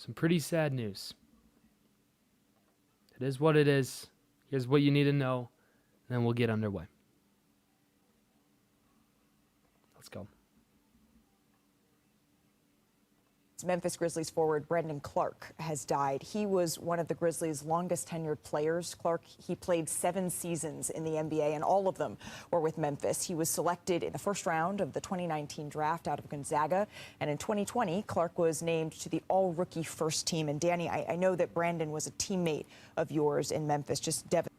Some pretty sad news. It is what it is. Here's what you need to know, and then we'll get underway. Let's go. Memphis Grizzlies forward Brandon Clarke has died. He was one of the Grizzlies' longest tenured players. Clarke, he played 7 seasons in the NBA, and all of them were with Memphis. He was selected in the first round of the 2019 draft out of Gonzaga, and in 2020, Clarke was named to the all-rookie first team. And Danny, I know that Brandon was a teammate of yours in Memphis, just devastating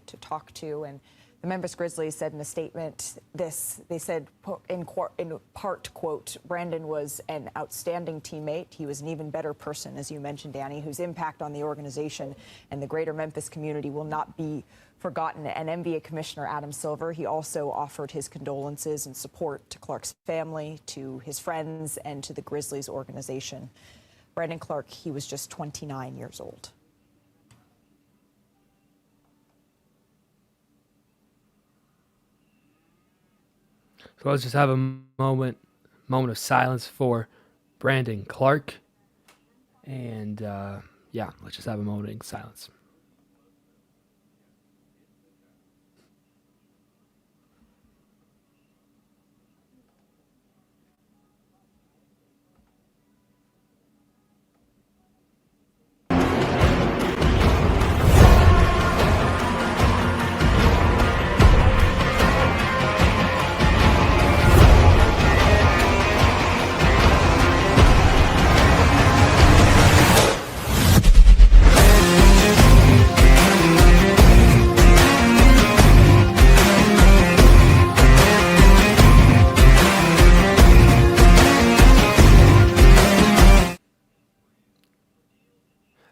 to talk to. And the Memphis Grizzlies said in a statement this. They said, in part, quote, Brandon was an outstanding teammate. He was an even better person, as you mentioned, Danny, whose impact on the organization and the greater Memphis community will not be forgotten. And NBA Commissioner Adam Silver, he also offered his condolences and support to Clarke's family, to his friends, and to the Grizzlies organization. Brandon Clarke, he was just 29 years old. So let's just have a moment of silence for Brandon Clarke. And, yeah, let's just have a moment in silence.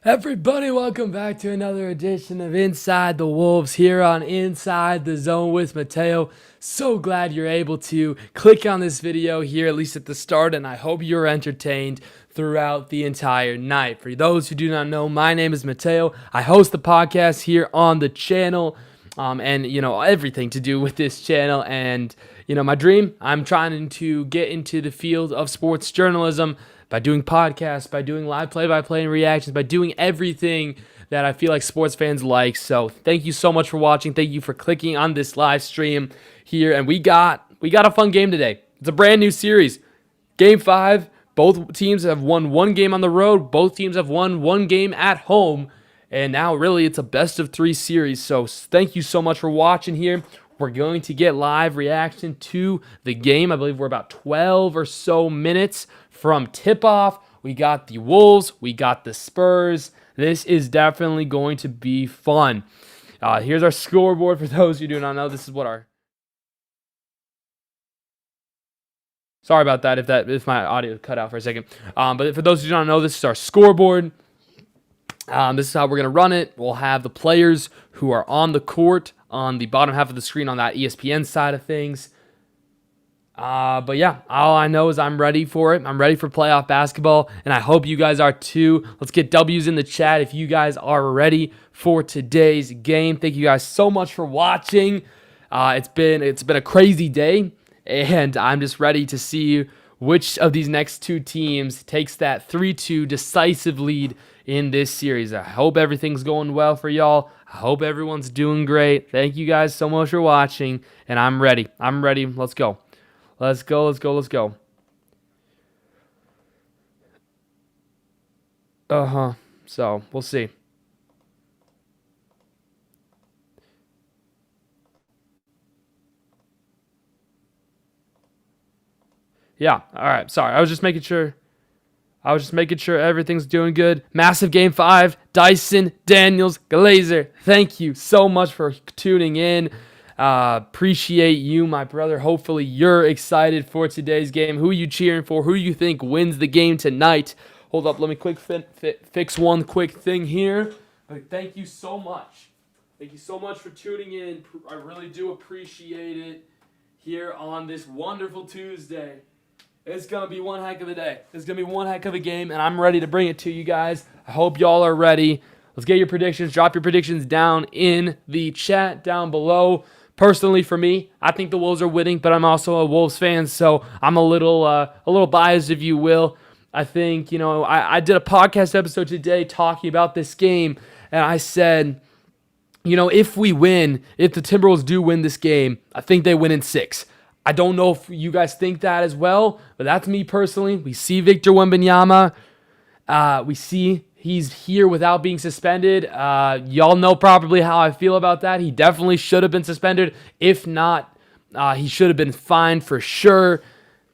Everybody, welcome back to another edition of Inside the Wolves here on Inside the Zone with Mateo. So glad you're able to click on this video here, at least at the start, and I hope you're entertained throughout the entire night. For those who do not know, my name is Mateo. I host the podcast here on the channel, and, everything to do with this channel. And, my dream, I'm trying to get into the field of sports journalism by doing podcasts, by doing live play-by-play and reactions, by doing everything that I feel like sports fans like. So thank you so much for watching. Thank you for clicking on this live stream here. And we got a fun game today. It's a brand new series. Game 5, both teams have won one game on the road. Both teams have won one game at home. And now really it's a best of 3 series. So thank you so much for watching here. We're going to get live reaction to the game. I believe we're about 12 or so minutes from tip-off. We got the Wolves. We got the Spurs. This is definitely going to be fun. Here's our scoreboard for those who do not know. This is what our... Sorry about that if my audio cut out for a second. But for those who do not know, this is our scoreboard. This is how we're going to run it. We'll have the players who are on the court on the bottom half of the screen on that ESPN side of things. But yeah, all I know is I'm ready for it. I'm ready for playoff basketball, and I hope you guys are too. Let's get W's in the chat if you guys are ready for today's game. Thank you guys so much for watching. It's been a crazy day, and I'm just ready to see which of these next 2 teams takes that 3-2 decisive lead in this series. I hope everything's going well for y'all. I hope everyone's doing great. Thank you guys so much for watching, and I'm ready. Let's go. Let's go. So, we'll see. Yeah, all right. Sorry, I was just making sure everything's doing good. Massive Game 5, Dyson, Daniels, Glazer. Thank you so much for tuning in. Appreciate you, my brother. Hopefully you're excited for today's game. Who are you cheering for? Who you think wins the game tonight? Hold up, let me quick fix one quick thing here. But thank you so much. Thank you so much for tuning in. I really do appreciate it here on this wonderful Tuesday. It's going to be one heck of a day. It's going to be one heck of a game, and I'm ready to bring it to you guys. I hope y'all are ready. Let's get your predictions. Drop your predictions down in the chat down below. Personally, for me, I think the Wolves are winning, but I'm also a Wolves fan, so I'm a little biased, if you will. I think, I did a podcast episode today talking about this game, and I said, if we win, if the Timberwolves do win this game, I think they win in 6. I don't know if you guys think that as well, but that's me personally. We see Victor Wembanyama. We see he's here without being suspended. Y'all know probably how I feel about that. He definitely should have been suspended. If not, he should have been fined for sure.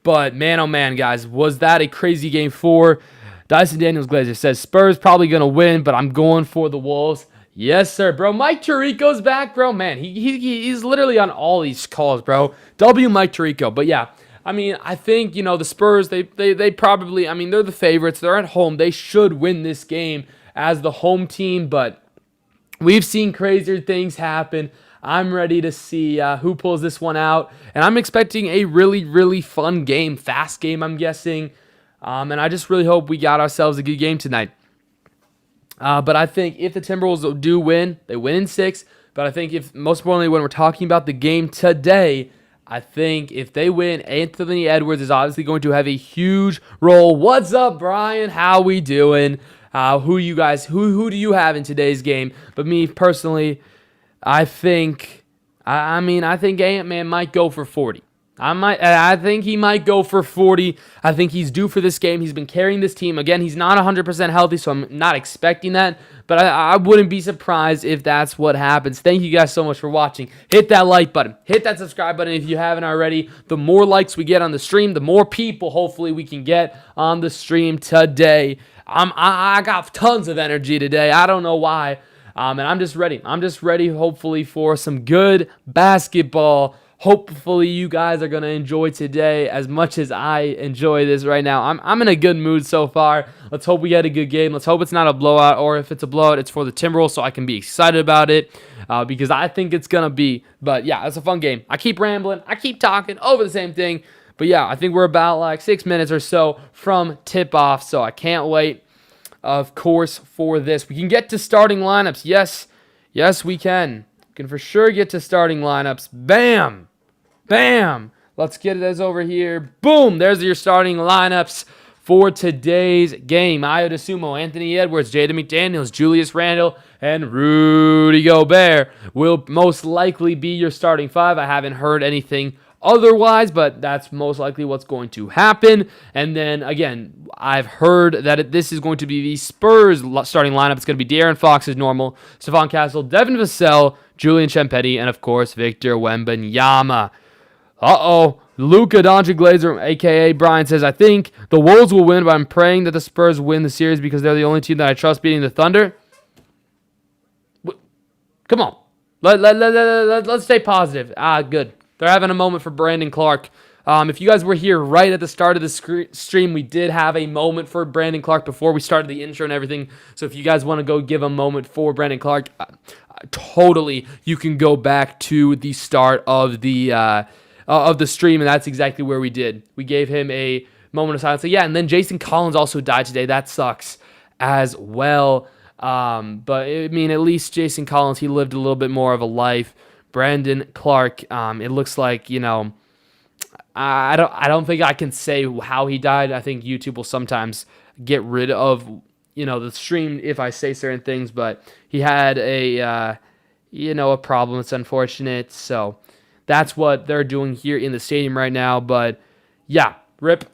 But man, oh man, guys, was that a crazy game 4? Dyson Daniels Glazer says Spurs probably going to win, but I'm going for the Wolves. Yes, sir, bro. Mike Tirico's back, bro. Man, he's literally on all these calls, bro. W Mike Tirico. But yeah, I mean, I think, the Spurs, they probably, they're the favorites. They're at home. They should win this game as the home team, but we've seen crazier things happen. I'm ready to see who pulls this one out, and I'm expecting a really, really fun game, fast game, I'm guessing, and I just really hope we got ourselves a good game tonight. But I think if the Timberwolves do win, they win in 6. But I think most importantly, when we're talking about the game today, I think if they win, Anthony Edwards is obviously going to have a huge role. What's up, Brian? How we doing? Who do you have in today's game? But me personally, I think Ant-Man might go for 40. I think he might go for 40. I think he's due for this game. He's been carrying this team. Again, he's not 100% healthy, so I'm not expecting that. But I wouldn't be surprised if that's what happens. Thank you guys so much for watching. Hit that like button. Hit that subscribe button if you haven't already. The more likes we get on the stream, the more people hopefully we can get on the stream today. I got tons of energy today. I don't know why. And I'm just ready. Hopefully, for some good basketball. Hopefully, you guys are going to enjoy today as much as I enjoy this right now. I'm in a good mood so far. Let's hope we get a good game. Let's hope it's not a blowout, or if it's a blowout, it's for the Timberwolves so I can be excited about it because I think it's going to be. But, yeah, it's a fun game. I keep rambling. I keep talking over the same thing. But, yeah, I think we're about like 6 minutes or so from tip-off, so I can't wait, of course, for this. We can get to starting lineups. Yes, we can. We can for sure get to starting lineups. Bam! Let's get this over here. Boom! There's your starting lineups for today's game. Ayo DeSumo, Anthony Edwards, Jaden McDaniels, Julius Randle, and Rudy Gobert will most likely be your starting 5. I haven't heard anything otherwise, but that's most likely what's going to happen. And then, again, I've heard that this is going to be the Spurs starting lineup. It's going to be De'Aaron Fox as normal, Stephon Castle, Devin Vassell, Julian Champagnie, and, of course, Victor Wembanyama. Luka Doncic Glazer, a.k.a. Brian, says, I think the Wolves will win, but I'm praying that the Spurs win the series because they're the only team that I trust beating the Thunder. Come on. Let's stay positive. Good. They're having a moment for Brandon Clark. If you guys were here right at the start of the stream, we did have a moment for Brandon Clark before we started the intro and everything. So if you guys want to go give a moment for Brandon Clark, totally, you can go back to the start of the stream, and that's exactly where we did. We gave him a moment of silence. So yeah, and then Jason Collins also died today. That sucks as well. But at least Jason Collins, he lived a little bit more of a life. Brandon Clark, it looks like, I don't think I can say how he died. I think YouTube will sometimes get rid of, the stream if I say certain things, but he had a problem. It's unfortunate. So that's what they're doing here in the stadium right now. But yeah, rip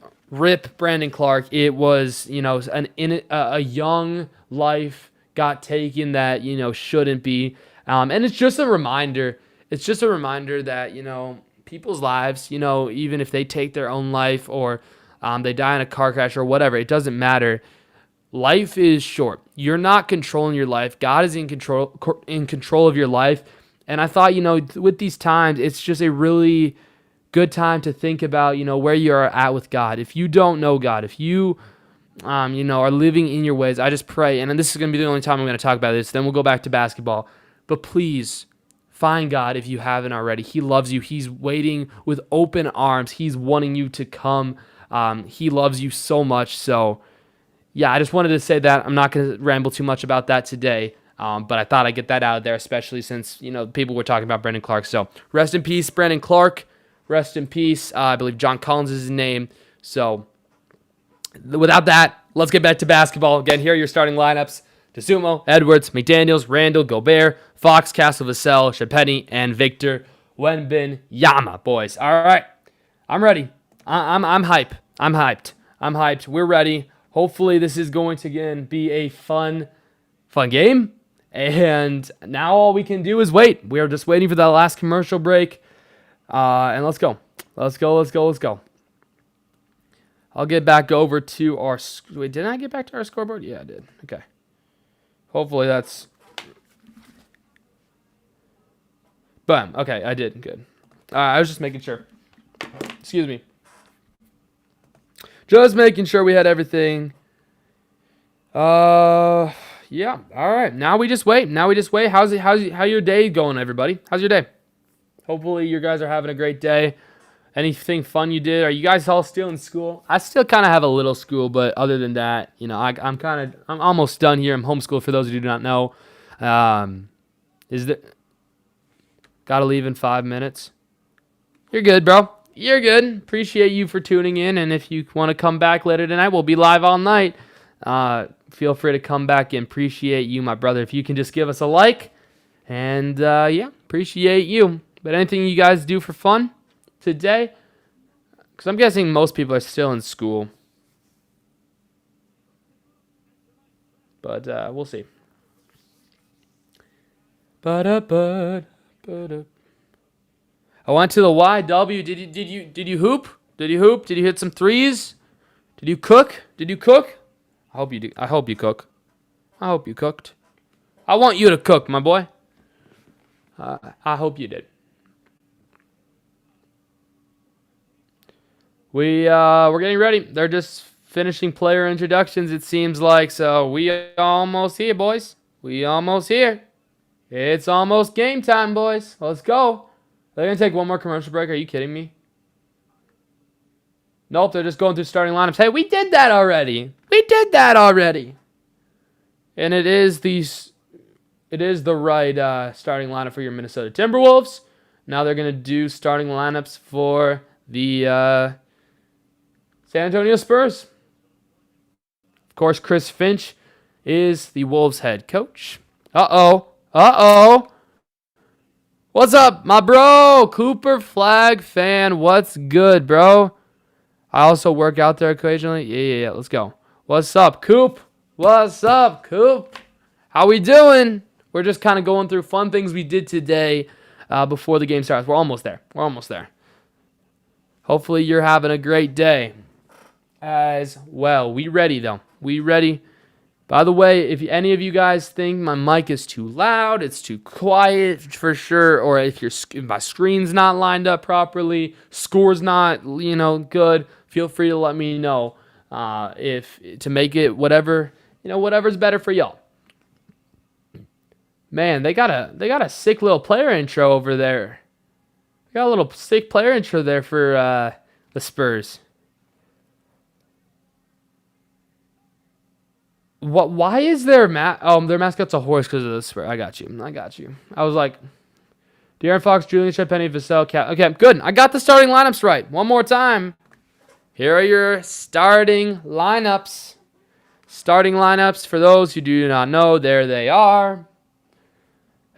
Brandon Clark. It was, a young life got taken that, shouldn't be. And it's just a reminder. It's just a reminder that, people's lives, even if they take their own life or they die in a car crash or whatever, it doesn't matter. Life is short. You're not controlling your life. God is in control of your life. And I thought, with these times, it's just a really good time to think about, where you are at with God. If you don't know God, if you, are living in your ways, I just pray. And this is going to be the only time I'm going to talk about this. Then we'll go back to basketball. But please, find God if you haven't already. He loves you. He's waiting with open arms. He's wanting you to come. He loves you so much. So, yeah, I just wanted to say that. I'm not going to ramble too much about that today. But I thought I'd get that out of there, especially since, people were talking about Brandon Clark. So, rest in peace, Brandon Clark. Rest in peace. I believe John Collins is his name. So, without that, let's get back to basketball. Again, here are your starting lineups. DeSumo, Edwards, McDaniels, Randall, Gobert, Fox, Castle, Vassell, Shabeni, and Victor Wembanyama, boys. All right. I'm ready. I'm hype. I'm hyped. I'm hyped. We're ready. Hopefully this is going to, again, be a fun game. And now all we can do is wait. We are just waiting for that last commercial break. And let's go. Let's go. I'll get back over to our... Wait, didn't I get back to our scoreboard? Yeah, I did. Okay. Hopefully that's... Boom. Okay, I did. Good. I was just making sure. Excuse me. Just making sure we had everything. Yeah. All right. Now we just wait. How's your day going, everybody? How's your day? Hopefully you guys are having a great day. Anything fun you did? Are you guys all still in school? I still kind of have a little school, but other than that, I'm almost done here. I'm homeschooled for those of you who do not know. Gotta leave in 5 minutes. You're good, bro. You're good. Appreciate you for tuning in, and if you want to come back later tonight, we'll be live all night. Feel free to come back and appreciate you, my brother. If you can just give us a like, and yeah, appreciate you. But anything you guys do for fun today? Because I'm guessing most people are still in school. But we'll see. I went to the YW. Did you hoop? Did you hoop? Did you hit some threes? Did you cook? I hope you do. I hope you cook. I hope you cooked. I want you to cook, my boy. I hope you did. We're getting ready. They're just finishing player introductions, it seems like. So we almost here, boys. We almost here. It's almost game time, boys. Let's go. They're going to take one more commercial break. Are you kidding me? Nope, they're just going through starting lineups. Hey, we did that already. And it is the right starting lineup for your Minnesota Timberwolves. Now they're going to do starting lineups for the San Antonio Spurs. Of course, Chris Finch is the Wolves head coach. Uh-oh. What's up, my bro? Cooper Flag fan. What's good, bro? I also work out there occasionally. Yeah. Let's go. What's up, Coop? How we doing? We're just kind of going through fun things we did today before the game starts. We're almost there. Hopefully you're having a great day as well. We ready, though. We ready. By the way, if any of you guys think my mic is too loud, it's too quiet for sure, or if my screen's not lined up properly, score's not, good, feel free to let me know to make it whatever's better for y'all. Man, they got a sick little player intro over there. They got a little sick player intro there for the Spurs. What? Why is their their mascot's a horse because of the Spurs? I got you. I was like, De'Aaron Fox, Julian Shabeni, Vassell, Okay, good. I got the starting lineups right. One more time. Here are your starting lineups. For those who do not know, there they are.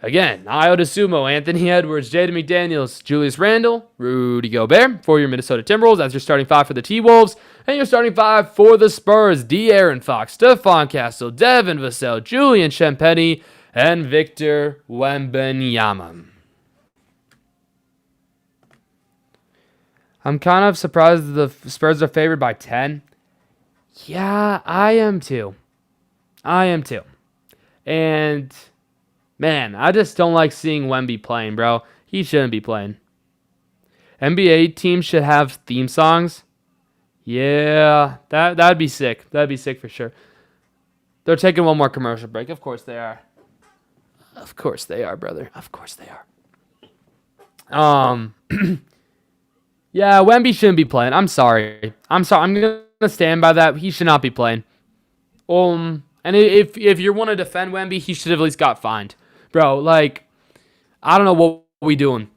Again, Ayo DeSumo, Anthony Edwards, Jaden McDaniels, Julius Randle, Rudy Gobert for your Minnesota Timberwolves. That's your starting five for the T-Wolves. And your starting five for the Spurs, De'Aaron Fox, Stephon Castle, Devin Vassell, Julian Shabeni, and Victor Wembanyama. I'm kind of surprised the Spurs are favored by 10. Yeah, I am too. And... man, I just don't like seeing Wemby playing, bro. He shouldn't be playing. NBA teams should have theme songs. Yeah, that'd be sick. That'd be sick for sure. They're taking one more commercial break. Of course they are. Of course they are, brother. Of course they are. Yeah, Wemby shouldn't be playing. I'm sorry. I'm gonna stand by that. He should not be playing. And if you want to defend Wemby, he should have at least got fined. Bro, I don't know what we doing.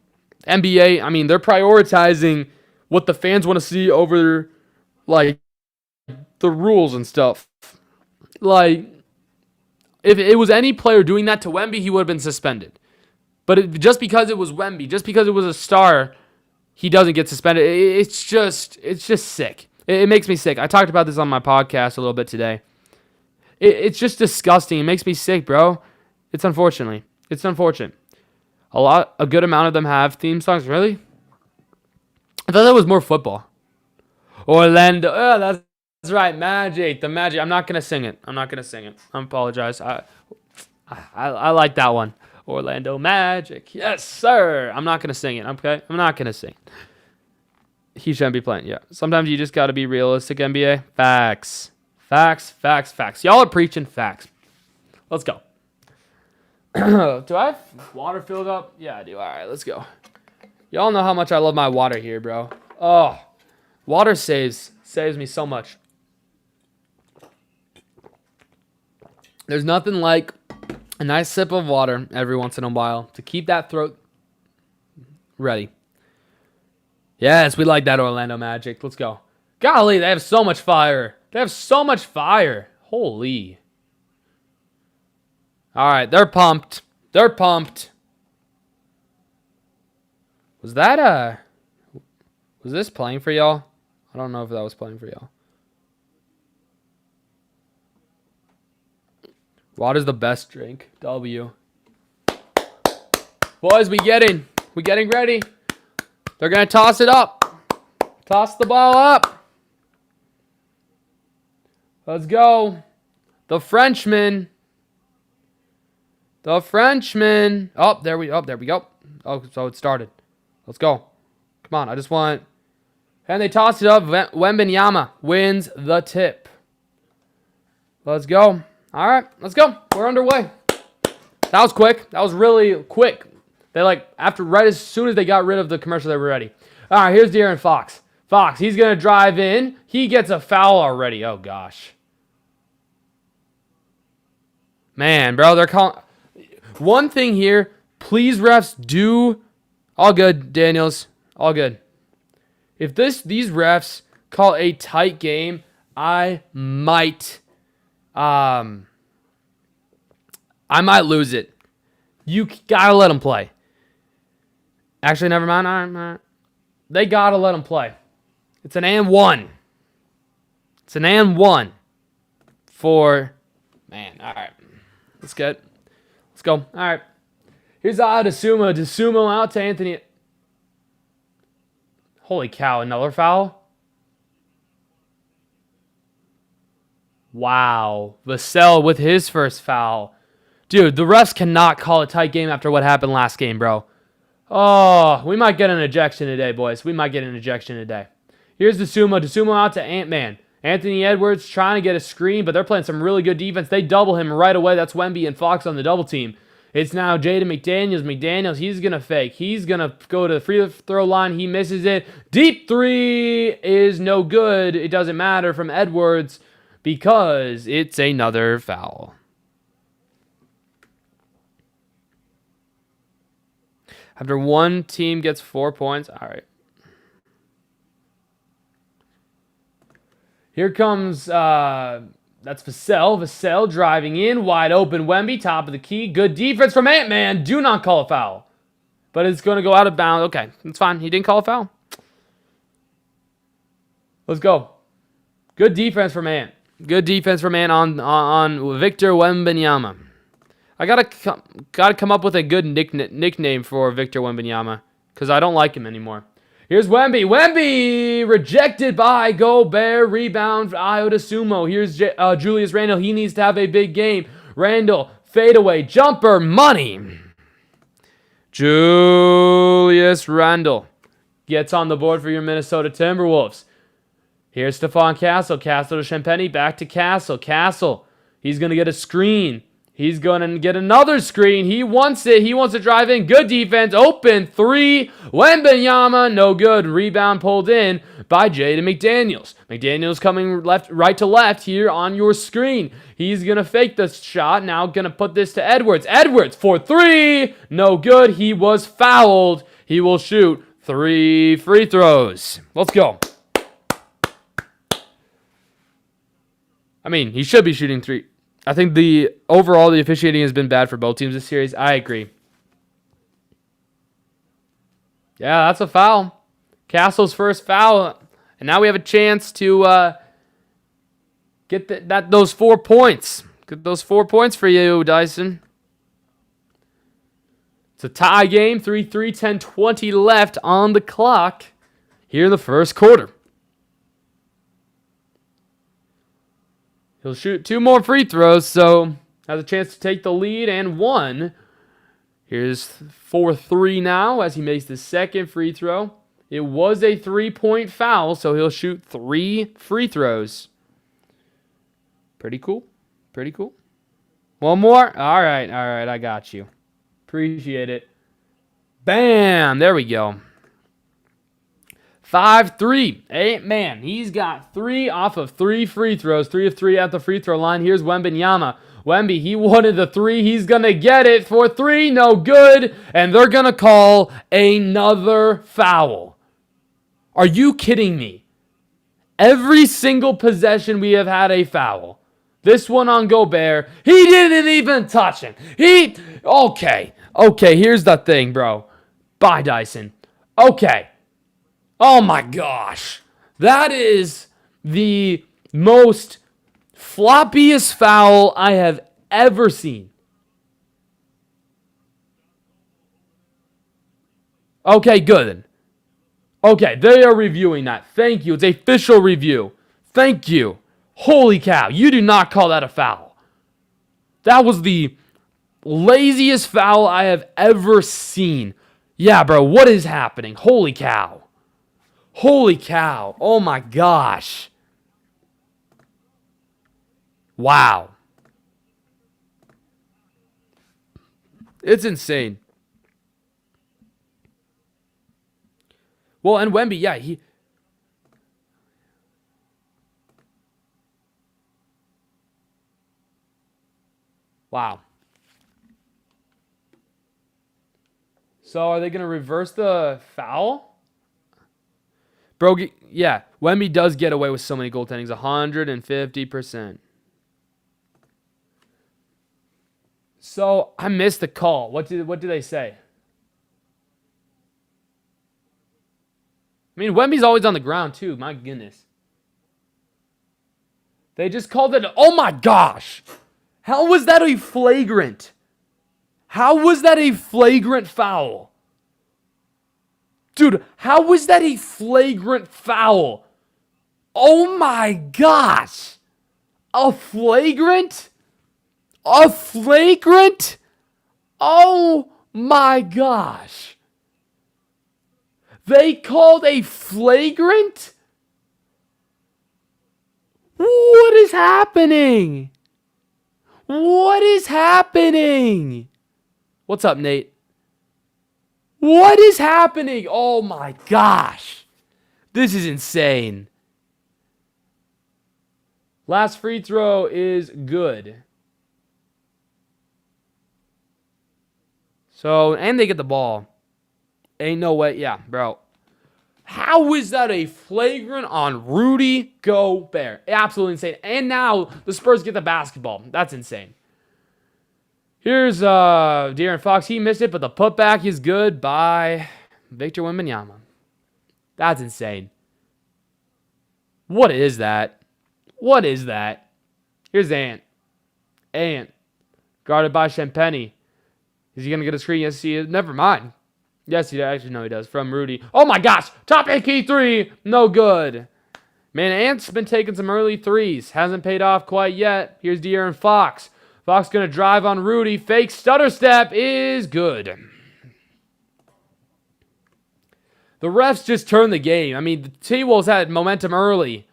NBA, I mean, they're prioritizing what the fans want to see over, the rules and stuff. Like, if it was any player doing that to Wemby, he would have been suspended. But just because it was Wemby, just because it was a star, he doesn't get suspended. It's just sick. It makes me sick. I talked about this on my podcast a little bit today. It's just disgusting. It makes me sick, bro. It's unfortunate. A good amount of them have theme songs. Really? I thought that was more football. Orlando. Oh, that's right. Magic. The Magic. I'm not going to sing it. I apologize. I like that one. Orlando Magic. Yes, sir. I'm not going to sing it, okay? I'm not going to sing. He shouldn't be playing. Yeah. Sometimes you just got to be realistic, NBA. Facts. Y'all are preaching facts. Let's go. Do I have water filled up? Yeah, I do. All right, let's go. Y'all know how much I love my water here, bro. Oh, water saves me so much. There's nothing like a nice sip of water every once in a while to keep that throat ready. Yes, we like that Orlando Magic. Let's go. Golly, they have so much fire. Holy. All right, they're pumped. Was this playing for y'all? I don't know if that was playing for y'all. Water's the best drink. W. Boys, we getting ready. They're going to toss it up. Toss the ball up. Let's go. The Frenchman. Oh, there we go. Oh, so it started. Let's go. Come on, I just want... And they toss it up. Wembanyama wins the tip. Let's go. All right, let's go. We're underway. That was quick. That was really quick. They right as soon as they got rid of the commercial, they were ready. All right, here's De'Aaron Fox. He's going to drive in. He gets a foul already. Oh, gosh. Man, bro, they're calling... One thing here, please, refs, do... All good, Daniels. All good. If these refs call a tight game, I might lose it. You gotta let them play. Actually, never mind. All right. They gotta let them play. It's an and one. For... Man, all right. Let's go. All right. Here's Adesuma. Desumo out to Anthony. Holy cow, another foul? Wow. Vassell with his first foul. Dude, the refs cannot call a tight game after what happened last game, bro. Oh, we might get an ejection today, boys. Here's Desumo. Desumo out to Ant-Man. Anthony Edwards trying to get a screen, but they're playing some really good defense. They double him right away. That's Wemby and Fox on the double team. It's now Jaden McDaniels. He's going to fake. He's going to go to the free throw line. He misses it. Deep three is no good. It doesn't matter from Edwards because it's another foul. After one team gets 4 points. All right. Here comes... That's Vassell. Vassell driving in. Wide open Wemby. Top of the key. Good defense from Ant-Man. Do not call a foul. But it's going to go out of bounds. Okay, that's fine. He didn't call a foul. Let's go. Good defense from Ant. On Victor Wembanyama. I gotta come up with a good nickname for Victor Wembanyama because I don't like him anymore. Here's Wemby. Wemby rejected by Gobert. Rebound for Iota Sumo. Here's Julius Randle. He needs to have a big game. Randle, fadeaway, jumper, money. Julius Randle gets on the board for your Minnesota Timberwolves. Here's Stephon Castle. Castle to Champagny. Back to Castle. Castle. He's going to get a screen. He's going to get another screen. He wants it. He wants to drive in. Good defense. Open three. Wembanyama. No good. Rebound pulled in by Jaden McDaniels. McDaniels coming right to left here on your screen. He's going to fake the shot. Now going to put this to Edwards. Edwards for three. No good. He was fouled. He will shoot 3 free throws. Let's go. I mean, he should be shooting 3. I think the officiating has been bad for both teams this series. I agree. Yeah, that's a foul. Castle's first foul. And now we have a chance to get those 4 points. Get those 4 points for you, Dyson. It's a tie game. 3-3, 10-20 left on the clock here in the first quarter. He'll shoot 2 more free throws, so has a chance to take the lead and 1. Here's 4-3 now as he makes the second free throw. It was a 3-point foul, so he'll shoot 3 free throws. Pretty cool. Pretty cool. One more? All right, I got you. Appreciate it. Bam! There we go. 5-3. Hey, man, he's got 3 off of 3 free throws. 3 of 3 at the free throw line. Here's Wembanyama. Wemby, he wanted the 3. He's going to get it for 3. No good. And they're going to call another foul. Are you kidding me? Every single possession we have had a foul. This one on Gobert, he didn't even touch him. Okay, here's the thing, bro. Bye, Dyson. Okay. Oh my gosh. That is the most floppiest foul I have ever seen. Okay, good. Okay, they are reviewing that. Thank you. It's a official review. Thank you. Holy cow. You do not call that a foul. That was the laziest foul I have ever seen. Yeah, bro, what is happening? Holy cow. Holy cow. Oh my gosh. Wow. It's insane. Well, and Wemby, yeah, Wow. So are they going to reverse the foul? Bro, yeah, Wemby does get away with so many goaltendings, 150%. So I missed the call. What did they say? I mean, Wemby's always on the ground too. My goodness. They just called it. Oh my gosh. How was that a flagrant? How was that a flagrant foul? Dude, how was that a flagrant foul? Oh my gosh. A flagrant? A flagrant? Oh my gosh. They called a flagrant? What is happening? What is happening? What's up, Nate? What is happening? Oh my gosh. This is insane. Last free throw is good. So, and they get the ball. Ain't no way. Yeah, bro. How is that a flagrant on Rudy Gobert? Absolutely insane. And now the Spurs get the basketball. That's insane. Here's De'Aaron Fox. He missed it, but the putback is good by Victor Wembanyama. That's insane. What is that? What is that? Here's Ant. Guarded by Champagny. Is he going to get a screen? Yes, he is. Never mind. Yes, he does. Actually, no, he does. From Rudy. Oh, my gosh. Top and key 3. No good. Man, Ant's been taking some early threes. Hasn't paid off quite yet. Here's De'Aaron Fox. Fox going to drive on Rudy. Fake stutter step is good. The refs just turned the game. I mean, the T-Wolves had momentum early.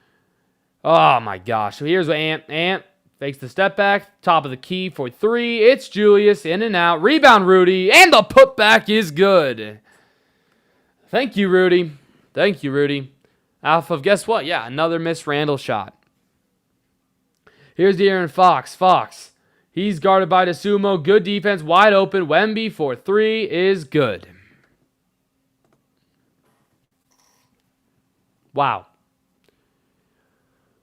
Oh, my gosh. So here's Ant fakes the step back. Top of the key for 3. It's Julius. In and out. Rebound, Rudy. And the putback is good. Thank you, Rudy. Thank you, Rudy. Off of, guess what? Yeah, another missed Randall shot. Here's De'Aaron Fox. Fox. He's guarded by DeSumo. Good defense. Wide open. Wemby for 3 is good. Wow.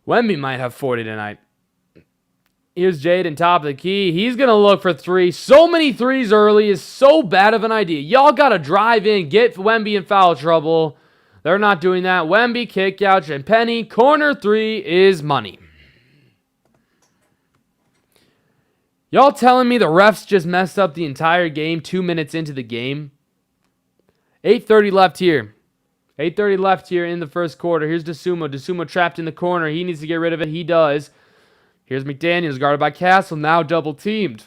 Wemby might have 40 tonight. Here's Jaden, top of the key. He's going to look for three. So many threes early is so bad of an idea. Y'all got to drive in, get Wemby in foul trouble. They're not doing that. Wemby, kick out, and Penny. Corner three is money. Y'all telling me the refs just messed up the entire game 2 minutes into the game? 8:30 left here. 8:30 left here in the first quarter. Here's Dosunmu. Dosunmu trapped in the corner. He needs to get rid of it. He does. Here's McDaniels guarded by Castle. Now double teamed.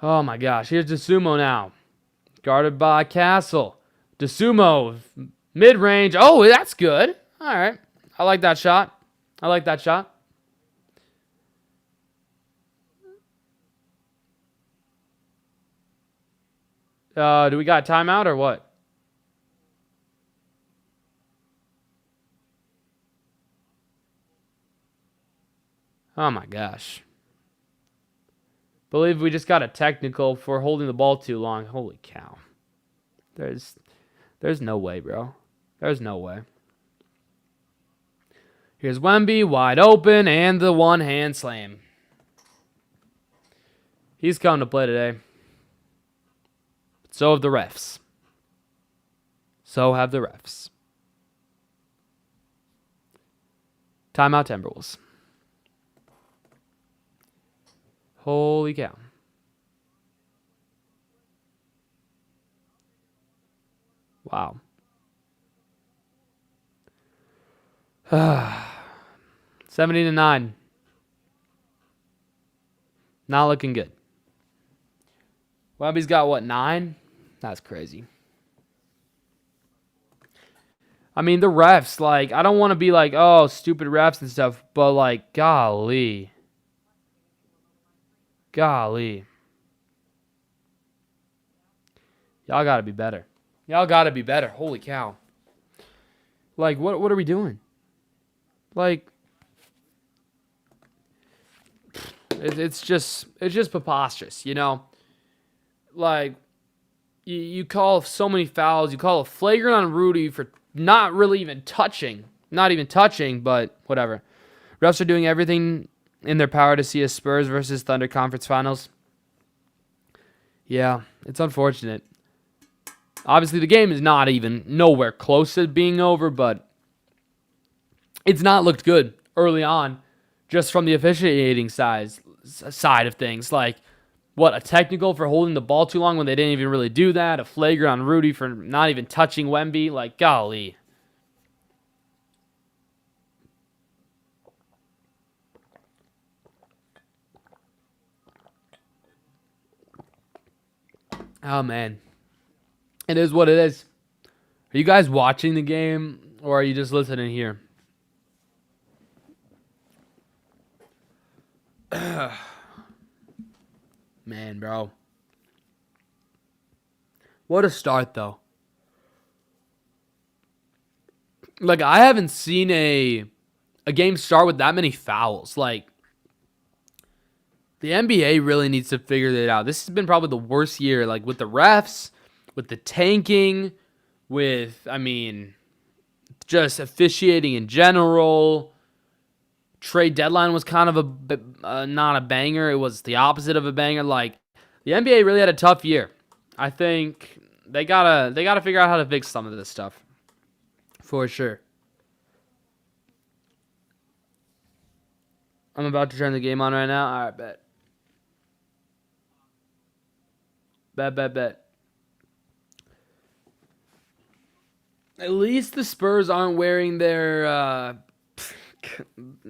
Oh my gosh. Here's Dosunmu now. Guarded by Castle. Dosunmu. Mid-range. Oh, that's good. All right. I like that shot. I like that shot. Do we got timeout or what? Oh my gosh. Believe we just got a technical for holding the ball too long. Holy cow. There's no way, bro. There's no way. Here's Wemby, wide open, and the one-hand slam. He's coming to play today. So have the refs. So have the refs. Timeout Timberwolves. Holy cow. Wow. 70-9. Not looking good. Wemby's got what, 9? That's crazy. I mean, the refs, like, I don't want to be like, oh, stupid refs and stuff, but like, golly. Golly. Y'all got to be better. Y'all got to be better. Holy cow. Like, what are we doing? Like, it's just preposterous, you know? Like, you call so many fouls. You call a flagrant on Rudy for not really even touching. Not even touching, but whatever. Refs are doing everything in their power to see a Spurs versus Thunder conference finals. Yeah, it's unfortunate. Obviously, the game is not even nowhere close to being over, but it's not looked good early on just from the officiating side of things. Like, what, a technical for holding the ball too long when they didn't even really do that? A flagrant on Rudy for not even touching Wemby? Like, golly. Oh, man. It is what it is. Are you guys watching the game, or are you just listening here? Man, bro. What a start, though. Like, I haven't seen a game start with that many fouls. Like, the NBA really needs to figure that out. This has been probably the worst year, like, with the refs, with the tanking, with, I mean, just officiating in general. Trade deadline was kind of not a banger. It was the opposite of a banger. Like, the NBA really had a tough year. I think they gotta figure out how to fix some of this stuff, for sure. I'm about to turn the game on right now. All right, bet. Bet. At least the Spurs aren't wearing their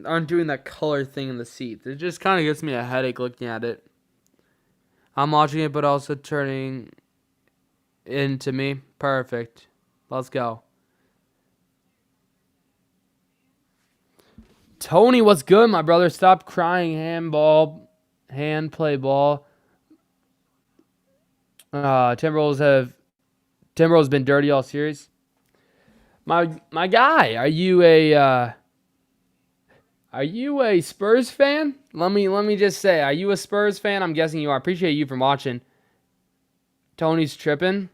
aren't doing that color thing in the seats. It just kind of gives me a headache looking at it. I'm watching it, but also turning into me. Perfect. Let's go. Tony, what's good, my brother? Stop crying. Hand play ball. Timberwolves been dirty all series. My guy, are you a Spurs fan? Let me just say, are you a Spurs fan? I'm guessing you are. Appreciate you from watching. Tony's tripping.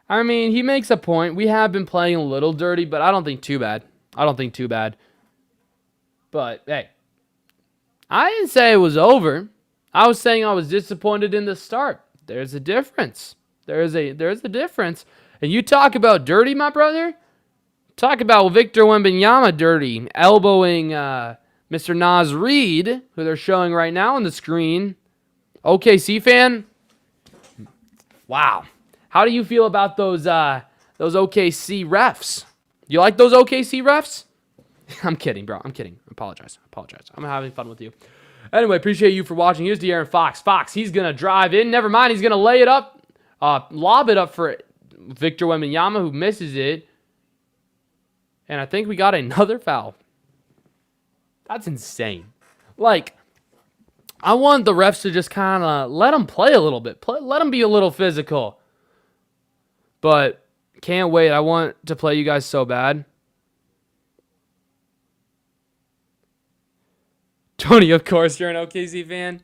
I mean, he makes a point. We have been playing a little dirty, but I don't think too bad. But hey, I didn't say it was over. I was saying I was disappointed in the start. There's a difference. There's a difference. And you talk about dirty, my brother. Talk about Victor Wembanyama dirty, elbowing Mr. Naz Reid, who they're showing right now on the screen. OKC fan. Wow. How do you feel about those OKC refs? You like those OKC refs? I'm kidding, bro. I'm kidding. I apologize. I'm having fun with you. Anyway, appreciate you for watching. Here's De'Aaron Fox. Fox, he's going to drive in. Never mind. He's going to lay it up, lob it up for Victor Wembanyama, who misses it. And I think we got another foul. That's insane. Like, I want the refs to just kind of let them play a little bit. Let them be a little physical. But can't wait. I want to play you guys so bad. Tony, of course, you're an OKC fan.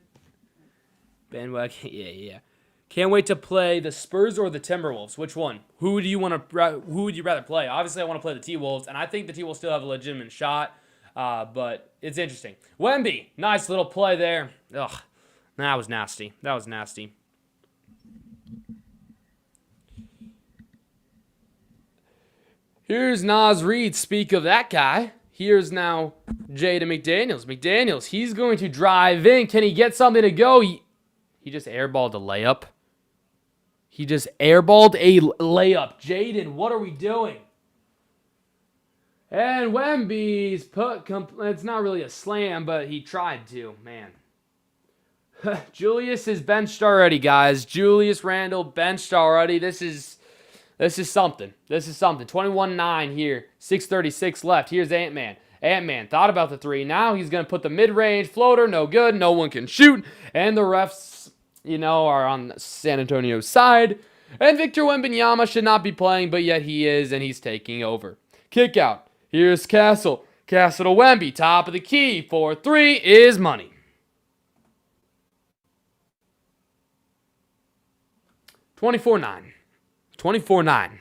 Bandwagon, yeah. Can't wait to play the Spurs or the Timberwolves. Which one? Who would you rather play? Obviously, I want to play the T-Wolves, and I think the T-Wolves still have a legitimate shot. But it's interesting. Wemby, nice little play there. Ugh, that was nasty. Here's Naz Reid. Speak of that guy. Here's now Jaden McDaniels. McDaniels, he's going to drive in. Can he get something to go? He just airballed a layup. Jaden, what are we doing? And Wemby's it's not really a slam, but he tried to, man. Julius is benched already, guys. Julius Randle benched already. This is something. 21-9 here. 6:36 left. Here's Ant-Man. Ant-Man thought about the three. Now he's going to put the mid-range floater. No good. No one can shoot. And the refs, are on San Antonio's side. And Victor Wembanyama should not be playing, but yet he is, and he's taking over. Kick out. Here's Castle. Castle to Wemby. Top of the key. 4-3 is money. 24-9. 24-9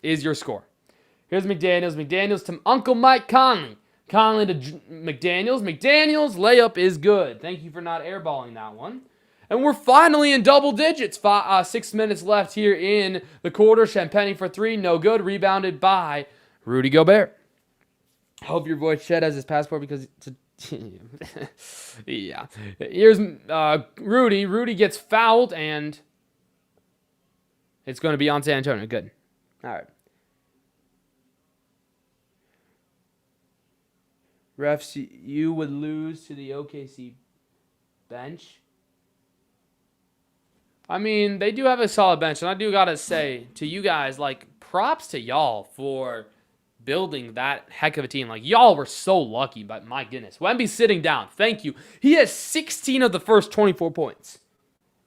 is your score. Here's McDaniels. McDaniels to Uncle Mike Conley. Conley to McDaniels. McDaniels, layup is good. Thank you for not airballing that one. And we're finally in double digits. 6 minutes left here in the quarter. Champagne for three. No good. Rebounded by Rudy Gobert. Hope your boy Chet has his passport because yeah. Here's Rudy. Rudy gets fouled and it's going to be on San Antonio. Good. All right. Refs, you would lose to the OKC bench. I mean, they do have a solid bench, and I do got to say to you guys, props to y'all for building that heck of a team. Y'all were so lucky, but my goodness. Wemby's sitting down. Thank you. He has 16 of the first 24 points.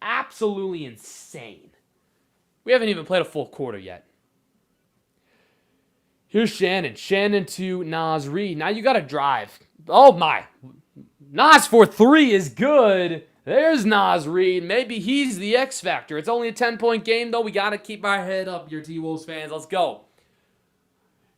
Absolutely insane. We haven't even played a full quarter yet. Here's Shannon. Shannon to Naz Reid. Now you got to drive. Oh, my. Naz for three is good. There's Naz Reid. Maybe he's the X factor. It's only a 10-point game, though. We got to keep our head up, your T-Wolves fans. Let's go.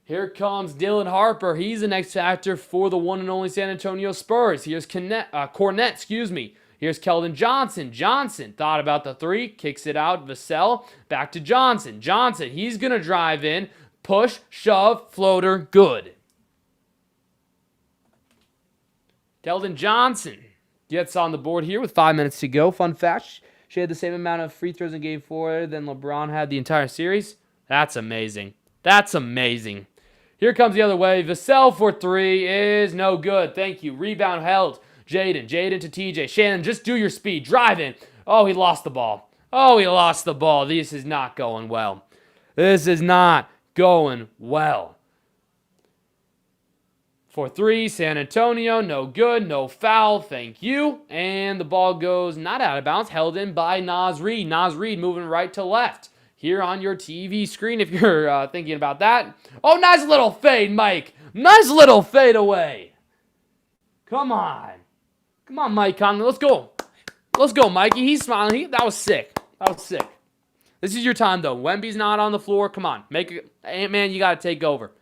Here comes Dylan Harper. He's an X factor for the one and only San Antonio Spurs. Here's Cornette, Here's Keldon Johnson. Johnson thought about the three, kicks it out. Vassell, back to Johnson. Johnson, he's going to drive in. Push, shove, floater, good. Keldon Johnson gets on the board here with 5 minutes to go. Fun fact, she had the same amount of free throws in Game 4 than LeBron had the entire series. That's amazing. Here comes the other way. Vassell for three is no good. Thank you. Rebound held. Jaden to TJ. Shannon, just do your speed. Drive in. Oh, he lost the ball. This is not going well. For three, San Antonio, no good, no foul, thank you. And the ball goes not out of bounds, held in by Naz Reid. Naz Reid moving right to left. Here on your TV screen, if you're thinking about that. Oh, nice little fade, Mike. Nice little fade away. Come on, Mike Conley. Let's go, Mikey. He's smiling. That was sick. This is your time, though. Wemby's not on the floor. Come on. Ant-Man, you got to take over.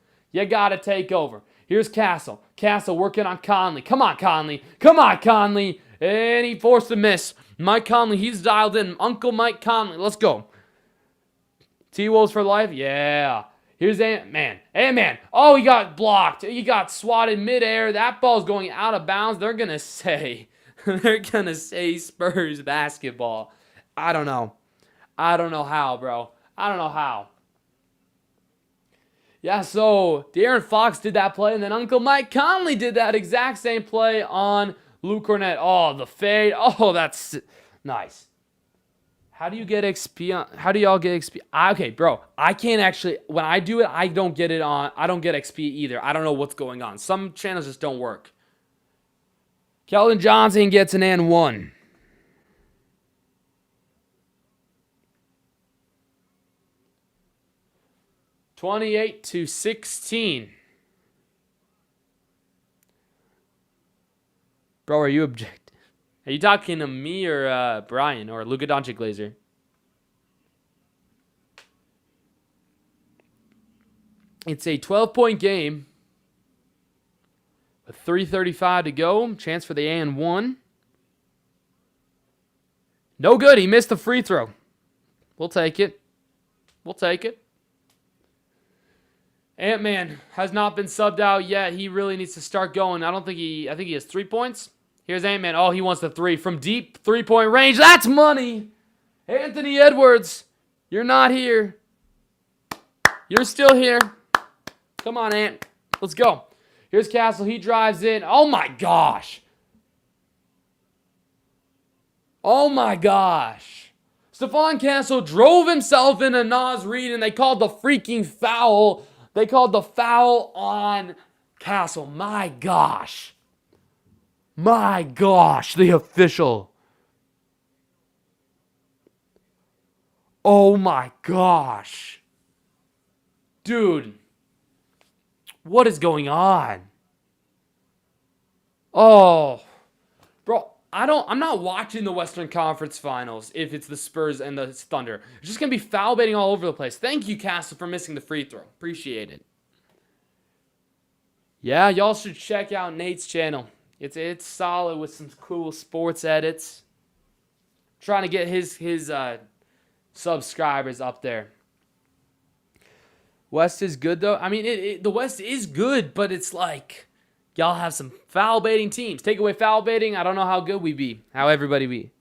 Here's Castle. Castle working on Conley. Come on, Conley. Come on, Conley. And he forced a miss. Mike Conley, he's dialed in. Uncle Mike Conley. Let's go. T-Wolves for life? Yeah. Here's Ant-Man. Ant-Man. Oh, he got blocked. He got swatted midair. That ball's going out of bounds. They're going to say, Spurs basketball. I don't know. I don't know how, bro. I don't know how. Yeah, so De'Aaron Fox did that play, and then Uncle Mike Conley did that exact same play on Luke Cornett. Oh, the fade. Oh, that's nice. How do you get XP? How do y'all get XP? Okay, bro, I can't actually, when I do it, I don't get XP either. I don't know what's going on. Some channels just don't work. Keldon Johnson gets an and one. (28-16). Bro, are you objecting? Are you talking to me or Brian or Luka Doncic Glazer? It's a 12-point game with 3:35 to go. Chance for the and one. No good. He missed the free throw. We'll take it. We'll take it. Ant-Man has not been subbed out yet. He really needs to start going. I think he has 3 points. Here's Ant-Man. Oh, he wants the three from deep three-point range. That's money. Anthony Edwards, you're not here. You're still here. Come on, Ant. Let's go. Here's Castle. He drives in. Oh, my gosh. Oh, my gosh. Stephon Castle drove himself into Naz Reid, and they called the freaking foul. They called the foul on Castle. My gosh. My gosh, the official. Oh my gosh. Dude. What is going on? Oh. Bro, I'm not watching the Western Conference Finals if it's the Spurs and the Thunder. It's just going to be foul baiting all over the place. Thank you, Castle, for missing the free throw. Appreciate it. Yeah, y'all should check out Nate's channel. It's solid with some cool sports edits. Trying to get his subscribers up there. West is good, though. I mean, the West is good, but it's like y'all have some foul baiting teams. Take away foul baiting, I don't know how good we be. How everybody be.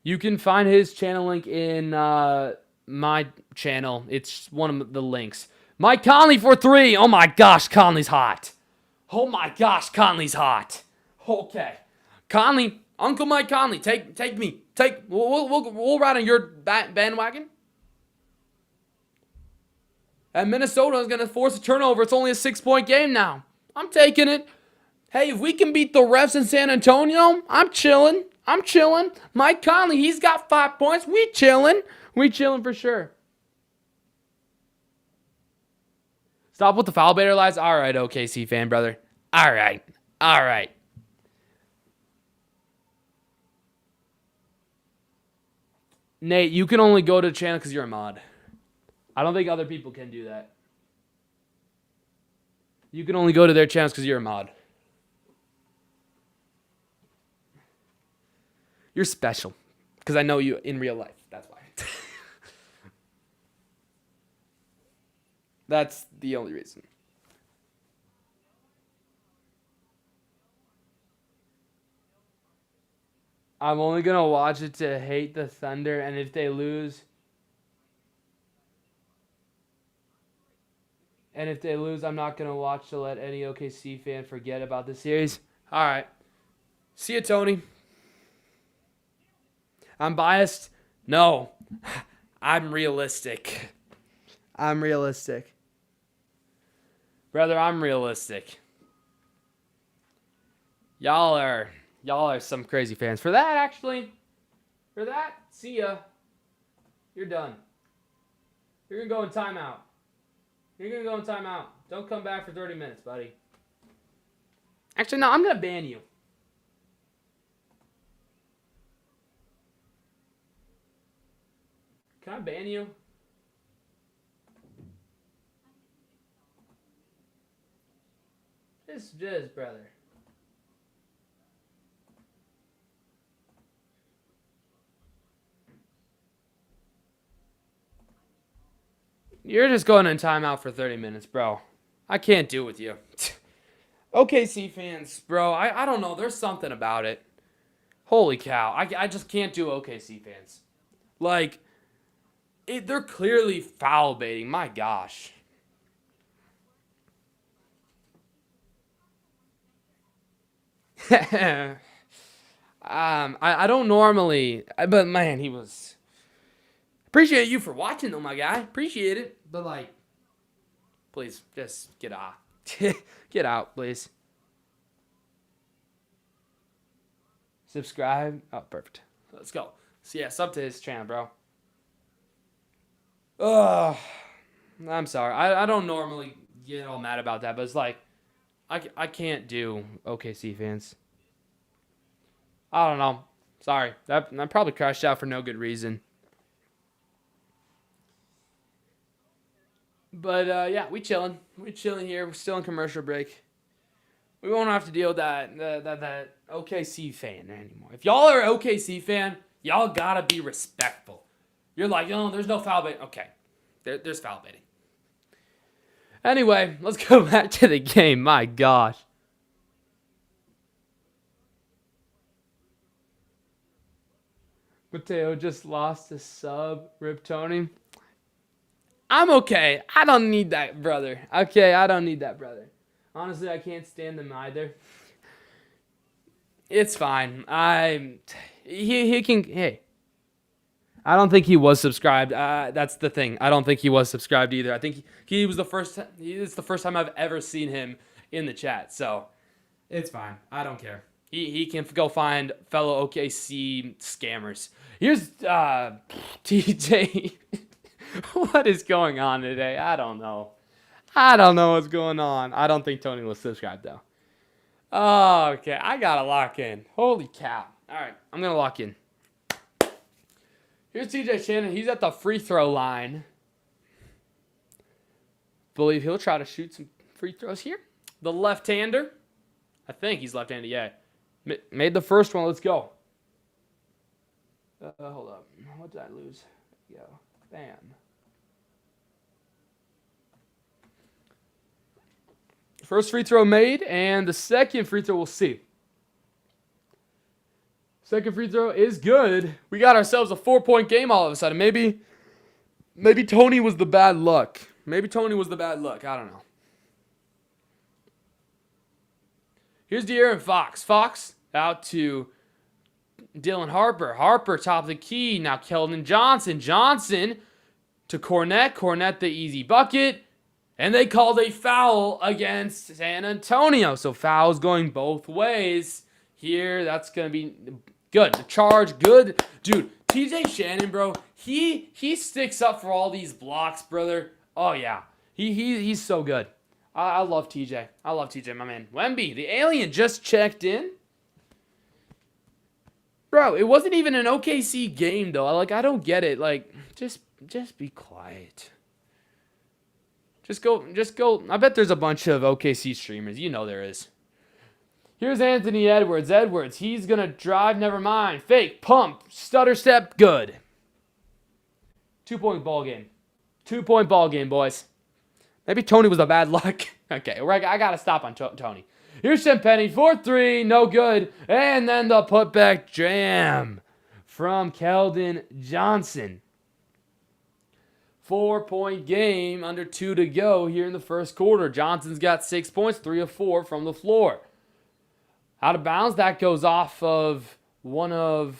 You can find his channel link in my channel. It's one of the links. Mike Conley for three. Oh my gosh, Conley's hot. Oh my gosh, Conley's hot. Okay. Conley, Uncle Mike Conley, take me. We'll ride on your bandwagon. And Minnesota is going to force a turnover. It's only a 6-point game now. I'm taking it. Hey, if we can beat the refs in San Antonio, I'm chilling. Mike Conley, he's got 5 points. We chilling for sure. Stop with the foul baiter lies. All right, OKC fan, brother. All right. Nate, you can only go to the channel because you're a mod. I don't think other people can do that. You can only go to their channels because you're a mod. You're special because I know you in real life. That's why. That's the only reason. I'm only going to watch it to hate the Thunder, and if they lose... And if they lose, I'm not going to watch to let any OKC fan forget about the series. All right. See you, Tony. I'm biased? No. I'm realistic. Brother, I'm realistic. Y'all are some crazy fans. For that, see ya. You're done. You're going to go in timeout. Don't come back for 30 minutes, buddy. Actually, no, I'm going to ban you. Can I ban you? Just, brother. You're just going in timeout for 30 minutes, bro. I can't do with you. OKC fans, bro, I don't know. There's something about it. Holy cow. I just can't do OKC fans. Like, they're clearly foul baiting. My gosh. I don't normally, but man, he was. Appreciate you for watching though, my guy. Appreciate it, but like, please just get out, get out, please. Subscribe. Oh, perfect. Let's go. So yeah, sub to his channel, bro. Ugh. I'm sorry. I don't normally get all mad about that, but it's like, I can't do OKC fans. I don't know. Sorry. I probably crashed out for no good reason. But yeah, we chilling. We chilling here. We're still in commercial break. We won't have to deal with that OKC fan anymore. If y'all are an OKC fan, y'all gotta be respectful. You're like, oh, there's no foul baiting. Okay, there's foul baiting. Anyway, let's go back to the game. My gosh. Mateo just lost a sub. Rip Tony. I'm okay. I don't need that brother. Okay, I don't need that brother. Honestly, I can't stand them either. It's fine. He can. Hey, I don't think he was subscribed. That's the thing. I don't think he was subscribed either. I think he was the first. It's the first time I've ever seen him in the chat. So it's fine. I don't care. He can go find fellow OKC scammers. Here's TJ. What is going on today? I don't know. I don't know what's going on. I don't think Tony was subscribed though. Oh, okay. I gotta lock in. Holy cow. All right, I'm gonna lock in. Here's TJ Shannon. He's at the free throw line. Believe he'll try to shoot some free throws here. The left-hander. I think he's left-handed. Yeah. Made the first one. Let's go. Hold up. What did I lose? There we go. Bam. First free throw made, and the second free throw we'll see. Second free throw is good. We got ourselves a 4-point game all of a sudden. Maybe Tony was the bad luck. Maybe Tony was the bad luck. I don't know. Here's De'Aaron Fox. Fox out to Dylan Harper. Harper top of the key. Now Keldon Johnson. Johnson to Cornette. Cornette the easy bucket. And they called a foul against San Antonio. So fouls going both ways here. That's going to be good. The charge, good. Dude, TJ Shannon, bro, he sticks up for all these blocks, brother. Oh, yeah. He's so good. I love TJ. I love TJ, my man. Wemby, the alien, just checked in. Bro, it wasn't even an OKC game, though. I don't get it. Like, just be quiet. Just go. I bet there's a bunch of OKC streamers. You know there is. Here's Anthony Edwards. He's going to drive. Never mind. Fake. Pump. Stutter step. Good. 2-point ball game. 2-point ball game, boys. Maybe Tony was a bad luck. Okay, I got to stop on Tony. Here's Shenpenny. 4-3. No good. And then the putback jam from Keldon Johnson. 4-point game, under 2 to go here in the first quarter. Johnson's got 6 points, 3 of 4 from the floor. Out of bounds, that goes off of I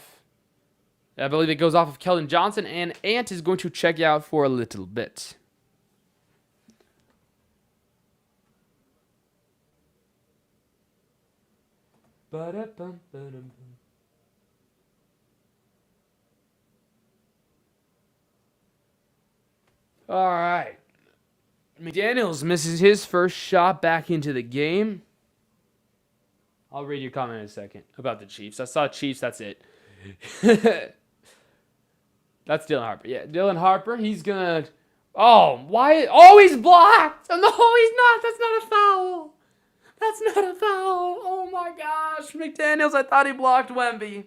believe it goes off of Keldon Johnson, and Ant is going to check out for a little bit. Ba-da-bum-ba-dum-bum. All right. McDaniels misses his first shot back into the game. I'll read your comment in a second about the Chiefs. I saw Chiefs, that's it. That's Dylan Harper. Yeah, Dylan Harper, he's going to... Oh, why? Oh, he's blocked! No, he's not. That's not a foul. That's not a foul. Oh my gosh. McDaniels, I thought he blocked Wemby.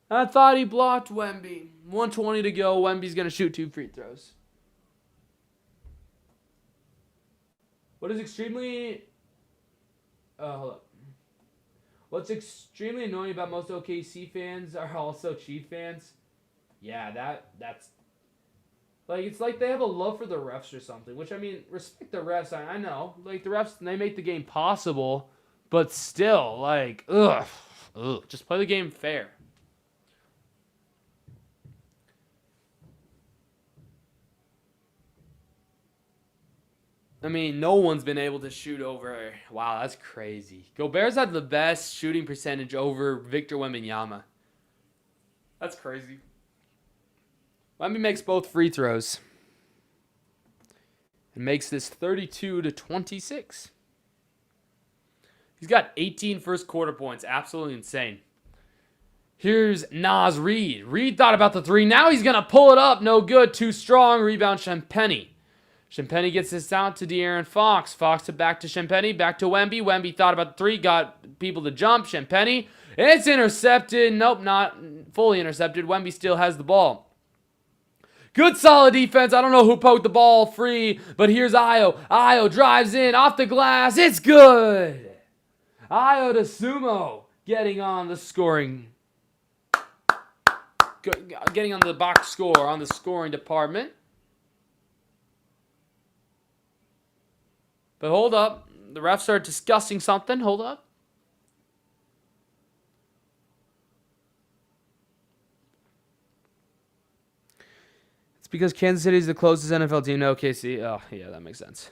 120 to go. Wemby's going to shoot 2 free throws. What is extremely... hold up. What's extremely annoying about most OKC fans are also Chief fans. Yeah, that's... Like, it's like they have a love for the refs or something. Which, I mean, respect the refs. I know. Like, the refs, they make the game possible. But still, like, ugh. Just play the game fair. I mean, no one's been able to shoot over. Wow, that's crazy. Gobert's had the best shooting percentage over Victor Wembanyama. That's crazy. Wemby makes both free throws. And makes this 32-26. He's got 18 first quarter points. Absolutely insane. Here's Naz Reid. Reid thought about the 3. Now he's going to pull it up. No good. Too strong. Rebound Champagnie. Champagnie gets this out to De'Aaron Fox. Fox to back to Champagnie. Back to Wemby. Wemby thought about the 3. Got people to jump. Champagnie. It's intercepted. Nope, not fully intercepted. Wemby still has the ball. Good solid defense. I don't know who poked the ball free, but here's Ayo. Ayo drives in off the glass. It's good. Ayo to Sumo getting on the scoring. Getting on the box score on the scoring department. But hold up. The refs are discussing something. Hold up. It's because Kansas City is the closest NFL team to OKC. Oh, yeah, that makes sense.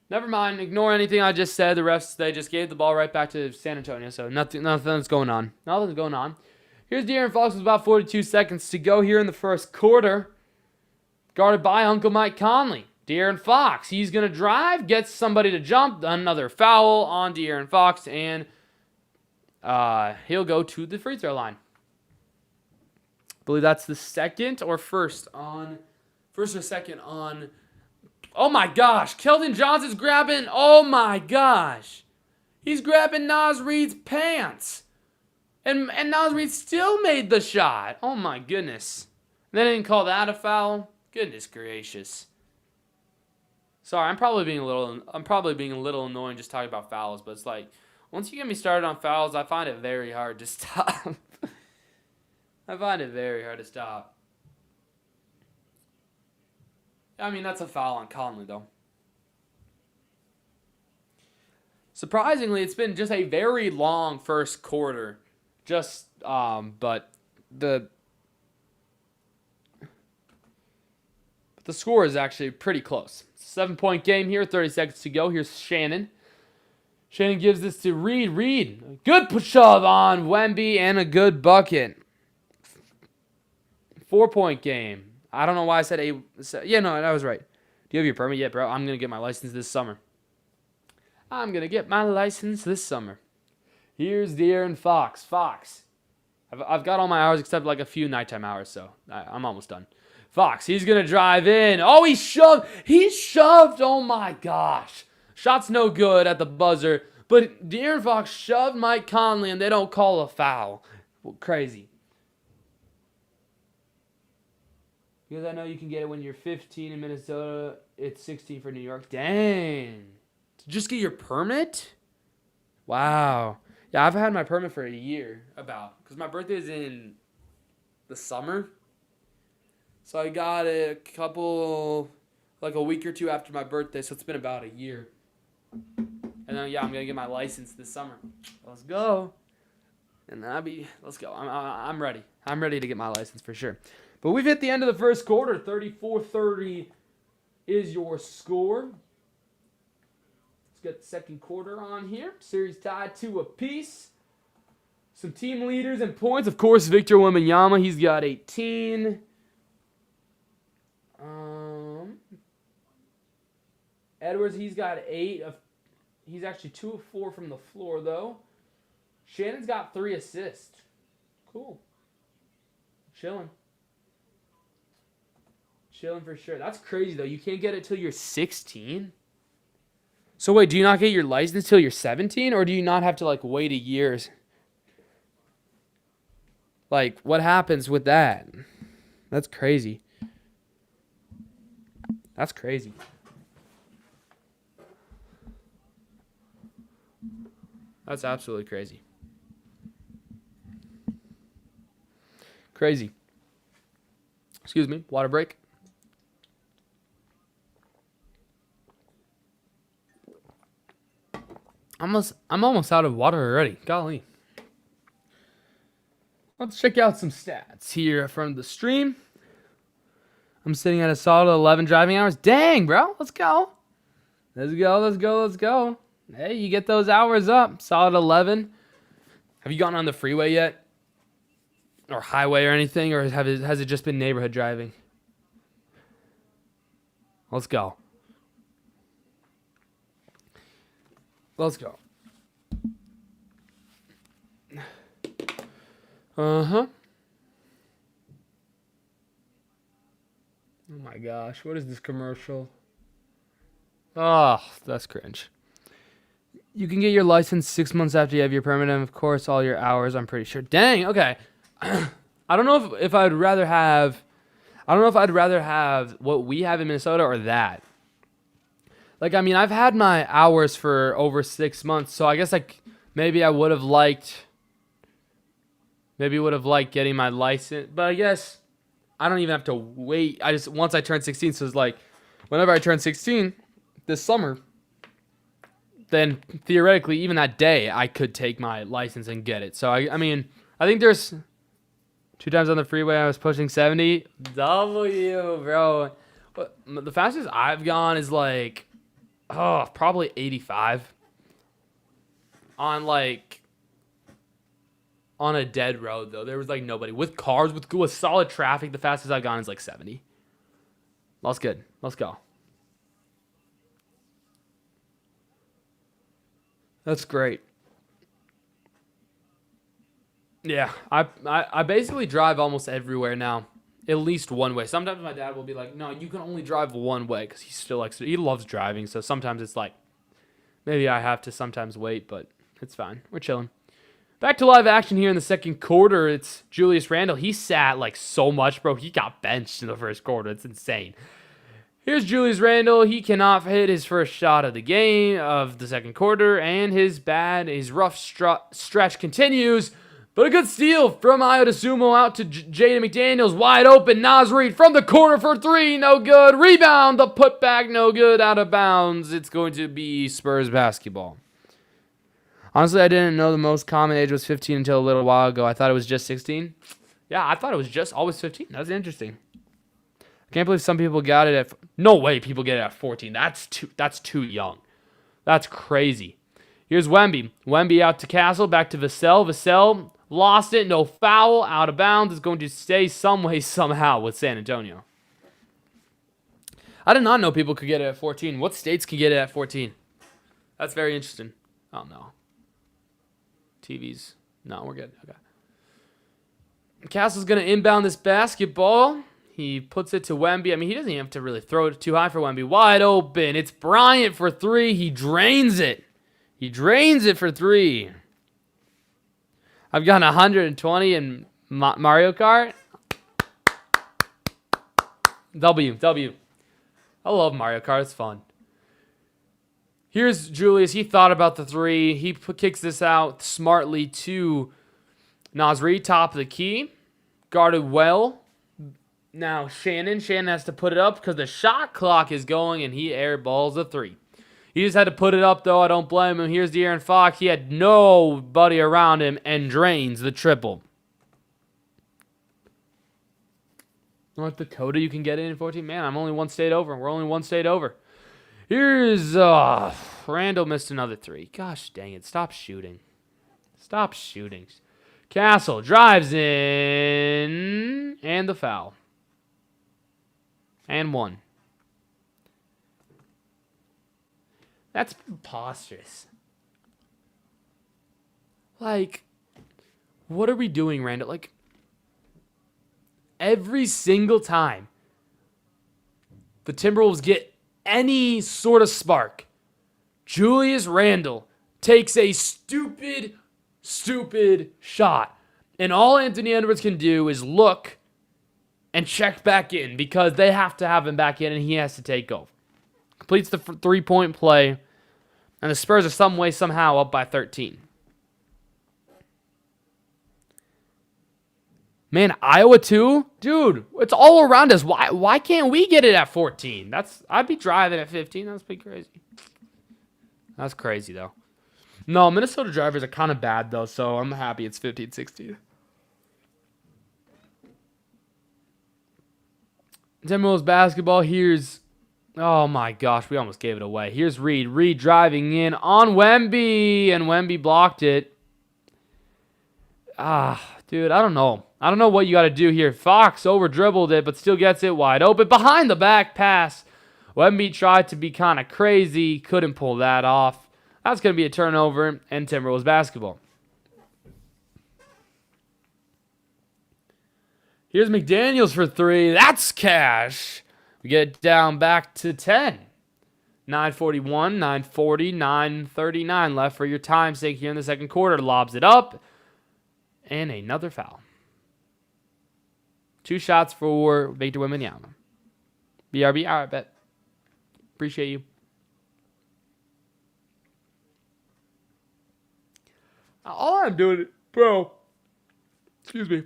Never mind. Ignore anything I just said. The refs, they just gave the ball right back to San Antonio. So nothing's going on. Nothing's going on. Here's De'Aaron Fox with about 42 seconds to go here in the first quarter. Guarded by Uncle Mike Conley. De'Aaron Fox, he's going to drive, gets somebody to jump. Another foul on De'Aaron Fox, and he'll go to the free throw line. I believe that's the second or first or second on. Oh my gosh, Keldon Johnson's grabbing. Oh my gosh, he's grabbing Naz Reid's pants, and Naz Reid still made the shot. Oh my goodness, they didn't call that a foul. Goodness gracious. Sorry, I'm probably being a little annoying just talking about fouls, but it's like once you get me started on fouls, I find it very hard to stop. I find it very hard to stop. I mean, that's a foul on Conley, though. Surprisingly, it's been just a very long first quarter. But the score is actually pretty close. 7-point game here, 30 seconds to go. Here's Shannon. Shannon gives this to Reid. Reid, good shove on Wemby and a good bucket. 4-point game. I don't know why I said 8. Yeah, no, I was right. Do you have your permit yet, bro? I'm going to get my license this summer. Here's De'Aaron Fox. Fox. I've got all my hours except like a few nighttime hours, so I'm almost done. Fox, he's going to drive in. Oh, he shoved. He shoved. Oh, my gosh. Shot's no good at the buzzer. But De'Aaron Fox shoved Mike Conley, and they don't call a foul. Well, crazy. Because I know you can get it when you're 15 in Minnesota. It's 16 for New York. Dang. To just get your permit? Wow. Yeah, I've had my permit for a year because my birthday is in the summer. So I got it a week or two after my birthday, so it's been about a year. And then, I'm going to get my license this summer. Let's go. And then let's go. I'm ready. I'm ready to get my license for sure. But we've hit the end of the first quarter. 34-30 is your score. Let's get the second quarter on here. Series tied 2 apiece. Some team leaders and points. Of course, Victor Wembanyama. He's got 18. Edwards, he's got 8. He's actually 2 of 4 from the floor, though. Shannon's got 3 assists. Cool. Chilling for sure. That's crazy, though. You can't get it till you're 16. So wait, do you not get your license till you're 17, or do you not have to like wait a year? Like, what happens with that? That's crazy. That's crazy. That's absolutely crazy. Crazy. Excuse me, water break. I'm almost out of water already. Golly. Let's check out some stats here from the stream. I'm sitting at a solid 11 driving hours. Dang, bro. Let's go. Let's go, let's go, let's go. Hey, you get those hours up. Solid 11. Have you gone on the freeway yet? Or highway or anything? Or has it just been neighborhood driving? Let's go. Let's go. Uh-huh. Oh my gosh, what is this commercial? Oh, that's cringe. You can get your license 6 months after you have your permit, and of course, all your hours, I'm pretty sure. Dang, okay. I don't know if I'd rather have... I don't know if I'd rather have what we have in Minnesota or that. Like, I mean, I've had my hours for over 6 months, so I guess, like, maybe I would have liked... Maybe would have liked getting my license, but I guess I don't even have to wait. Once I turn 16, so it's like, whenever I turn 16 this summer, then theoretically, even that day, I could take my license and get it. So, I mean, I think there's 2 times on the freeway, I was pushing 70. W, bro. But the fastest I've gone is like, probably 85. On a dead road, though. There was like nobody. With cars, with solid traffic, the fastest I've gone is like 70. That's good. Let's go. That's great. Yeah, I basically drive almost everywhere now, at least one way. Sometimes my dad will be like, "No, you can only drive one way," because he loves driving. So sometimes it's like, maybe I have to sometimes wait, but it's fine. We're chilling. Back to live action here in the second quarter. It's Julius Randle. He sat like so much, bro. He got benched in the first quarter. It's insane. Here's Julius Randle. He cannot hit his first shot of the game of the second quarter, and his rough stretch continues. But a good steal from Ayo Sumo out to Jaden McDaniels. Wide open. Naz Reid from the corner for 3. No good. Rebound. The putback. No good. Out of bounds. It's going to be Spurs basketball. Honestly, I didn't know the most common age was 15 until a little while ago. I thought it was just 16. Yeah, I thought it was just always 15. That's interesting. I can't believe some people got it at... No way people get it at 14. That's too young. That's crazy. Here's Wemby. Wemby out to Castle. Back to Vassell. Vassell lost it. No foul. Out of bounds. Is going to stay some way, somehow with San Antonio. I did not know people could get it at 14. What states can get it at 14? That's very interesting. Oh, no. TVs. No, we're good. Okay. Castle's going to inbound this basketball. He puts it to Wemby. I mean, he doesn't even have to really throw it too high for Wemby. Wide open. It's Bryant for 3. He drains it. He drains it for 3. I've gotten 120 in Mario Kart. W. I love Mario Kart. It's fun. Here's Julius. He thought about the 3. He kicks this out smartly to Naz Reid, top of the key. Guarded well. Now Shannon has to put it up because the shot clock is going, and he airballs a 3. He just had to put it up, though. I don't blame him. Here's De'Aaron Fox. He had nobody around him and drains the triple. North Dakota, you can get in 14. Man, I'm only one state over. We're only one state over. Here's Randall missed another 3. Gosh dang it. Stop shooting. Stop shooting. Castle drives in. And the foul. And 1. That's preposterous. Like, what are we doing, Randall? Like, every single time the Timberwolves get any sort of spark, Julius Randle takes a stupid shot. And all Anthony Edwards can do is look and check back in because they have to have him back in and he has to take over. Completes the three-point play. And the Spurs are some way, somehow up by 13. Man, Iowa too? Dude, it's all around us. Why can't we get it at 14? I'd be driving at 15. That's pretty crazy. That's crazy, though. No, Minnesota drivers are kind of bad, though, so I'm happy it's 15-16. Timberwolves basketball. Here's... Oh, my gosh. We almost gave it away. Here's Reed. Reed driving in on Wemby, and Wemby blocked it. Dude, I don't know. I don't know what you got to do here. Fox over-dribbled it, but still gets it wide open. Behind the back pass. Wemby tried to be kind of crazy. Couldn't pull that off. That's going to be a turnover, and Timberwolves basketball. Here's McDaniels for three. That's cash. We get down back to 10. 9:41, 9:40, 9:39 left for your time's sake here in the second quarter. Lobs it up. And another foul. 2 shots for Victor Wembanyama. BRB, all right, bet. Appreciate you. All I'm doing, bro, excuse me.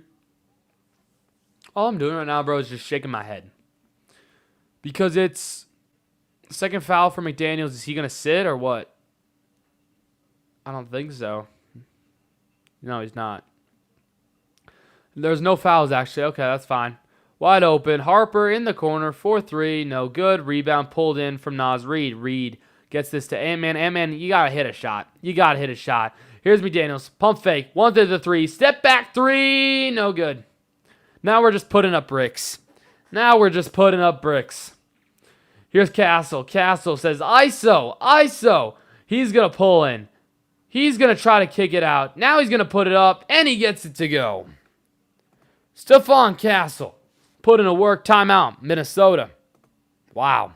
All I'm doing right now, bro, is just shaking my head. Because it's second foul for McDaniels. Is he going to sit or what? I don't think so. No, he's not. There's no fouls, actually. Okay, that's fine. Wide open. Harper in the corner. 4-3. No good. Rebound pulled in from Naz Reid. Reid gets this to Ant-Man. Ant-Man, you got to hit a shot. You got to hit a shot. Here's McDaniels. Pump fake. 1-3. Step back 3. No good. Now we're just putting up bricks. Here's Castle. Castle says, ISO. ISO. He's going to pull in. He's going to try to kick it out. Now he's going to put it up, and he gets it to go. Stephon Castle. Put in a work timeout. Minnesota. Wow.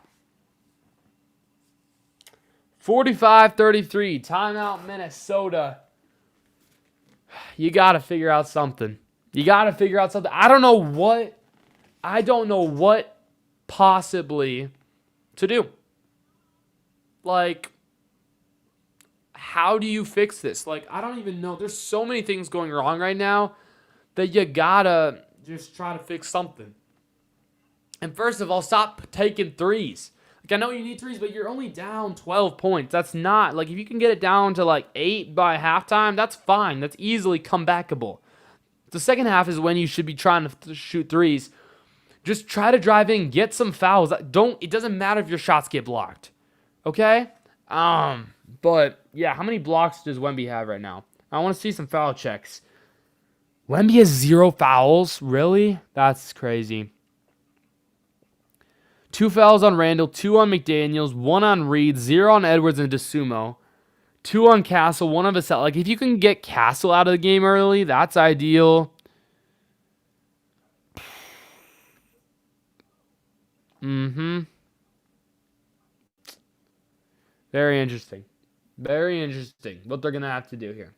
45-33. Timeout, Minnesota. You got to figure out something. I don't know what possibly to do. Like, how do you fix this? Like, I don't even know. There's so many things going wrong right now that you gotta just try to fix something. And first of all, stop taking threes. Like, I know you need threes, but you're only down 12 points. That's not, like, if you can get it down to, like, 8 by halftime, that's fine. That's easily comebackable. The second half is when you should be trying to shoot threes. Just try to drive in, get some fouls. It doesn't matter if your shots get blocked. Okay? But, yeah, how many blocks does Wemby have right now? I want to see some foul checks. Wemby has 0 fouls? Really? That's crazy. 2 fouls on Randall, 2 on McDaniels, 1 on Reed, 0 on Edwards and DeSumo, 2 on Castle, 1 on Vassell. Like, if you can get Castle out of the game early, that's ideal. Very interesting. Very interesting what they're going to have to do here.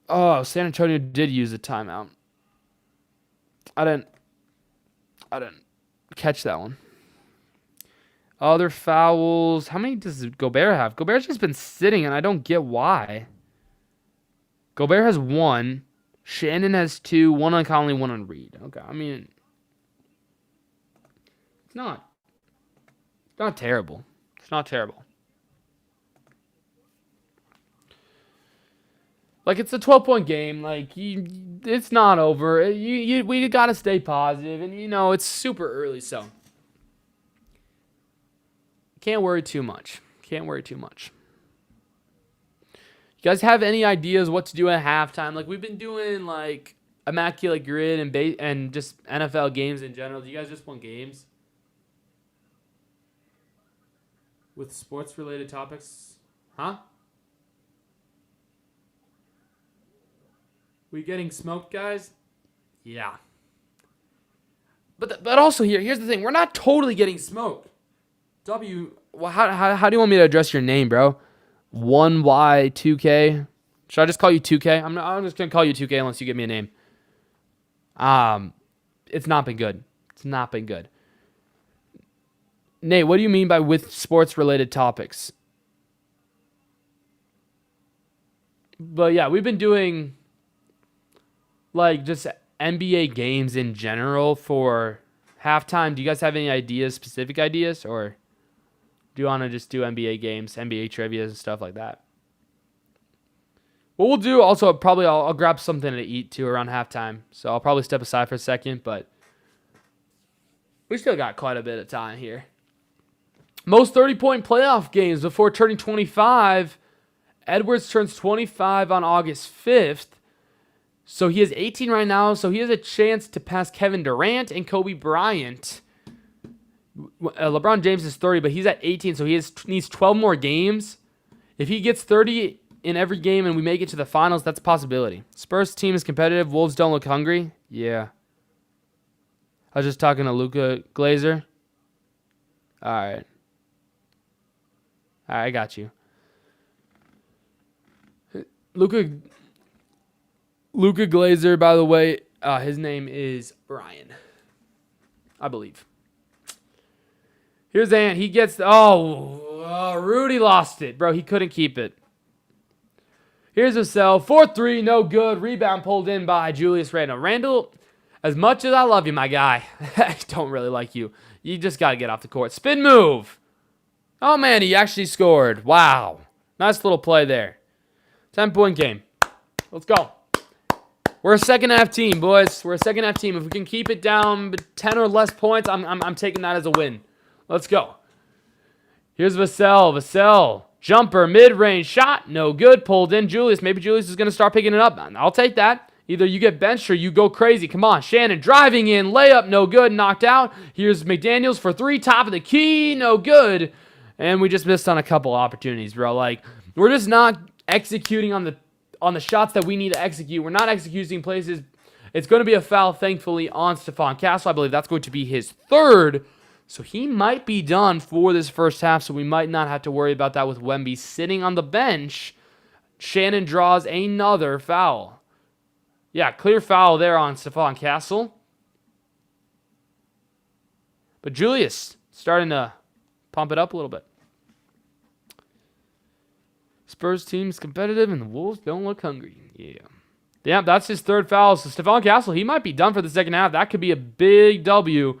Oh, San Antonio did use a timeout. I didn't catch that one. Other fouls. How many does Gobert have? Gobert's just been sitting, and I don't get why. Gobert has 1. Shannon has 2. 1 on Conley, 1 on Reed. Okay, I mean, it's not terrible. It's not terrible. Like, it's a 12-point game. Like, it's not over. We got to stay positive, and, it's super early, so can't worry too much. You guys have any ideas what to do at halftime? Like, we've been doing, like, Immaculate Grid and just NFL games in general. Do you guys just want games with sports-related topics? Huh? We getting smoked, guys? Yeah. But also here's the thing. We're not totally getting smoked. W. Well, how do you want me to address your name, bro? 1Y2K. Should I just call you 2K? I'm just gonna call you 2K unless you give me a name. It's not been good. It's not been good. Nate, what do you mean by with sports related topics? But yeah, we've been doing like just NBA games in general for halftime. Do you guys have any ideas, specific ideas, or do you want to just do NBA games, NBA trivia and stuff like that? What we'll do also, probably I'll grab something to eat too around halftime. So I'll probably step aside for a second, but we still got quite a bit of time here. Most 30-point playoff games before turning 25. Edwards turns 25 on August 5th. So he has 18 right now. So he has a chance to pass Kevin Durant and Kobe Bryant. LeBron James is 30, but he's at 18, so he needs 12 more games. If he gets 30 in every game and we make it to the finals, that's a possibility. Spurs team is competitive. Wolves don't look hungry. Yeah. I was just talking to Luka Glazer. All right. I got you. Luka Glazer, by the way, his name is Brian, I believe. Here's Ant. He gets... Rudy lost it. Bro, he couldn't keep it. Here's Vassell. 4-3, no good. Rebound pulled in by Julius Randle. Randle, as much as I love you, my guy, I don't really like you. You just got to get off the court. Spin move. Oh, man, he actually scored. Wow. Nice little play there. 10-point game. Let's go. We're a second-half team, boys. We're a second-half team. If we can keep it down 10 or less points, I'm taking that as a win. Let's go. Here's Vassell. Vassell. Jumper. Mid-range shot. No good. Pulled in. Julius. Maybe Julius is going to start picking it up. I'll take that. Either you get benched or you go crazy. Come on. Shannon driving in. Layup. No good. Knocked out. Here's McDaniels for three. Top of the key. No good. And we just missed on a couple opportunities, bro. Like, we're just not executing on the shots that we need to execute. We're not executing places. It's going to be a foul, thankfully, on Stephon Castle. I believe that's going to be his third. So he might be done for this first half, so we might not have to worry about that with Wemby sitting on the bench. Shannon draws another foul. Yeah, clear foul there on Stephon Castle. But Julius starting to pump it up a little bit. Spurs team's competitive and the Wolves don't look hungry. Yeah, that's his third foul. So Stephon Castle, he might be done for the second half. That could be a big W,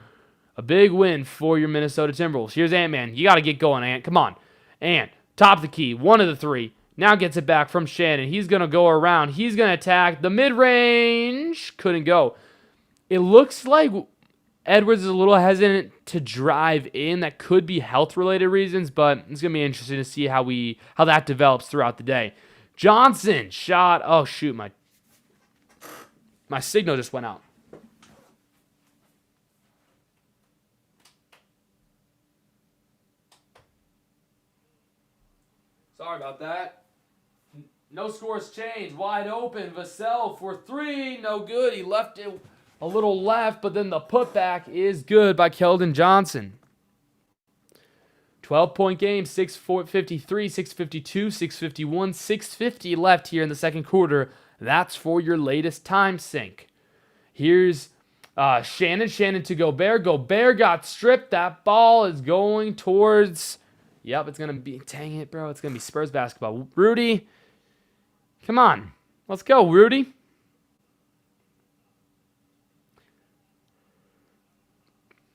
a big win for your Minnesota Timberwolves. Here's Ant-Man. You got to get going, Ant. Come on. Ant, top of the key, one of the three. Now gets it back from Shannon. He's going to go around. He's going to attack the mid-range. Couldn't go. It looks like Edwards is a little hesitant to drive in. That could be health-related reasons, but it's going to be interesting to see how that develops throughout the day. Johnson shot. Oh, shoot. My signal just went out. Sorry about that. No scores changed. Wide open. Vassell for three. No good. He left it a little left, but then the putback is good by Keldon Johnson. 12-point game, 6:53, 6:52, 6:51, 6:50 left here in the second quarter. That's for your latest time sync. Here's Shannon to Gobert. Gobert got stripped. That ball is going towards... Yep, it's going to be... Dang it, bro. It's going to be Spurs basketball. Rudy, come on. Let's go, Rudy.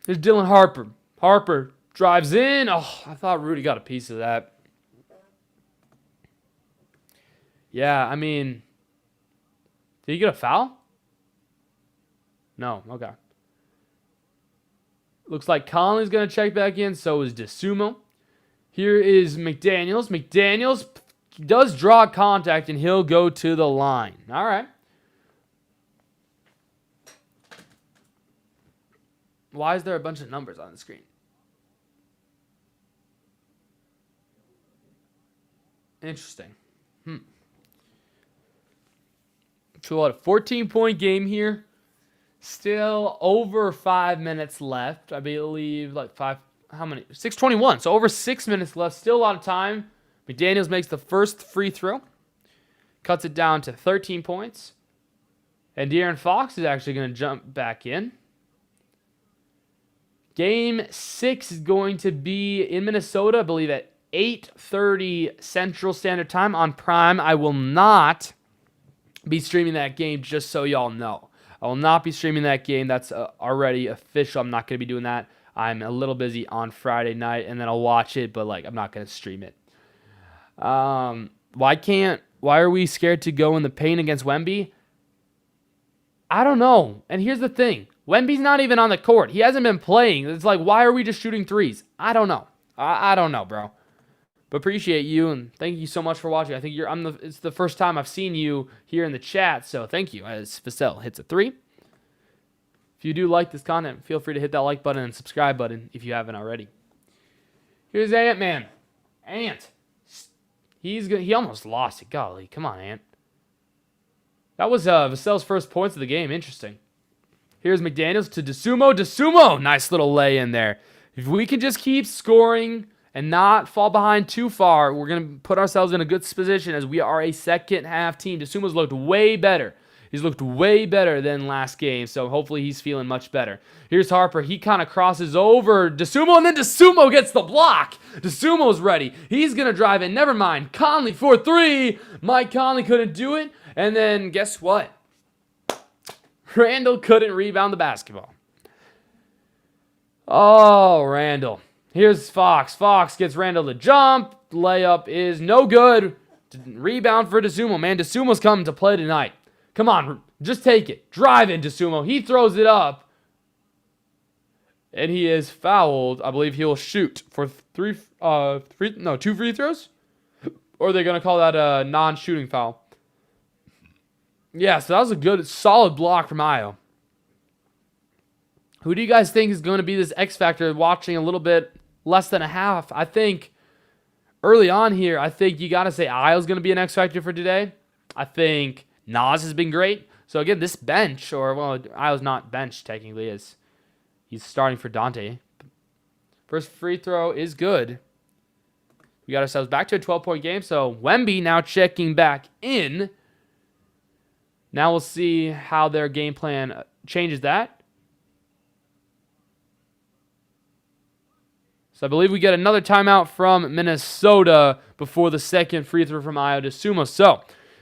Here's Dylan Harper. Harper drives in. Oh, I thought Rudy got a piece of that. Yeah, I mean... Did he get a foul? No, okay. Looks like Conley's going to check back in. So is DeSumo. Here is McDaniels. McDaniels does draw contact, and he'll go to the line. All right. Why is there a bunch of numbers on the screen? Interesting. So what, a 14-point game here. Still over 5 minutes left. I believe like 5. how many? 6:21. So over 6 minutes left. Still a lot of time. McDaniels makes the first free throw. Cuts it down to 13 points. And De'Aaron Fox is actually going to jump back in. Game 6 is going to be in Minnesota, I believe, at 8:30 Central Standard Time on Prime. I will not be streaming that game, just so y'all know. I will not be streaming that game. That's already official. I'm not going to be doing that. I'm a little busy on Friday night, and then I'll watch it, but I'm not going to stream it. Why are we scared to go in the paint against Wemby? I don't know. And here's the thing. Wemby's not even on the court. He hasn't been playing. It's why are we just shooting threes? I don't know. I don't know, bro. But appreciate you, and thank you so much for watching. I think it's the first time I've seen you here in the chat, so thank you. As Facel hits a 3. If you do like this content, feel free to hit that like button and subscribe button if you haven't already. Here's Ant-Man. Ant. He almost lost it. Golly, come on, Ant. That was Vassell's first points of the game. Interesting. Here's McDaniels to DeSumo. DeSumo! Nice little lay in there. If we can just keep scoring and not fall behind too far, we're going to put ourselves in a good position as we are a second half team. DeSumo's looked way better. He's looked way better than last game, so hopefully he's feeling much better. Here's Harper. He kind of crosses over DeSumo, and then DeSumo gets the block. DeSumo's ready. He's going to drive in. Never mind. Conley for 3. Mike Conley couldn't do it. And then guess what? Randall couldn't rebound the basketball. Oh, Randall. Here's Fox. Fox gets Randall to jump. Layup is no good. Rebound for DeSumo. Man, DeSumo's coming to play tonight. Come on, just take it. Drive in, DeSumo. He throws it up. And he is fouled. I believe he'll shoot for 2 free throws? Or are they going to call that a non-shooting foul? Yeah, so that was a good, solid block from Ayo. Who do you guys think is going to be this X Factor watching a little bit less than a half? I think early on here, I think you got to say Ayo's going to be an X Factor for today. I think Nas has been great. So again, this bench, Ayo's not bench technically, as he's starting for Dante. First free throw is good. We got ourselves back to a 12-point game. So Wemby now checking back in. Now we'll see how their game plan changes that. So I believe we get another timeout from Minnesota before the second free throw from Ayo DeSumo. So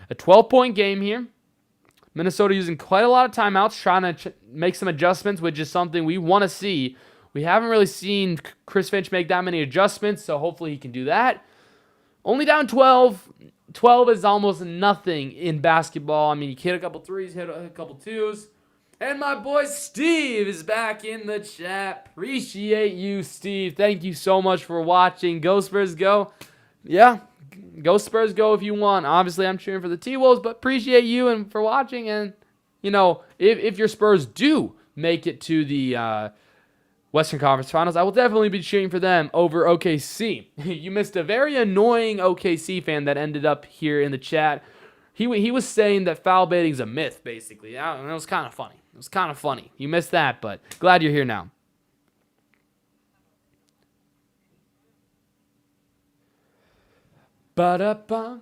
a 12-point game here. Minnesota using quite a lot of timeouts, trying to make some adjustments, which is something we want to see. We haven't really seen Chris Finch make that many adjustments, so hopefully he can do that. Only down 12. 12 is almost nothing in basketball. I mean, you hit a couple threes, hit a couple twos. And my boy Steve is back in the chat. Appreciate you, Steve. Thank you so much for watching. Go Spurs, go. Yeah, go Spurs, go if you want. Obviously, I'm cheering for the T-Wolves, but appreciate you and for watching. And, if your Spurs do make it to the Western Conference Finals, I will definitely be cheering for them over OKC. You missed a very annoying OKC fan that ended up here in the chat. He was saying that foul baiting is a myth, basically. And it was kind of funny. It was kind of funny. You missed that, but glad you're here now. Ba-da-ba.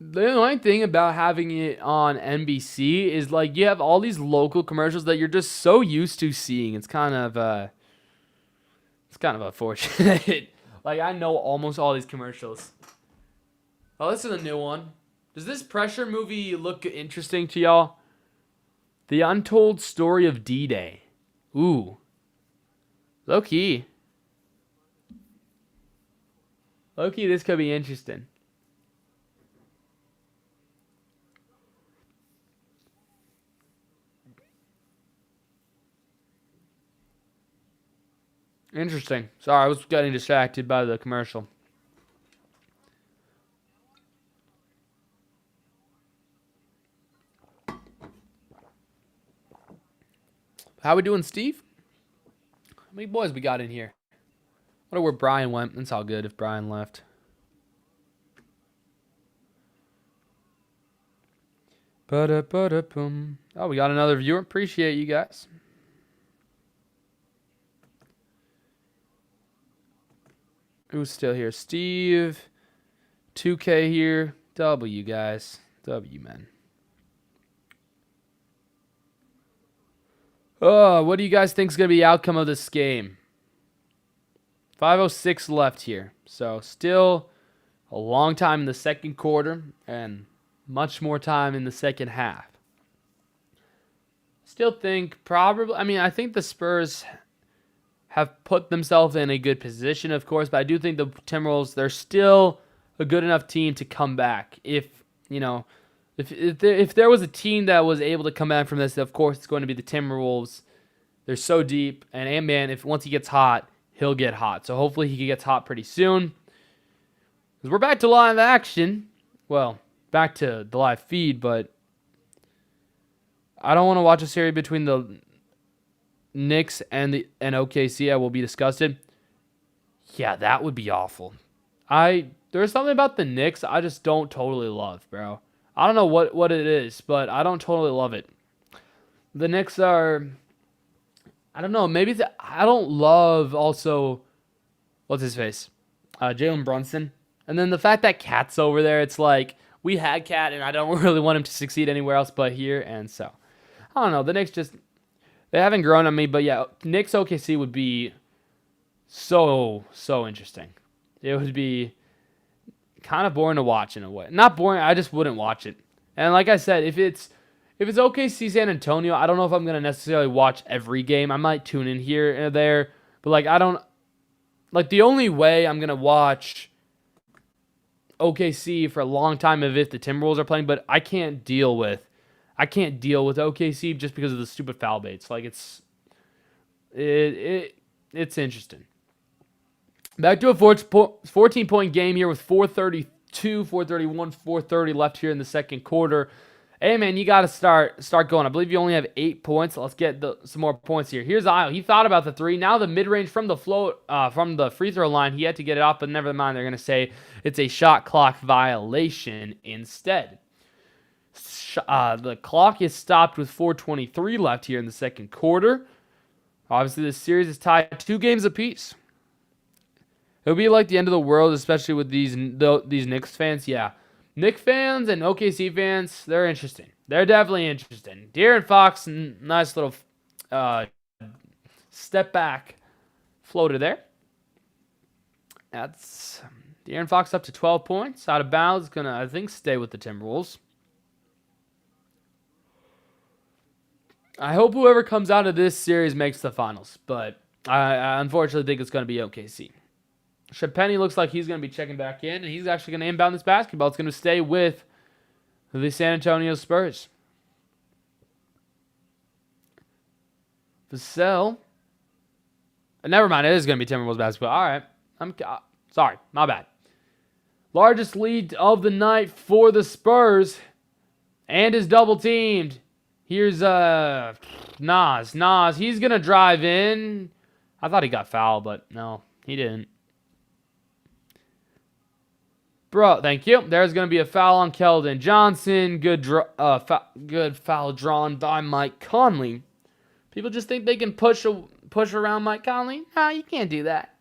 The annoying thing about having it on NBC is you have all these local commercials that you're just so used to seeing. It's kind of unfortunate. I know almost all these commercials. Oh, this is a new one. Does this pressure movie look interesting to y'all? The Untold Story of D-Day. Ooh. Low-key. Low-key, this could be interesting. Interesting. Sorry, I was getting distracted by the commercial. How we doing, Steve? How many boys we got in here? I wonder where Brian went. It's all good if Brian left. Ba-da-ba-da-boom. Oh, we got another viewer. Appreciate you guys. Who's still here? Steve. 2K here. W, guys. W, man. Oh, what do you guys think is going to be the outcome of this game? 5:06 left here. So still a long time in the second quarter and much more time in the second half. Still think probably, I think the Spurs have put themselves in a good position, of course, but I do think the Timberwolves, they're still a good enough team to come back. If there was a team that was able to come back from this, of course, it's going to be the Timberwolves. They're so deep, and Ant-Man, if once he gets hot, he'll get hot. So hopefully he gets hot pretty soon. Because we're back to live action. Well, back to the live feed, but I don't want to watch a series between the Knicks and OKC. I will be disgusted. Yeah, that would be awful. There's something about the Knicks I just don't totally love, bro. I don't know what it is, but I don't totally love it. The Knicks are, I don't know, I don't love also, what's his face? Jalen Brunson. And then the fact that Cat's over there, it's like, we had Cat, and I don't really want him to succeed anywhere else but here, and so, I don't know, the Knicks just, they haven't grown on me, but yeah, Knicks OKC would be so interesting. It would be kind of boring to watch in a way. Not boring, I just wouldn't watch it. And like I said, if it's OKC San Antonio, I don't know if I'm going to necessarily watch every game. I might tune in here and there, but the only way I'm going to watch OKC for a long time is if the Timberwolves are playing, but I can't deal with OKC just because of the stupid foul baits. Like it's interesting. Back to a 14-point game here with 4:32, 4:31, 4:30 left here in the second quarter. Hey man, you got to start going. I believe you only have 8 points. Let's get some more points here. Here's Isle. He thought about the three. Now the mid-range from the from the free throw line. He had to get it off, but never mind. They're gonna say it's a shot clock violation instead. The clock is stopped with 4:23 left here in the second quarter. Obviously, this series is tied 2 games apiece. It'll be like the end of the world, especially with these Knicks fans. Yeah, Knicks fans and OKC fans, they're interesting. They're definitely interesting. De'Aaron Fox, nice little step back floater there. That's De'Aaron Fox up to 12 points. Out of bounds, gonna, I think, stay with the Timberwolves. I hope whoever comes out of this series makes the finals, but I unfortunately think it's going to be OKC. Shabpenny looks like he's going to be checking back in, and he's actually going to inbound this basketball. It's going to stay with the San Antonio Spurs. Vassell. Never mind, it is going to be Timberwolves basketball. All right. I'm sorry, my bad. Largest lead of the night for the Spurs, and is double teamed. Here's Nas. He's going to drive in. I thought he got fouled, but no, he didn't. Bro, thank you. There's going to be a foul on Keldon Johnson. Good foul drawn by Mike Conley. People just think they can push around Mike Conley. Nah, you can't do that.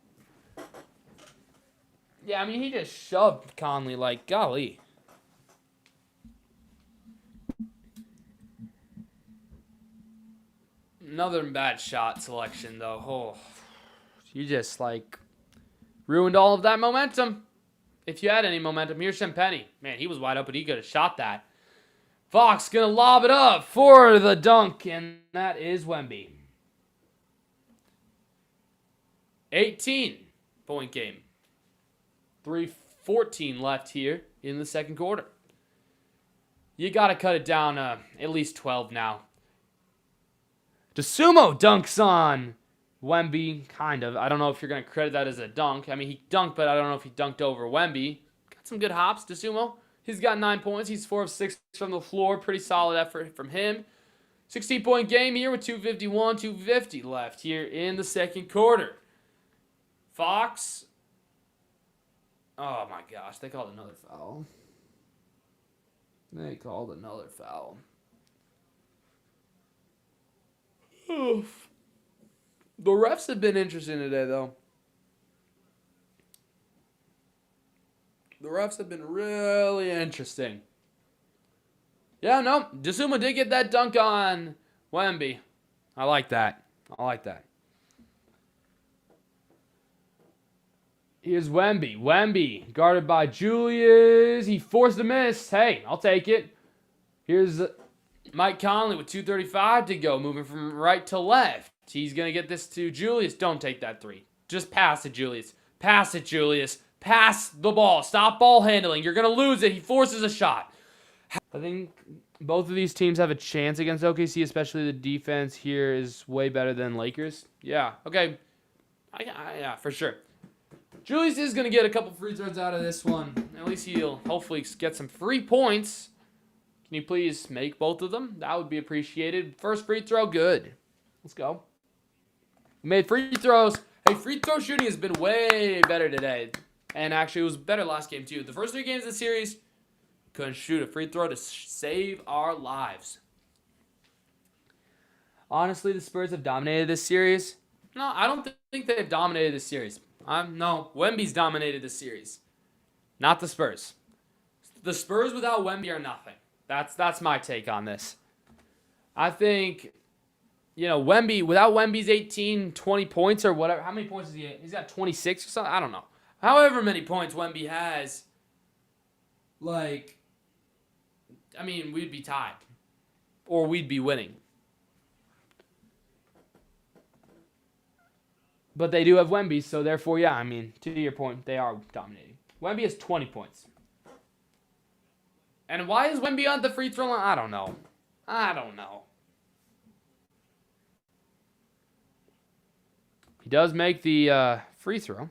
Yeah, I mean, he just shoved Conley like, golly. Another bad shot selection, though. Oh, you just, ruined all of that momentum. If you had any momentum, here's Shabpenny. Man, he was wide open. He could have shot that. Fox going to lob it up for the dunk, and that is Wemby. 18-point game. 3:14 left here in the second quarter. You got to cut it down at least 12 now. DeSumo dunks on Wemby, kind of. I don't know if you're going to credit that as a dunk. I mean, he dunked, but I don't know if he dunked over Wemby. Got some good hops, DeSumo. He's got 9 points. He's 4 of 6 from the floor. Pretty solid effort from him. 16-point game here with 2:50 left here in the second quarter. Fox. Oh, my gosh. They called another foul. They called another foul. Oof. The refs have been interesting today, though. The refs have been really interesting. Yeah, no, Dasuma did get that dunk on Wemby. I like that. I like that. Here's Wemby. Wemby, guarded by Julius. He forced a miss. Hey, I'll take it. Here's Mike Conley with 2:35 to go, moving from right to left. He's going to get this to Julius. Don't take that three. Just pass it, Julius. Pass it, Julius. Pass the ball. Stop ball handling. You're going to lose it. He forces a shot. I think both of these teams have a chance against OKC, especially the defense here is way better than Lakers. Yeah, okay. Yeah, for sure. Julius is going to get a couple free throws out of this one. At least he'll hopefully get some free points. Can you please make both of them? That would be appreciated. First free throw, good. Let's go. We made free throws. Hey, free throw shooting has been way better today. And actually, it was better last game, too. The first 3 games of the series, couldn't shoot a free throw to save our lives. Honestly, the Spurs have dominated this series. No, I don't think they've dominated this series. No, Wemby's dominated this series. Not the Spurs. The Spurs without Wemby are nothing. That's my take on this. I think, Wemby, without Wemby's 18, 20 points or whatever. How many points is he at? He's got 26 or something? I don't know. However many points Wemby has, we'd be tied. Or we'd be winning. But they do have Wemby, so therefore, yeah, to your point, they are dominating. Wemby has 20 points. And why is Wemby on the free throw line? I don't know. He does make the free throw.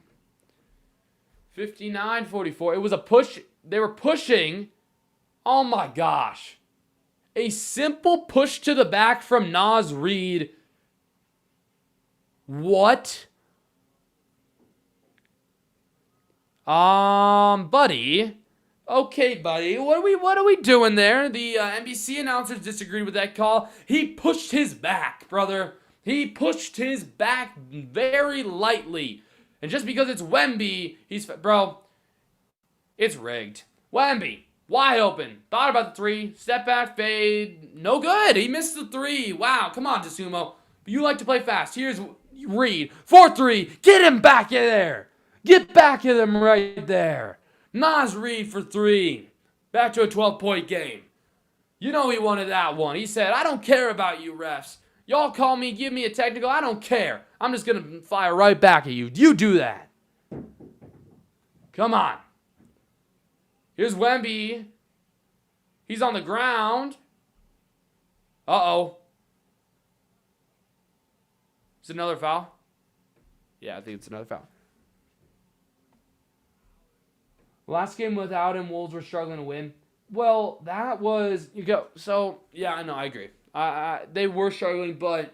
59-44. It was a push. They were pushing. Oh, my gosh. A simple push to the back from Naz Reid. What? Buddy. Okay, buddy. What are we doing there? The NBC announcers disagreed with that call. He pushed his back, brother. He pushed his back very lightly. And just because it's Wemby, it's rigged. Wemby, wide open. Thought about the 3. Step back, fade. No good. He missed the 3. Wow, come on, Dosunmu. You like to play fast. Here's Reid. 4-3. Get him back in there. Get back at him right there. Naz Reid for 3. Back to a 12-point game. You know he wanted that one. He said, I don't care about you refs. Y'all call me, give me a technical. I don't care. I'm just going to fire right back at you. You do that. Come on. Here's Wemby. He's on the ground. Uh-oh. Is it another foul? Yeah, I think it's another foul. Last game without him, Wolves were struggling to win. Well, that was... So, yeah, I know, I agree. They were struggling, but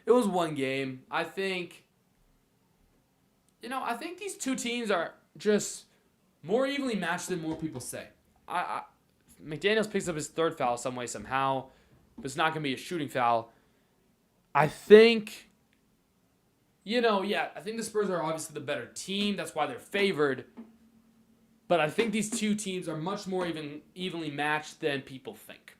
it was one game. I think these two teams are just more evenly matched than more people say. McDaniels picks up his 3rd foul some way, somehow. But it's not going to be a shooting foul. I think, I think the Spurs are obviously the better team. That's why they're favored. But I think these two teams are much more evenly matched than people think.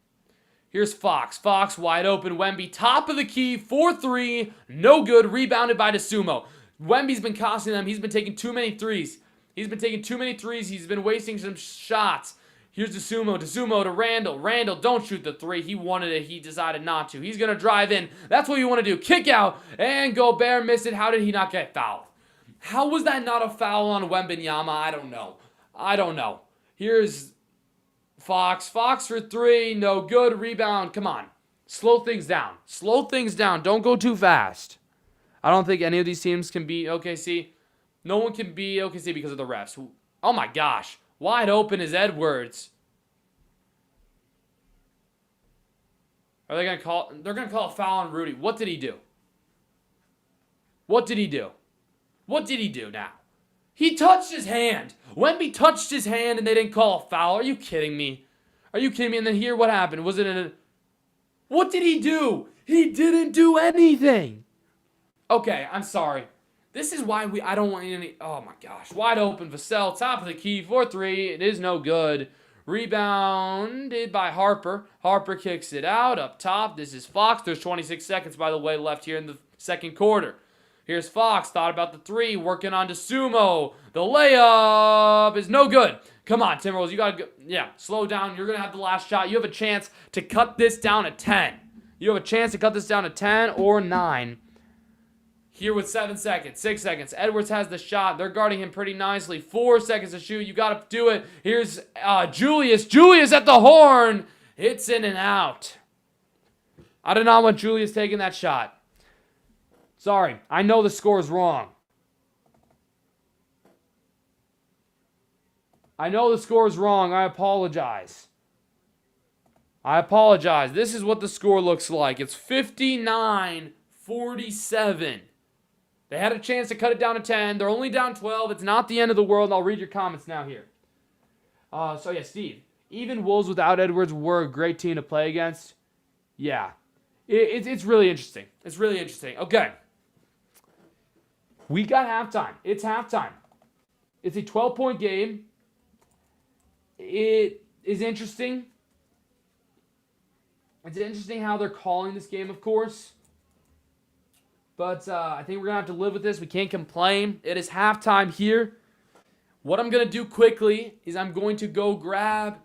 Here's Fox. Fox wide open. Wemby top of the key. 4-3. No good. Rebounded by Dosunmu. Wemby's been costing them. He's been taking too many threes. He's been wasting some shots. Here's Dosunmu. Dosunmu to Randall. Randall, don't shoot the 3. He wanted it. He decided not to. He's going to drive in. That's what you want to do. Kick out. And Gobert missed it. How did he not get fouled? How was that not a foul on Wembanyama? I don't know. Here's Fox. Fox for 3. No good. Rebound. Come on. Slow things down. Don't go too fast. I don't think any of these teams can beat OKC. No one can beat OKC because of the refs. Oh my gosh. Wide open is Edwards. Are they going to call... They're going to call a foul on Rudy. What did he do? What did he do now? He touched his hand. Wemby touched his hand and they didn't call a foul. Are you kidding me? Are you kidding me? And then here, what happened? Was it a... What did he do? He didn't do anything. Okay, I'm sorry. This is why I don't want any... Oh, my gosh. Wide open. Vassell, top of the key for 3. It is no good. Rebounded by Harper. Harper kicks it out up top. This is Fox. There's 26 seconds, by the way, left here in the second quarter. Here's Fox. Thought about the 3. Working on to Sumo. The layup is no good. Come on, Timberwolves. You got to go. Yeah, slow down. You're going to have the last shot. You have a chance to cut this down to 10. You have a chance to cut this down to 10 or 9. Here with 7 seconds, 6 seconds. Edwards has the shot. They're guarding him pretty nicely. 4 seconds to shoot. You got to do it. Here's Julius. Julius at the horn. Hits in and out. I did not want Julius taking that shot. Sorry. I know the score is wrong. I know the score is wrong. I apologize. This is what the score looks like. It's 59-47. They had a chance to cut it down to 10. They're only down 12. It's not the end of the world. I'll read your comments now here. Yeah, Steve. Even Wolves without Edwards were a great team to play against. Yeah. It's really interesting. It's really interesting. Okay. We got halftime. It's halftime. It's a 12-point game. It is interesting. It's interesting how they're calling this game, of course. But I think we're going to have to live with this. We can't complain. It is halftime here. What I'm going to do quickly is I'm going to go grab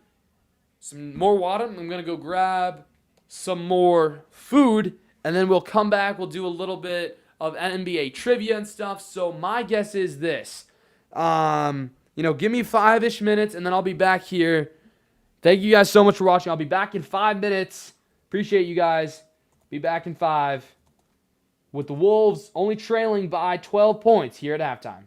some more water. I'm going to go grab some more food. And then we'll come back. We'll do a little bit of NBA trivia and stuff. So my guess is this. Give me 5-ish minutes, and then I'll be back here. Thank you guys so much for watching. I'll be back in 5 minutes. Appreciate you guys. Be back in 5. With the Wolves only trailing by 12 points here at halftime.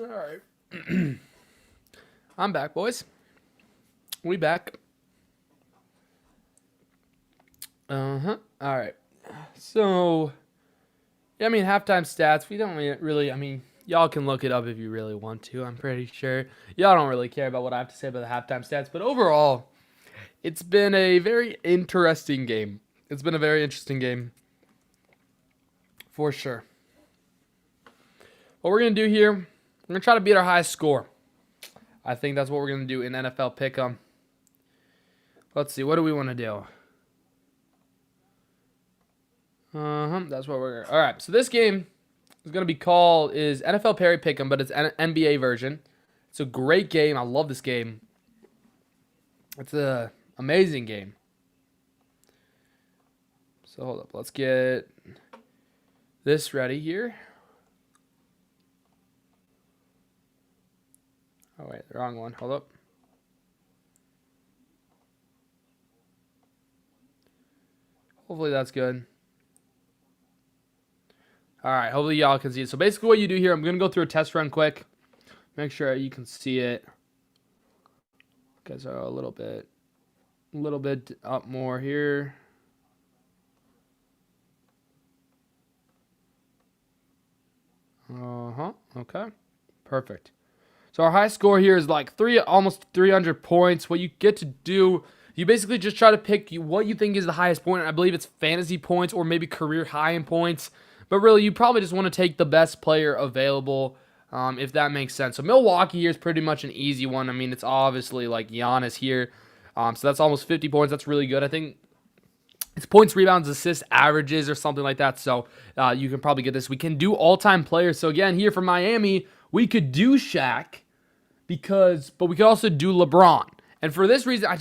All right. I'm back, boys. We back. All right. So, yeah, I mean, halftime stats, we don't really, I mean, y'all can look it up if you really want to. I'm pretty sure. Y'all don't really care about what I have to say about the halftime stats. But overall, it's been a very interesting game. It's been a very interesting game. For sure. What we're going to do here, we're going to try to beat our highest score. I think that's what we're going to do in NFL Pick'em. Let's see. What do we want to do? That's what we're... All right. So this game is going to be called NFL Perry Pick'em, but it's an NBA version. It's a great game. I love this game. It's an amazing game. So hold up. Let's get this ready here. Oh, wait. The wrong one. Hold up. Hopefully that's good. All right. Hopefully y'all can see it. So basically what you do here, I'm going to go through a test run quick. Make sure you can see it. You guys are a little bit up more here. Okay. Perfect. So our high score here is like almost 300 points. What you get to do, you basically just try to pick what you think is the highest point. I believe it's fantasy points or maybe career high in points. But really, you probably just want to take the best player available, if that makes sense. So Milwaukee here is pretty much an easy one. I mean, it's obviously like Giannis here. So that's almost 50 points. That's really good. I think it's points, rebounds, assists, averages, or something like that. So you can probably get this. We can do all-time players. So again, here for Miami, we could do Shaq but we could also do LeBron. And for this reason, I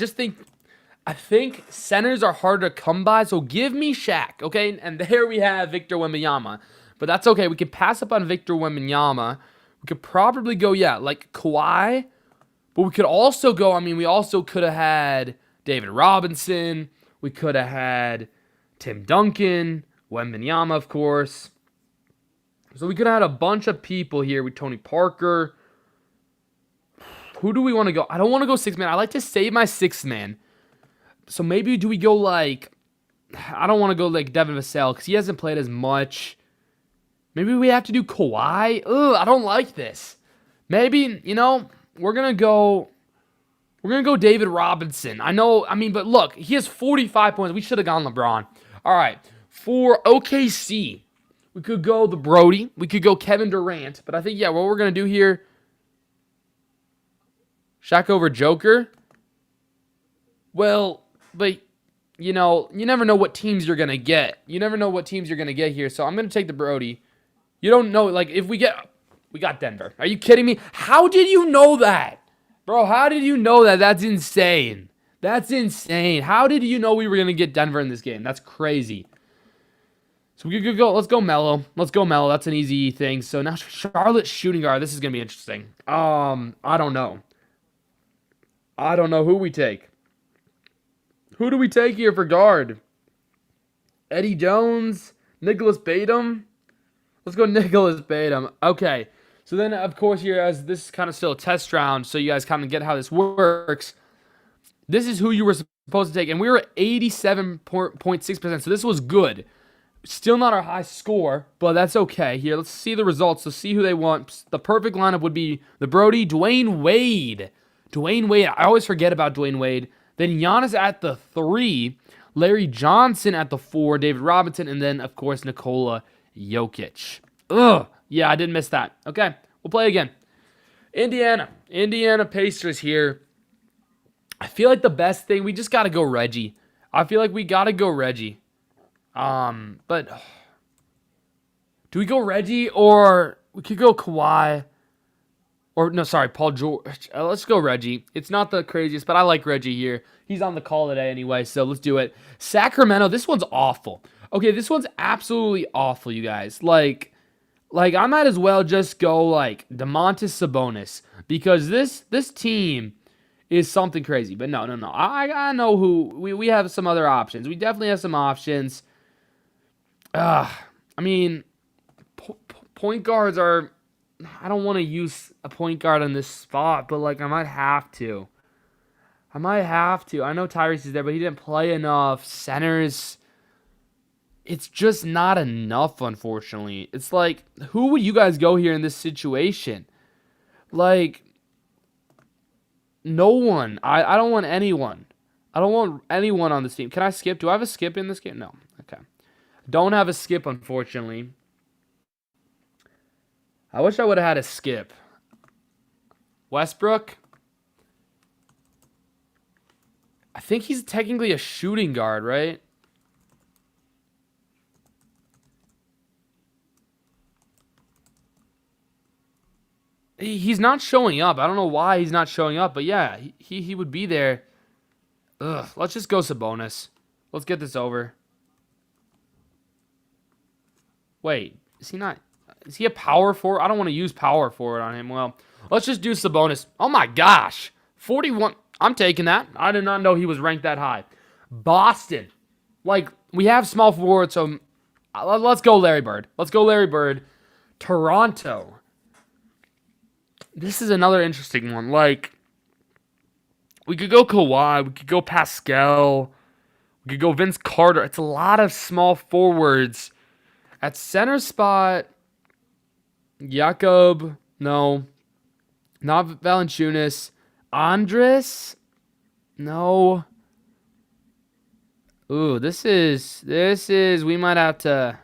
think centers are harder to come by. So give me Shaq, okay? And there we have Victor Wembanyama. But that's okay. We could pass up on Victor Wembanyama. We could probably go, like Kawhi. But we could also go, we also could have had David Robinson. We could have had Tim Duncan, Wembanyama, of course. So we could have had a bunch of people here with Tony Parker. Who do we want to go? I don't want to go six man. I like to save my sixth man. So maybe do we go like... I don't want to go like Devin Vassell because he hasn't played as much. Maybe we have to do Kawhi. Ugh, I don't like this. Maybe, we're going to go David Robinson. But look, he has 45 points. We should have gone LeBron. All right. For OKC, we could go the Brody. We could go Kevin Durant. But I think, what we're going to do here, Shaq over Joker. Well, but, you never know what teams you're going to get. You never know what teams you're going to get here. So I'm going to take the Brody. You don't know, like, we got Denver. Are you kidding me? How did you know that? Bro, how did you know that? That's insane. That's insane. How did you know we were going to get Denver in this game? That's crazy. So we could go. Let's go Melo. That's an easy thing. So now Charlotte shooting guard. This is going to be interesting. I don't know. Who we take. Who do we take here for guard? Eddie Jones? Nicholas Batum? Let's go Nicholas Batum. Okay. So then, of course, here, as this is kind of still a test round, so you guys kind of get how this works. This is who you were supposed to take, and we were at 87.6%, so this was good. Still not our high score, but that's okay. Here, let's see the results. So see who they want. The perfect lineup would be the Brody, Dwayne Wade. I always forget about Dwayne Wade. Then Giannis at the 3, Larry Johnson at the 4, David Robinson, and then, of course, Nikola Jokic. Ugh. Yeah, I did miss that. Okay, we'll play again. Indiana Pacers here. I feel like the best thing, we just got to go Reggie. I feel like we got to go Reggie. But do we go Reggie or we could go Kawhi? Or, no, sorry, Paul George. Let's go Reggie. It's not the craziest, but I like Reggie here. He's on the call today anyway, so let's do it. Sacramento, this one's awful. Okay, this one's absolutely awful, you guys. Like I might as well just go like Domantas Sabonis because this team is something crazy. But no. I know who. We have some other options. We definitely have some options. Point guards are I don't want to use a point guard on this spot, but like I might have to. I know Tyrese is there, but he didn't play enough. Centers, it's just not enough, unfortunately. It's like, who would you guys go here in this situation? Like, no one. I don't want anyone. I don't want anyone on this team. Can I skip? Do I have a skip in this game? No. Okay. Don't have a skip, unfortunately. I wish I would have had a skip. Westbrook. I think he's technically a shooting guard, right? He's not showing up. I don't know why he's not showing up, but yeah, he would be there. Ugh, let's just go Sabonis. Let's get this over. Wait, is he not? Is he a power forward? I don't want to use power forward on him. Well, let's just do Sabonis. Oh my gosh, 41. I'm taking that. I did not know he was ranked that high. Boston. Like, we have small forward, so let's go Larry Bird. Let's go Larry Bird. Toronto. This is another interesting one. Like, we could go Kawhi. We could go Pascal. We could go Vince Carter. It's a lot of small forwards. At center spot, Jakob. No. Not Valanciunas. Andres? No. Ooh, this is, we might have to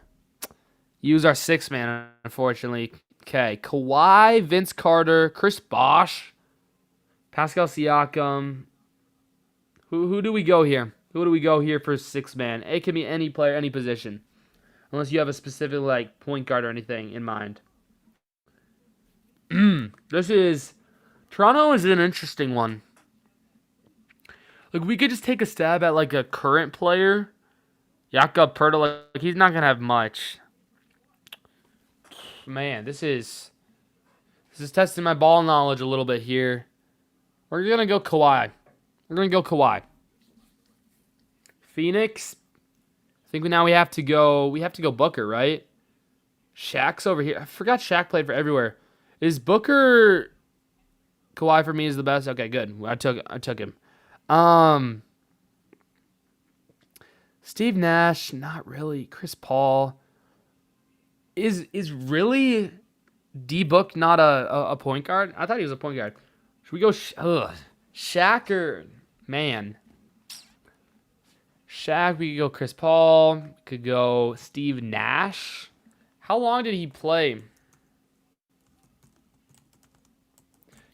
use our six man, unfortunately. Okay, Kawhi, Vince Carter, Chris Bosh, Pascal Siakam. Who do we go here? Who do we go here for six man? It can be any player, any position. Unless you have a specific, like, point guard or anything in mind. Toronto is an interesting one. Like, we could just take a stab at, like, a current player. Jakob Poeltl, like, he's not going to have much. Man, this is testing my ball knowledge a little bit here. We're going to go Kawhi. Phoenix. I think now we have to go Booker, right? Shaq's over here. I forgot Shaq played for everywhere. Is Booker Kawhi for me is the best? Okay, good. I took him. Steve Nash, not really. Chris Paul. Is really D-Book not a point guard? I thought he was a point guard. Should we go Shaq or man? Shaq, we could go Chris Paul. Could go Steve Nash. How long did he play?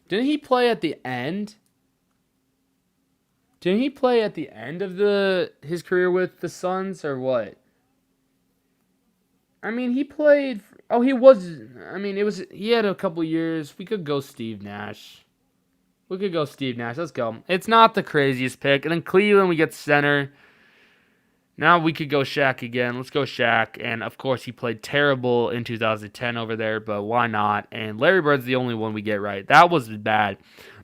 Didn't he play at the end? Didn't he play at the end of his career with the Suns or what? I mean, he played. Oh, he was. I mean, he had a couple years. We could go Steve Nash. Let's go. It's not the craziest pick. And then Cleveland, we get center. Now we could go Shaq again. Let's go Shaq. And, of course, he played terrible in 2010 over there, but why not? And Larry Bird's the only one we get right. That was bad.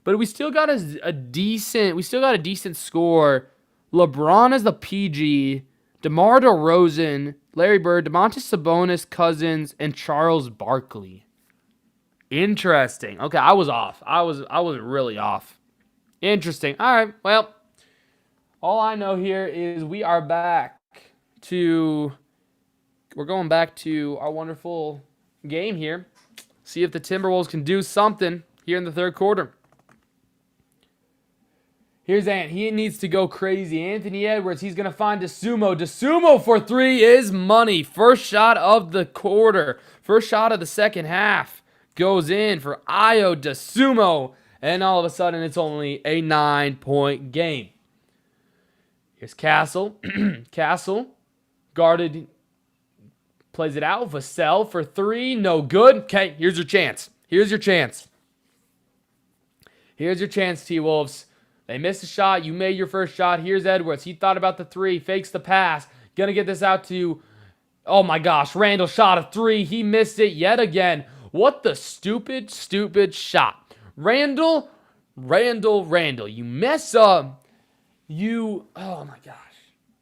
But we still got a decent score. LeBron is the PG. DeMar DeRozan, Larry Bird, Domantas Sabonis, Cousins, and Charles Barkley. Interesting. Okay, I was off. I was really off. Interesting. All right, well, all I know here is we're going back to our wonderful game here. See if the Timberwolves can do something here in the third quarter. Here's Ant. He needs to go crazy. Anthony Edwards, he's going to find DeSumo. DeSumo for three is money. First shot of the quarter. First shot of the second half goes in for Ayo DeSumo. And all of a sudden, it's only a 9-point game. Here's Castle. Castle, guarded, plays it out. Vassell for three, no good. Okay, here's your chance. Here's your chance, T-Wolves. They missed a shot. You made your first shot. Here's Edwards. He thought about the three. Fakes the pass. Gonna get this out to, oh my gosh, Randall shot a three. He missed it yet again. What the stupid shot. Randall. You mess up. Oh my gosh.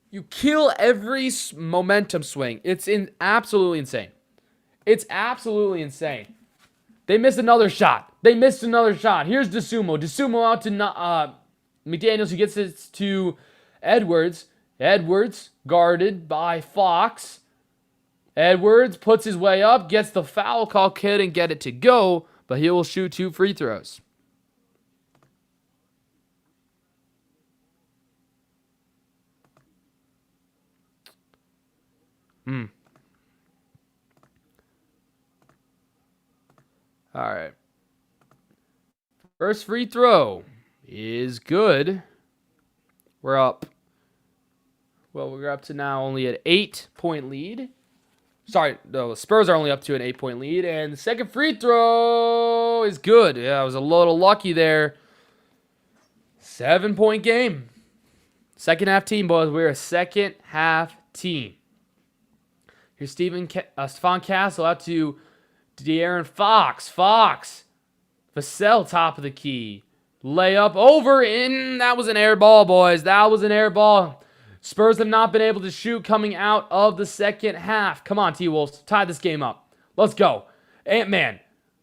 You kill every momentum swing. It's absolutely insane. They missed another shot. They missed another shot. Here's DeSumo. DeSumo out to McDaniels, who gets it to Edwards. Edwards guarded by Fox. Edwards puts his way up, gets the foul call, couldn't get it to go, but he will shoot 2 free throws. All right. First free throw is good. We're up. Well, we're up to now only an 8-point lead. Sorry, no, the Spurs are only up to an 8-point lead. And the second free throw is good. Yeah, I was a little lucky there. 7-point game. Second half team, boys. We're a second half team. Here's Stephon Castle out to De'Aaron Fox. Fox. Vassell, top of the key. Layup over in. That was an air ball, boys. That was an air ball. Spurs have not been able to shoot coming out of the second half. Come on, T-Wolves. Tie this game up. Let's go. Ant-Man.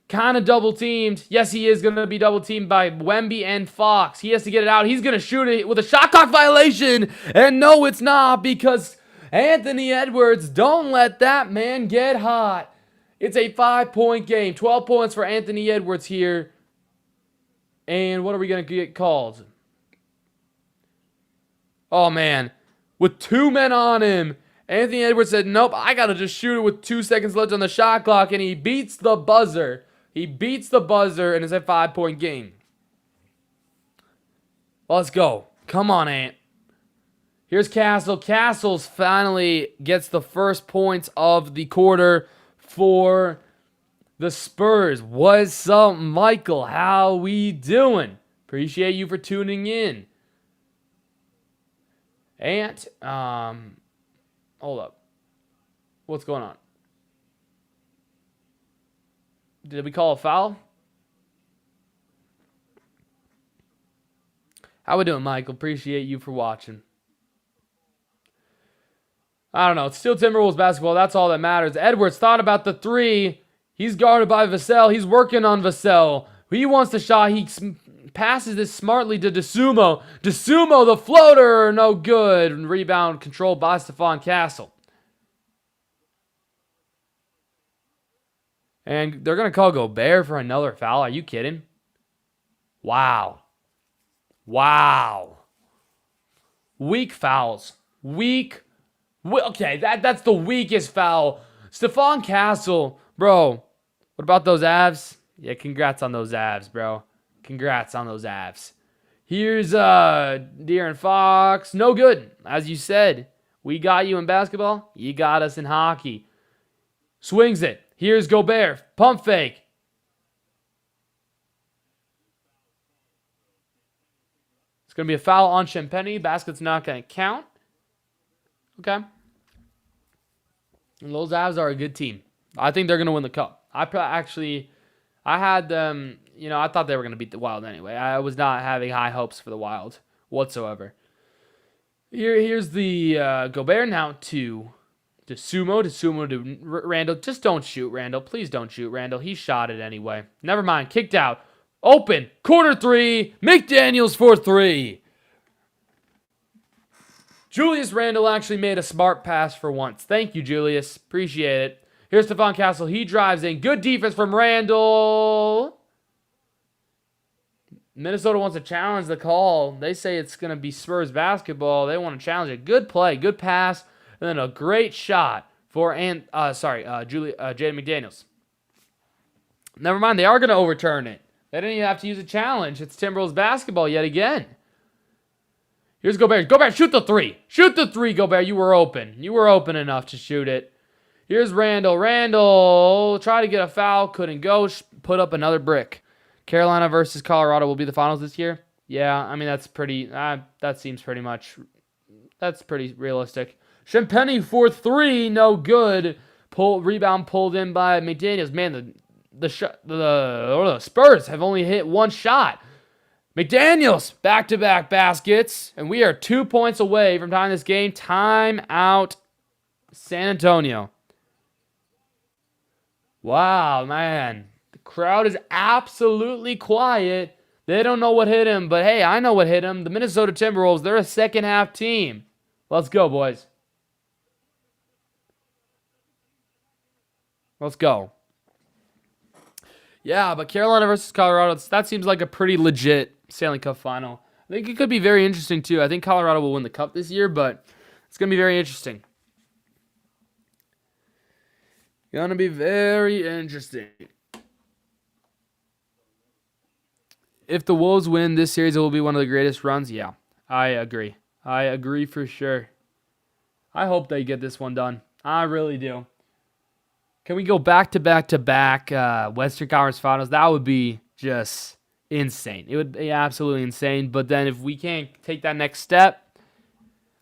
Kind of double teamed. Yes, he is going to be double teamed by Wemby and Fox. He has to get it out. He's going to shoot it with a shot clock violation. And no, it's not, because Anthony Edwards, don't let that man get hot. It's a 5-point game. 12 points for Anthony Edwards here. And what are we going to get called? Oh, man. With 2 men on him, Anthony Edwards said, nope, I got to just shoot it with 2 seconds left on the shot clock. And he beats the buzzer. He beats the buzzer, and it's a 5-point game. Let's go. Come on, Ant. Here's Castle. Castles finally gets the first points of the quarter for the Spurs. What's up, Michael? How we doing? Appreciate you for tuning in. Ant, hold up. What's going on? Did we call a foul? How we doing, Michael? Appreciate you for watching. I don't know. It's still Timberwolves basketball. That's all that matters. Edwards thought about the 3. He's guarded by Vassell. He's working on Vassell. He wants the shot. He passes this smartly to DeSumo. DeSumo, the floater, no good. Rebound controlled by Stephon Castle. And they're going to call Gobert for another foul. Are you kidding? Wow. Wow. Weak fouls. Weak. Okay, that's the weakest foul. Stephon Castle, bro. What about those abs? Yeah, congrats on those abs, bro. Congrats on those abs. Here's De'Aaron Fox. No good. As you said, we got you in basketball. You got us in hockey. Swings it. Here's Gobert. Pump fake. It's going to be a foul on Champagny. Basket's not going to count. Okay. And those Avs are a good team. I think they're going to win the cup. I had them, I thought they were going to beat the Wild anyway. I was not having high hopes for the Wild whatsoever. Here's the Gobert now to DeSumo to Randall. Just don't shoot, Randall. Please don't shoot, Randall. He shot it anyway. Never mind. Kicked out. Open. Corner 3. McDaniels for 3. Julius Randle actually made a smart pass for once. Thank you, Julius. Appreciate it. Here's Stephon Castle. He drives in. Good defense from Randle. Minnesota wants to challenge the call. They say it's going to be Spurs basketball. They want to challenge it. Good play. Good pass. And then a great shot for Jaden McDaniels. Never mind. They are going to overturn it. They didn't even have to use a challenge. It's Timberwolves basketball yet again. Here's Gobert. Gobert, shoot the 3. Shoot the 3, Gobert. You were open. You were open enough to shoot it. Here's Randall. Randall tried to get a foul. Couldn't go. Put up another brick. Carolina versus Colorado will be the finals this year. Yeah, I mean, that's pretty... that seems pretty much... That's pretty realistic. Champagny for 3. No good. Rebound pulled in by McDaniels. Man, the Spurs have only hit 1 shot. McDaniels, back-to-back baskets, and we are 2 points away from tying this game. Time out, San Antonio. Wow, man. Crowd is absolutely quiet. They don't know what hit him, but hey, I know what hit him. The Minnesota Timberwolves, they're a second half team. Let's go, boys. Let's go. Yeah, but Carolina versus Colorado, that seems like a pretty legit Stanley Cup final. I think it could be very interesting, too. I think Colorado will win the Cup this year, but it's going to be very interesting. Going to be very interesting. If the Wolves win this series, it will be one of the greatest runs. Yeah, I agree. I agree for sure. I hope they get this one done. I really do. Can we go back to back Western Conference Finals? That would be just insane. It would be absolutely insane. But then if we can't take that next step,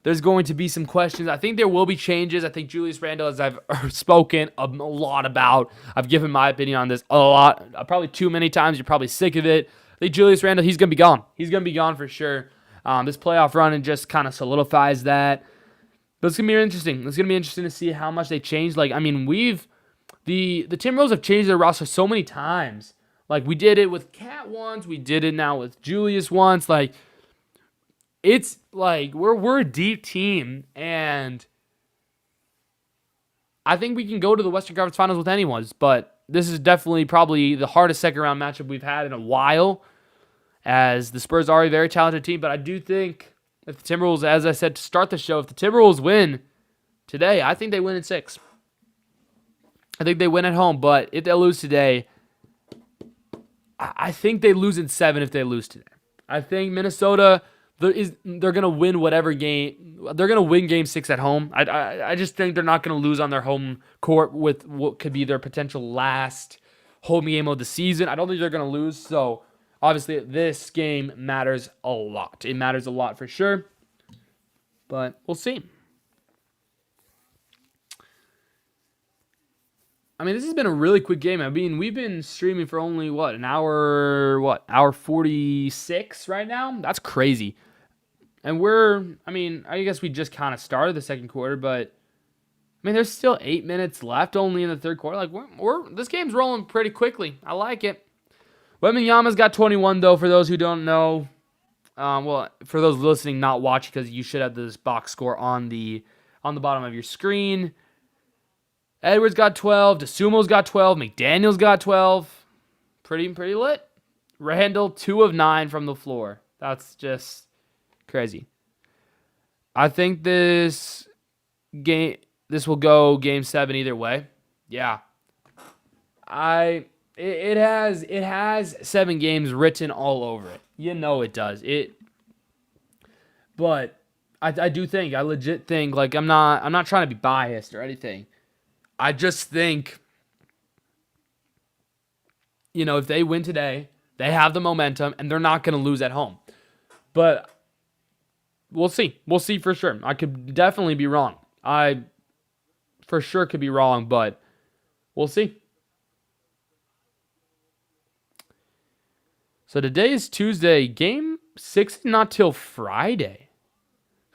there's going to be some questions. I think there will be changes. I think Julius Randle, as I've spoken a lot about, I've given my opinion on this a lot, probably too many times. You're probably sick of it. I think Julius Randle, he's going to be gone. He's going to be gone for sure. This playoff run and just kind of solidifies that. But it's going to be interesting. It's going to be interesting to see how much they change. Like, I mean, the Timberwolves have changed their roster so many times. Like, we did it with Cat once. We did it now with Julius once. Like, it's like we're a deep team, and I think we can go to the Western Conference Finals with anyone. But this is definitely probably the hardest second-round matchup we've had in a while, as the Spurs are a very talented team. But I do think if the Timberwolves, as I said to start the show, if the Timberwolves win today, I think they win in 6. I think they win at home, but if they lose today, I think they lose in 7 if they lose today. I think Minnesota, they're going to win whatever game. They're going to win Game 6 at home. I just think they're not going to lose on their home court with what could be their potential last home game of the season. I don't think they're going to lose, so obviously this game matters a lot. It matters a lot for sure, but we'll see. I mean, this has been a really quick game. I mean, we've been streaming for only, hour 46 right now? That's crazy. And I guess we just kind of started the second quarter, but, I mean, there's still 8 minutes left only in the third quarter. Like, this game's rolling pretty quickly. I like it. Wembanyama's got 21, though, for those who don't know. For those listening, not watching, because you should have this box score on the bottom of your screen. Edwards got 12. DeSumo's got 12. McDaniel's got 12. Pretty lit. Randle, 2 of 9 from the floor. That's just crazy. I think this will go Game 7 either way. Yeah. It has 7 games written all over it. You know it does. But I legit think, like, I'm not trying to be biased or anything. I just think, if they win today, they have the momentum, and they're not going to lose at home. But we'll see. We'll see for sure. I could definitely be wrong. I for sure could be wrong, but we'll see. So today is Tuesday. Game 6 is not till Friday.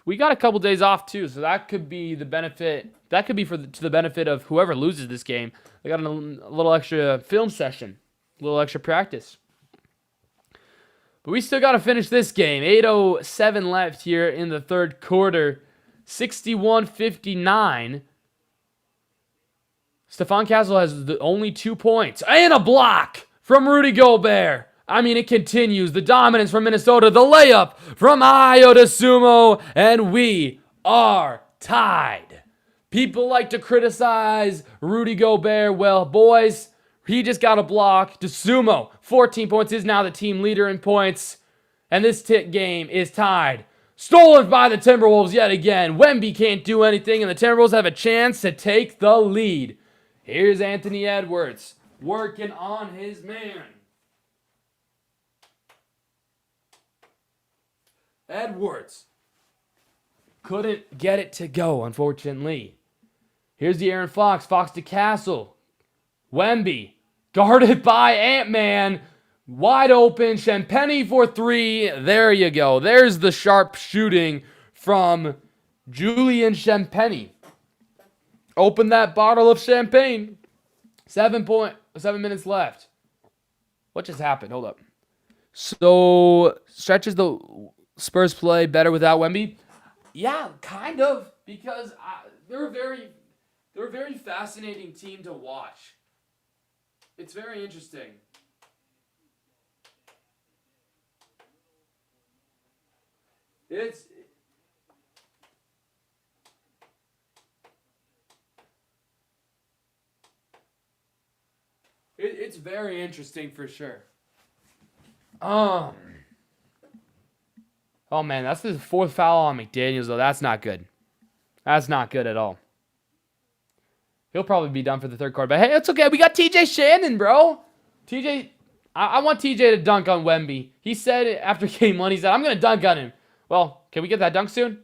We got a couple days off too, so that could be the benefit. That could be to the benefit of whoever loses this game. They got a little extra film session, a little extra practice. But we still got to finish this game. 8:07 left here in the third quarter. 61-59. Stephon Castle has the only 2 points and a block from Rudy Gobert. I mean, it continues. The dominance from Minnesota. The layup from Ayo DeSumo. And we are tied. People like to criticize Rudy Gobert. Well, boys, he just got a block. DeSumo, 14 points, is now the team leader in points. And this game is tied. Stolen by the Timberwolves yet again. Wemby can't do anything, and the Timberwolves have a chance to take the lead. Here's Anthony Edwards working on his man. Edwards couldn't get it to go, unfortunately. Here's the Aaron Fox. Fox to Castle. Wemby guarded by Ant-Man. Wide open. Champagny for 3. There you go. There's the sharp shooting from Julian Champagny. Open that bottle of champagne. 7 minutes left. What just happened? Hold up. So, stretches the Spurs play better without Wemby? Yeah, kind of, because they're a very fascinating team to watch. It's very interesting. It's it's very interesting for sure. Um. Oh man, that's the fourth foul on McDaniels though. That's not good. That's not good at all. He'll probably be done for the third quarter. But hey, it's okay. We got TJ Shannon, bro. TJ, I want TJ to dunk on Wemby. He said after game one, he said, I'm going to dunk on him. Well, can we get that dunk soon?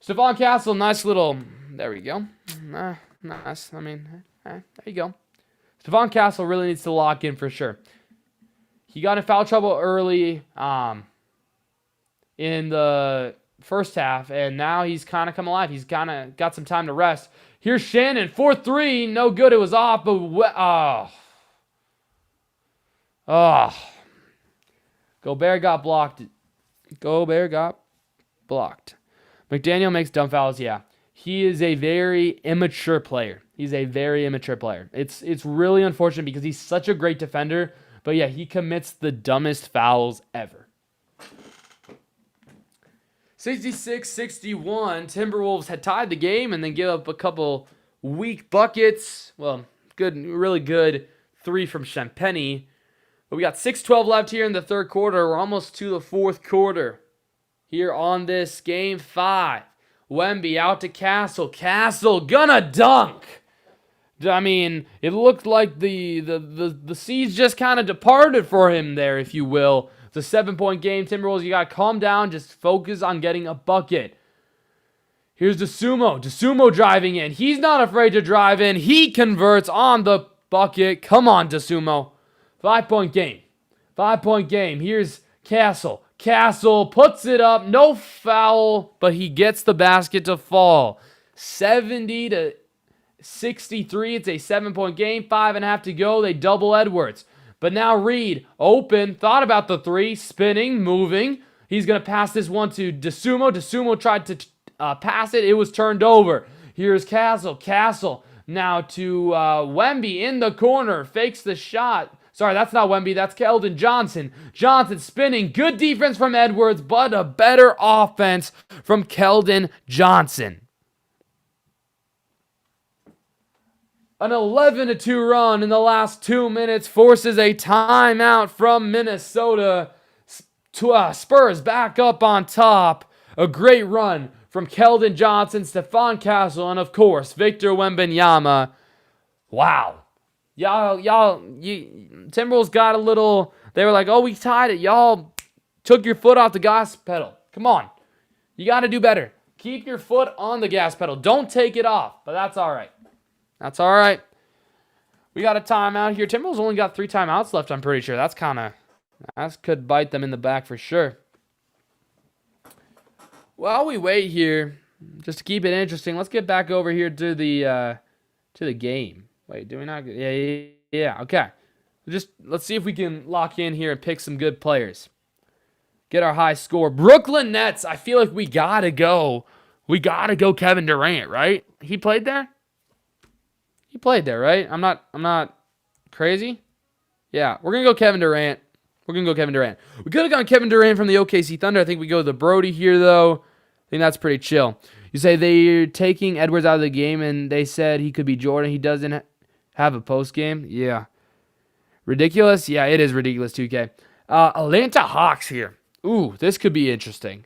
Stephon Castle, nice little, there we go. Nice. I mean, there you go. Stephon Castle really needs to lock in for sure. He got in foul trouble early in the first half, and now he's kind of come alive. He's kind of got some time to rest. Here's Shannon, 4-3, no good. It was off, but Gobert got blocked. McDaniel makes dumb fouls. Yeah, he is a very immature player. It's really unfortunate because he's such a great defender, but yeah, he commits the dumbest fouls ever. 66-61, Timberwolves had tied the game and then give up a couple weak buckets. Well, really good 3 from Champagny. But we got 6:12 left here in the third quarter. We're almost to the fourth quarter here on this game 5. Wemby out to Castle. Castle gonna dunk. I mean, it looked like the seeds just kind of departed for him there, if you will. It's a 7-point game. Timberwolves, you got to calm down. Just focus on getting a bucket. Here's DeSumo driving in. He's not afraid to drive in. He converts on the bucket. Come on, DeSumo. 5-point game. Here's Castle. Castle puts it up. No foul, but he gets the basket to fall. 70-63. It's a 7-point game. 5.5 to go. They double Edwards. But now Reed, open, thought about the 3, spinning, moving. He's going to pass this one to DeSumo. DeSumo tried to pass it. It was turned over. Here's Castle. Castle now to Wemby in the corner. Fakes the shot. Sorry, that's not Wemby. That's Keldon Johnson. Johnson spinning. Good defense from Edwards, but a better offense from Keldon Johnson. An 11-2 run in the last 2 minutes forces a timeout from Minnesota. Spurs back up on top. A great run from Keldon Johnson, Stephon Castle, and of course, Victor Wembanyama. Wow. Timberwolves got a little, they were like, oh, we tied it. Y'all took your foot off the gas pedal. Come on. You got to do better. Keep your foot on the gas pedal. Don't take it off, but that's all right. That's all right. We got a timeout here. Timberwolves only got 3 timeouts left, I'm pretty sure. That could bite them in the back for sure. While we wait here, just to keep it interesting, let's get back over here to the game. Wait, do we not? Yeah. Okay. Let's see if we can lock in here and pick some good players. Get our high score. Brooklyn Nets. I feel like we gotta go. We gotta go Kevin Durant, right? He played there. He played there, right? I'm not crazy. Yeah, we're gonna go Kevin Durant. We could have gone Kevin Durant from the OKC Thunder. I think we go the Brody here, though. I think that's pretty chill. You say they're taking Edwards out of the game, and they said he could be Jordan. He doesn't have a post game. Yeah, ridiculous. Yeah, it is ridiculous. 2K. Atlanta Hawks here. Ooh, this could be interesting.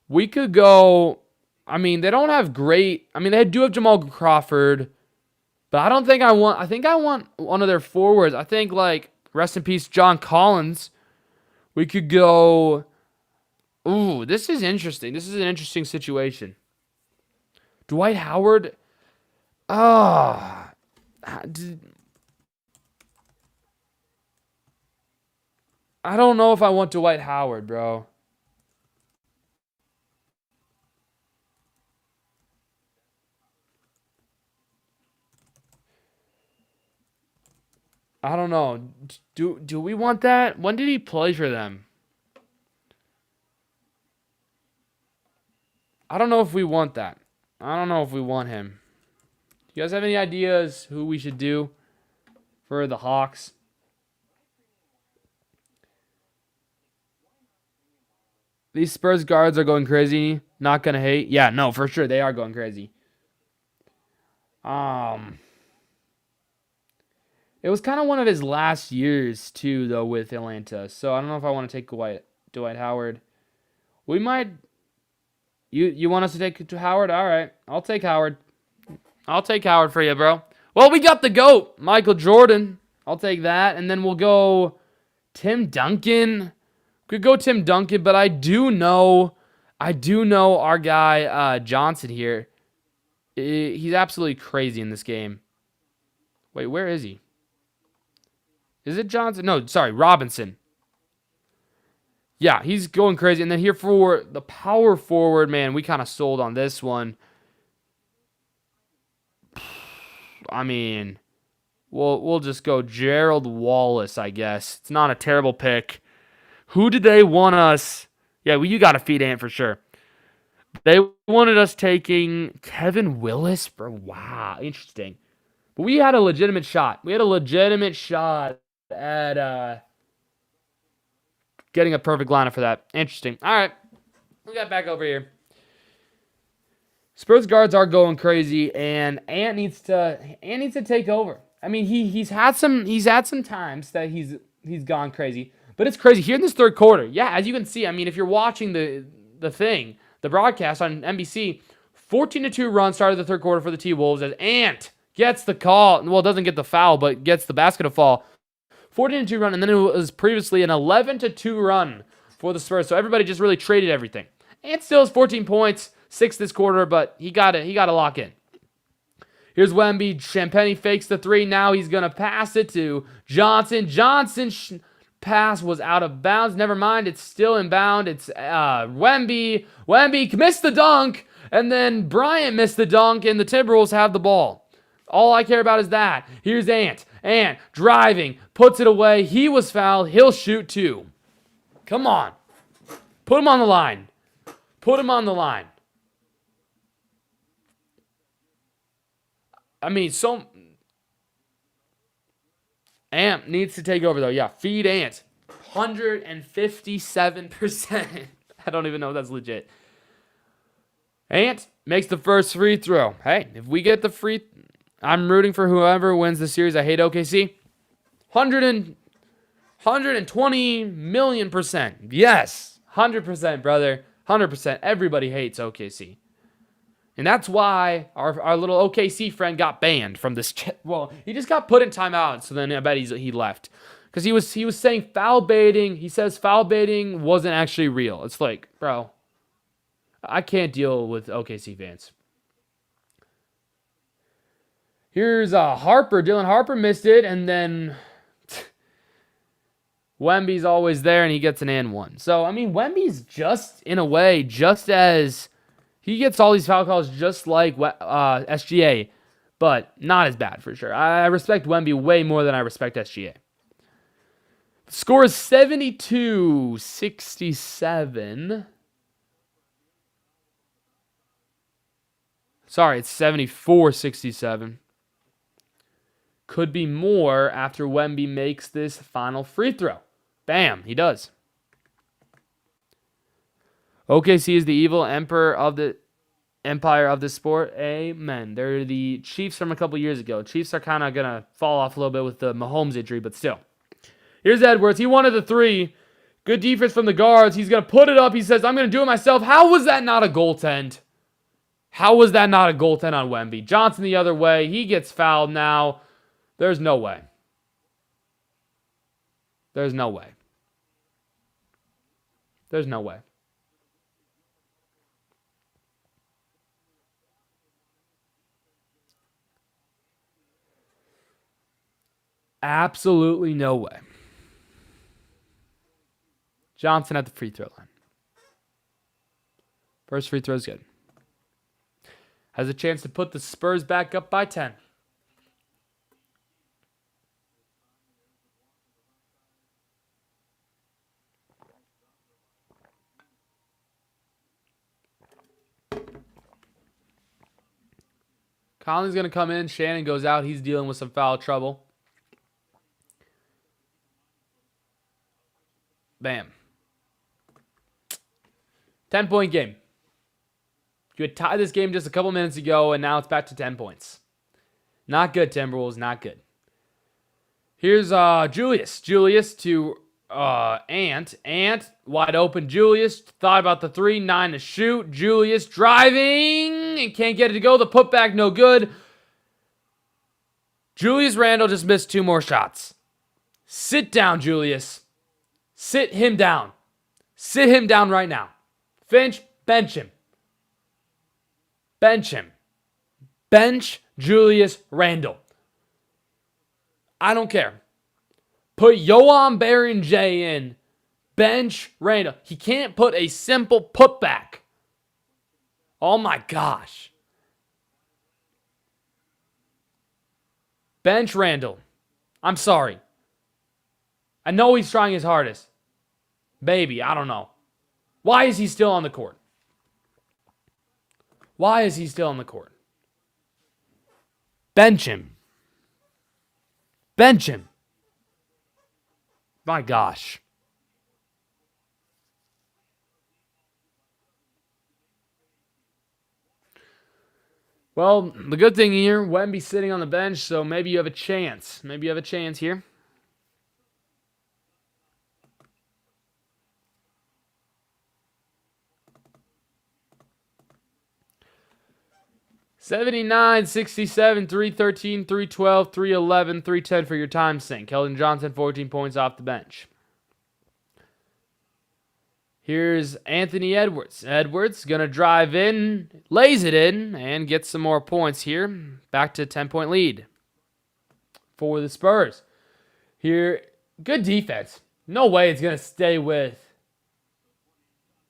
We could go. I mean, they don't have great. I mean, they do have Jamal Crawford. But I don't think I want. I think I want one of their forwards. I think, like, rest in peace, John Collins. We could go. Ooh, this is interesting. This is an interesting situation. Dwight Howard. I don't know if I want Dwight Howard, bro. I don't know. Do we want that? When did he play for them? I don't know if we want that. I don't know if we want him. You guys have any ideas who we should do for the Hawks? These Spurs guards are going crazy. Not gonna hate. Yeah, no, for sure they are going crazy. It was kind of one of his last years too, though, with Atlanta. So I don't know if I want to take Dwight Howard. We might. You want us to take Howard? All right, I'll take Howard. I'll take Howard for you, bro. Well, we got the GOAT, Michael Jordan. I'll take that, and then we'll go Tim Duncan. Could go Tim Duncan, but I do know our guy Johnson here. He's absolutely crazy in this game. Wait, where is he? Is it Johnson? No, sorry, Robinson. Yeah, he's going crazy. And then here for the power forward, man, we kind of sold on this one. I mean, we'll just go Gerald Wallace, I guess. It's not a terrible pick. Who did they want us? Yeah, well, you got to feed Ant for sure. They wanted us taking Kevin Willis. Bro, wow, interesting. But we had a legitimate shot. We had a legitimate shot at getting a perfect lineup for that. Interesting. All right, we got back over here. Spurs guards are going crazy, and Ant needs to take over. I mean, he's had some times that he's gone crazy, but it's crazy here in this third quarter. Yeah, as you can see, I mean, if you're watching the broadcast on NBC, 14-2 run started the third quarter for the T-Wolves as Ant gets the call. Well, doesn't get the foul, but gets the basket to fall. 14-2 run, and then it was previously an 11-2 run for the Spurs. So everybody just really traded everything. Ant still has 14 points, 6 this quarter, but he got to lock in. Here's Wemby. Champagny fakes the three. Now he's going to pass it to Johnson. Johnson's pass was out of bounds. Never mind. It's still inbound. It's Wemby. Wemby missed the dunk, and then Bryant missed the dunk, and the Timberwolves have the ball. All I care about is that. Here's Ant. Ant driving. Puts it away. He was fouled. He'll shoot two. Come on. Put him on the line. Put him on the line. I mean, Ant needs to take over, though. Yeah, feed Ant. 157%. I don't even know if that's legit. Ant makes the first free throw. Hey, if we get the free... I'm rooting for whoever wins the series. I hate OKC. 120 million%. Yes. 100%, brother. 100%. Everybody hates OKC. And that's why our little OKC friend got banned from this. Well, he just got put in timeout, so then I bet he left. Because he was saying foul baiting. He says foul baiting wasn't actually real. It's like, bro, I can't deal with OKC fans. Here's Harper. Dylan Harper missed it, and then Wemby's always there, and he gets an and one. So, I mean, Wemby's just, in a way, just as... He gets all these foul calls just like SGA, but not as bad for sure. I respect Wemby way more than I respect SGA. The score is 72-67. Sorry, it's 74-67. Could be more after Wemby makes this final free throw. Bam, he does. OKC is the evil empire of the sport. Amen. They're the Chiefs from a couple years ago. Chiefs are kind of going to fall off a little bit with the Mahomes injury, but still. Here's Edwards. He wanted the three. Good defense from the guards. He's going to put it up. He says, I'm going to do it myself. How was that not a goaltend? How was that not a goaltend on Wemby? Johnson the other way. He gets fouled now. There's no way. There's no way. There's no way. Absolutely no way. Johnson at the free throw line. First free throw is good. Has a chance to put the Spurs back up by 10. Conley's going to come in. Shannon goes out. He's dealing with some foul trouble. Bam. 10-point game. You had tied this game just a couple minutes ago, and now it's back to 10 points. Not good, Timberwolves. Not good. Here's Julius. Julius to Ant. Ant, wide open. Julius thought about the 3, 9 to shoot. Julius driving and can't get it to go. The putback, no good. Julius Randle just missed 2 more shots. Sit down, Julius. Sit him down. Sit him down right now. Finch, bench him. Bench him. Bench Julius Randle. I don't care. Put Yohan Berenjay in. Bench Randle. He can't put a simple putback. Oh my gosh. Bench Randle. I'm sorry. I know he's trying his hardest. Maybe, I don't know. Why is he still on the court? Why is he still on the court? Bench him. Bench him. My gosh. Well, the good thing here, Wemby's sitting on the bench, so maybe you have a chance. Maybe you have a chance here. $79, $67, $313, $312, $311, $310 for your time sink. Keldon Johnson, 14 points off the bench. Here's Anthony Edwards. Edwards going to drive in, lays it in, and gets some more points here. Back to a 10-point lead for the Spurs. Here, good defense. No way it's going to stay with...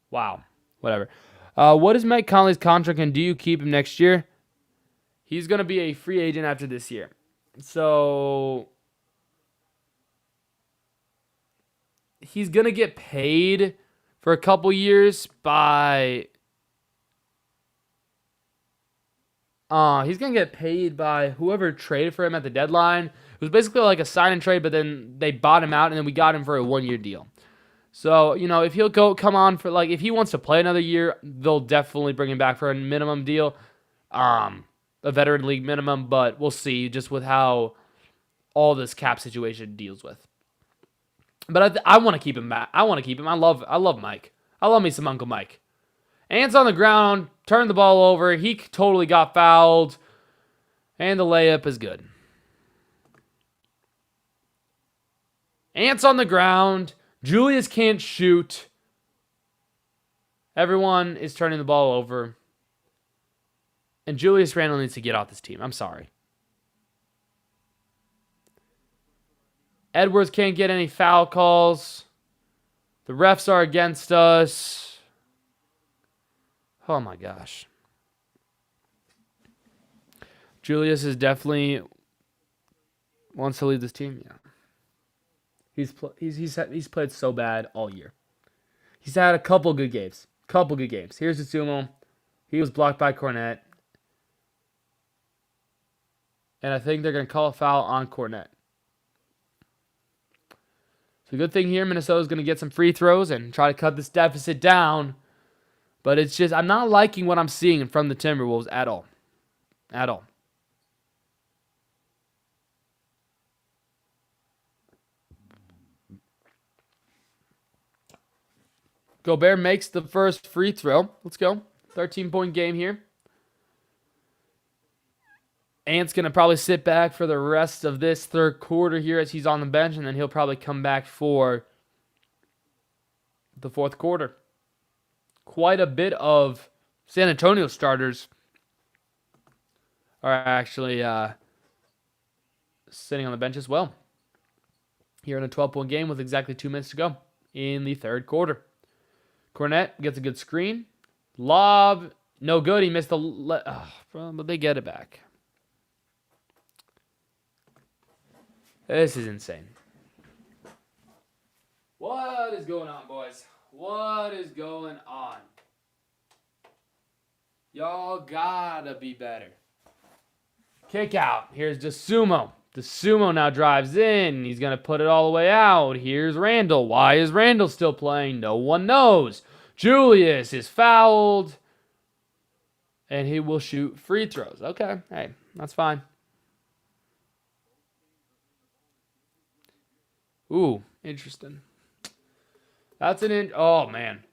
Wow, whatever. What is Mike Conley's contract, and do you keep him next year? He's going to be a free agent after this year. So he's going to get paid for a couple years by... he's going to get paid by whoever traded for him at the deadline. It was basically like a sign and trade, but then they bought him out, and then we got him for a 1-year deal. So, you know, if he'll come on for, like, if he wants to play another year, they'll definitely bring him back for a minimum deal. A veteran league minimum, but we'll see just with how all this cap situation deals with. But I want to keep him back. I want to keep him. I love Mike. I love me some Uncle Mike. Ant's on the ground, turned the ball over. He totally got fouled, and the layup is good. Ant's on the ground. Julius can't shoot. Everyone is turning the ball over. And Julius Randle needs to get off this team. I'm sorry. Edwards can't get any foul calls. The refs are against us. Oh my gosh. Julius is definitely wants to leave this team. Yeah. He's played so bad all year. He's had a couple good games. Here's Atsumo. He was blocked by Cornette. And I think they're going to call a foul on Cornette. So good thing here, Minnesota's going to get some free throws and try to cut this deficit down. But it's just, I'm not liking what I'm seeing from the Timberwolves at all. At all. Gobert makes the first free throw. Let's go. 13-point game here. Ant's going to probably sit back for the rest of this third quarter here as he's on the bench, and then he'll probably come back for the fourth quarter. Quite a bit of San Antonio starters are actually sitting on the bench as well. Here in a 12-point game with exactly 2 minutes to go in the third quarter. Cornette gets a good screen. Lob, no good. He missed the... but they get it back. This is insane. What is going on, boys? What is going on? Y'all gotta be better. Kick out. Here's DeSumo. DeSumo now drives in. He's going to put it all the way out. Here's Randall. Why is Randall still playing? No one knows. Julius is fouled. And he will shoot free throws. Okay. Hey, that's fine. Ooh, interesting. That's an oh, man.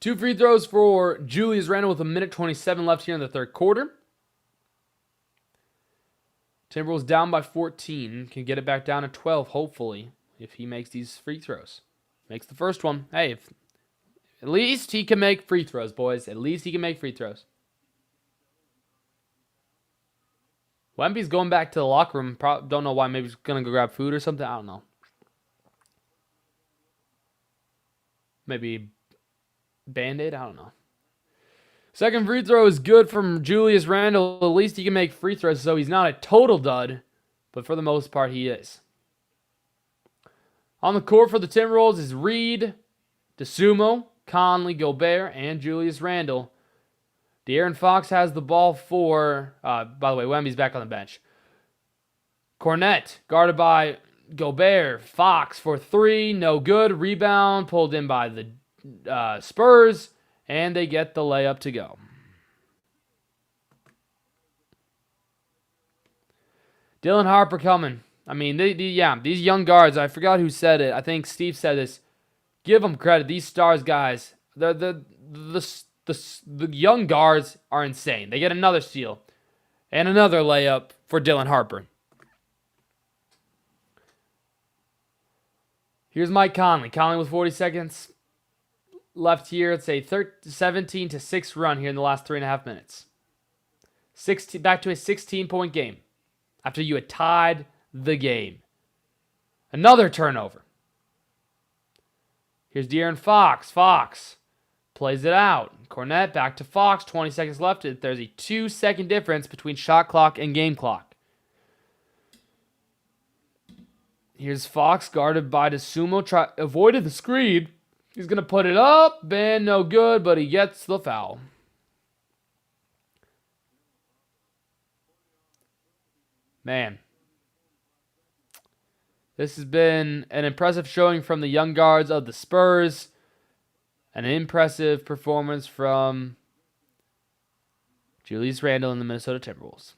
Two free throws for Julius Randle with 1:27 left here in the third quarter. Timberwolves down by 14. Can get it back down to 12, hopefully, if he makes these free throws. Makes the first one. Hey, at least he can make free throws, boys. At least he can make free throws. Wemby's going back to the locker room. Don't know why. Maybe he's going to go grab food or something. I don't know. Maybe Band-Aid? I don't know. Second free throw is good from Julius Randle. At least he can make free throws, so he's not a total dud. But for the most part, he is. On the court for the Timberwolves is Reed, DeSumo, Conley, Gobert, and Julius Randle. De'Aaron Fox has the ball for... by the way, Wemby's back on the bench. Cornette, guarded by Gobert. Fox for three, no good. Rebound, pulled in by the Spurs, and they get the layup to go. Dylan Harper coming. I mean, these young guards, I forgot who said it. I think Steve said this. Give them credit. These stars guys, the young guards are insane. They get another steal and another layup for Dylan Harper. Here's Mike Conley. Conley with 40 seconds left here. It's a 17-6 run here in the last 3.5 minutes. Back to a 16-point game after you had tied the game. Another turnover. Here's De'Aaron Fox. Fox plays it out. Cornette back to Fox. 20 seconds left. There's a 2-second difference between shot clock and game clock. Here's Fox guarded by DeSumo. Avoided the screen. He's going to put it up, and no good, but he gets the foul. Man. This has been an impressive showing from the young guards of the Spurs. An impressive performance from Julius Randle and the Minnesota Timberwolves.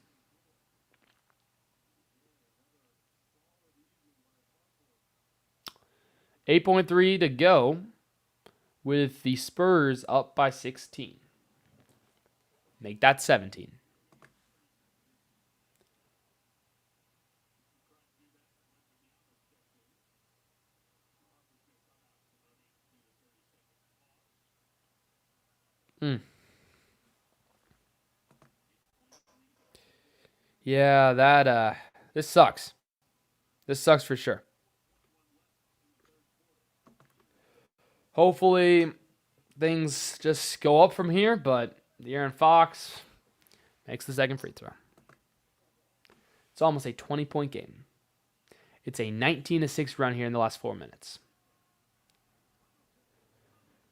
.3 to go with the Spurs up by 16. Make that 17. Yeah, this sucks. This sucks for sure. Hopefully, things just go up from here, but De'Aaron Fox makes the second free throw. It's almost a 20-point game. It's a 19-6 run here in the last 4 minutes.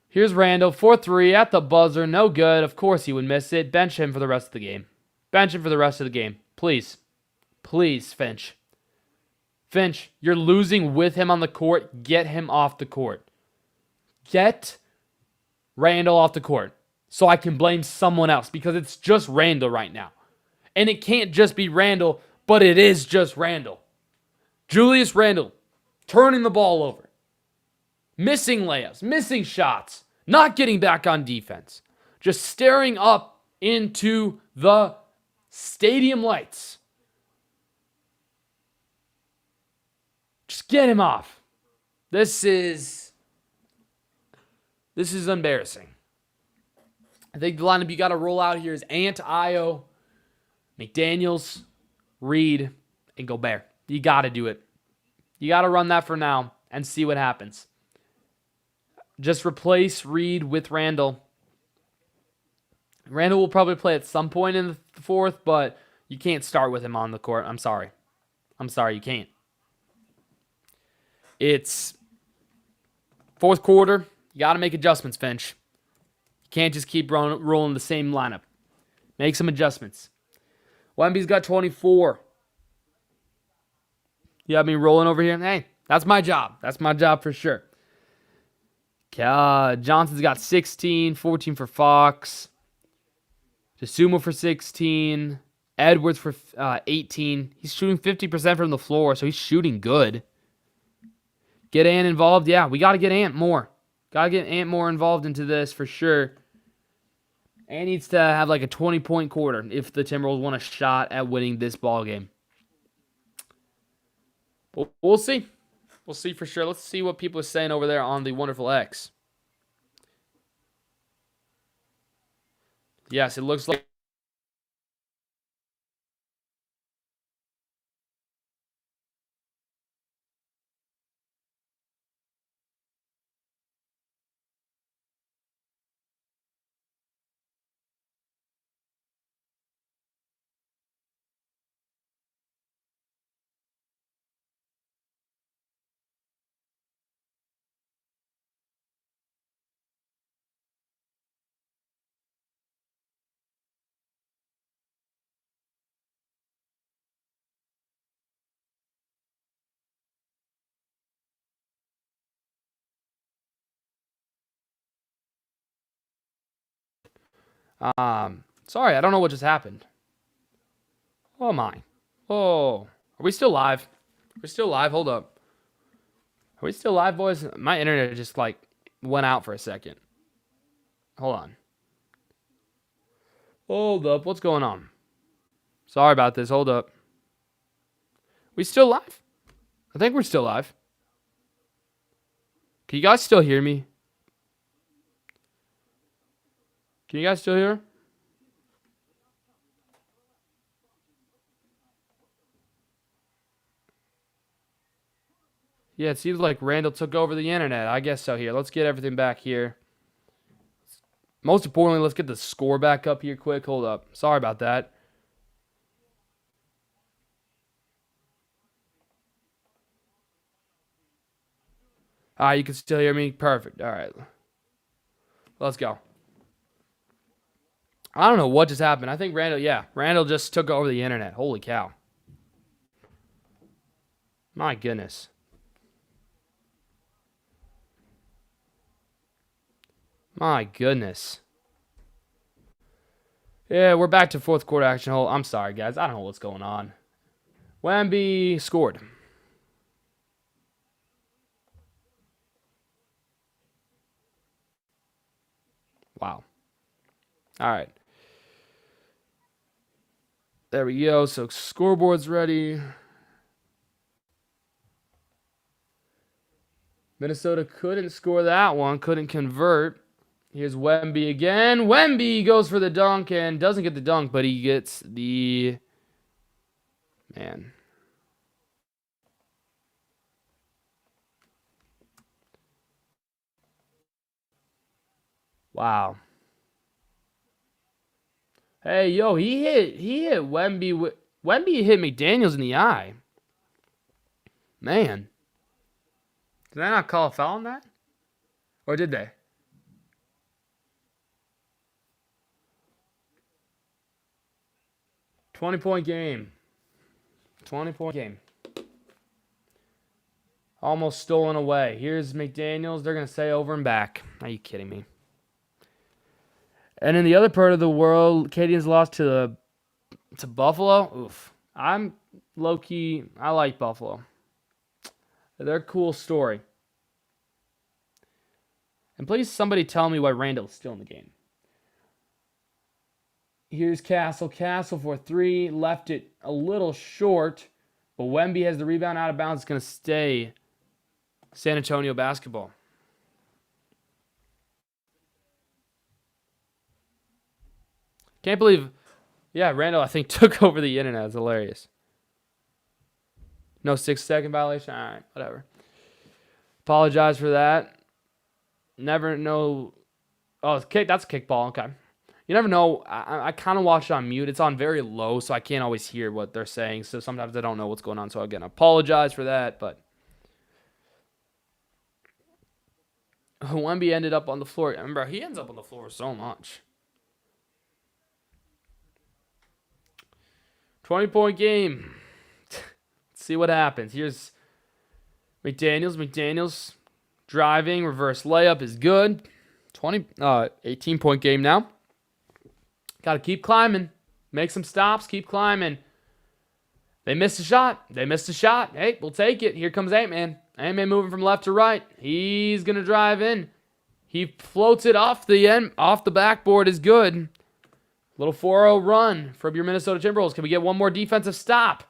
Here's Randle, 4-3 at the buzzer, no good. Of course he would miss it. Bench him for the rest of the game. Bench him for the rest of the game. Please. Please, Finch. Finch, you're losing with him on the court. Get him off the court. Get Randle off the court so I can blame someone else because it's just Randle right now. And it can't just be Randle, but it is just Randle. Julius Randle turning the ball over. Missing layups, missing shots, not getting back on defense. Just staring up into the stadium lights. Just get him off. This is embarrassing. I think the lineup you got to roll out here is Ant, Ayo, McDaniels, Reed, and Gobert. You got to do it. You got to run that for now and see what happens. Just replace Reed with Randle. Randle will probably play at some point in the fourth, but you can't start with him on the court. I'm sorry. You can't. It's fourth quarter. You got to make adjustments, Finch. You can't just keep rolling the same lineup. Make some adjustments. Wemby's got 24. You have me rolling over here? Hey, that's my job. That's my job for sure. Johnson's got 16, 14 for Fox. DeSumo for 16. Edwards for 18. He's shooting 50% from the floor, so he's shooting good. Get Ant involved? Yeah, we got to get Ant more. Got to get Ant more involved into this for sure. Ant needs to have like a 20-point quarter if the Timberwolves want a shot at winning this ball game. We'll see. We'll see for sure. Let's see what people are saying over there on the Wonderful X. Yes, it looks like sorry, I don't know what just happened. Oh my. Oh. Are we still live? We're still live. Hold up. Are we still live, boys? My internet just like went out for a second. Hold on. Hold up. What's going on? Sorry about this. Hold up. We still live? I think we're still live. Can you guys still hear me? Can you guys still hear? Yeah, it seems like Randall took over the internet. I guess so here. Let's get everything back here. Most importantly, let's get the score back up here quick. Hold up. Sorry about that. All right, you can still hear me? Perfect. All right. Let's go. I don't know what just happened. I think Randall just took over the internet. Holy cow. My goodness. My goodness. Yeah, we're back to fourth quarter action. I'm sorry, guys. I don't know what's going on. Wemby scored. Wow. All right. There we go. So scoreboard's ready. Minnesota couldn't score that one. Couldn't convert. Here's Wemby again. Wemby goes for the dunk and doesn't get the dunk, but he gets the... Man. Wow. Hey, yo, he hit Wemby. Wemby hit McDaniels in the eye. Man. Did I not call a foul on that? Or did they? $20-point game. 20-point game. Almost stolen away. Here's McDaniels. They're going to say over and back. Are you kidding me? And in the other part of the world, Canadians lost to Buffalo. Oof. I'm low-key. I like Buffalo. They're a cool story. And please somebody tell me why Randall's still in the game. Here's Castle. Castle for three. Left it a little short. But Wemby has the rebound out of bounds. It's going to stay San Antonio basketball. Can't believe... Yeah, Randall, I think, took over the internet. It's hilarious. No 6-second violation? All right, whatever. Apologize for that. Never know... Oh, it's kick. That's a kickball. Okay. You never know. I kind of watch it on mute. It's on very low, so I can't always hear what they're saying. So sometimes I don't know what's going on. So again, I apologize for that. But Wemby ended up on the floor. Remember, he ends up on the floor so much. 20-point game. Let's see what happens. Here's McDaniels. McDaniels driving. Reverse layup is good. 18-point game now. Got to keep climbing. Make some stops. Keep climbing. They missed a shot. They missed a shot. Hey, we'll take it. Here comes Ant-Man. Ant-Man moving from left to right. He's going to drive in. He floats it off the backboard is good. Little 4-0 run from your Minnesota Timberwolves. Can we get one more defensive stop?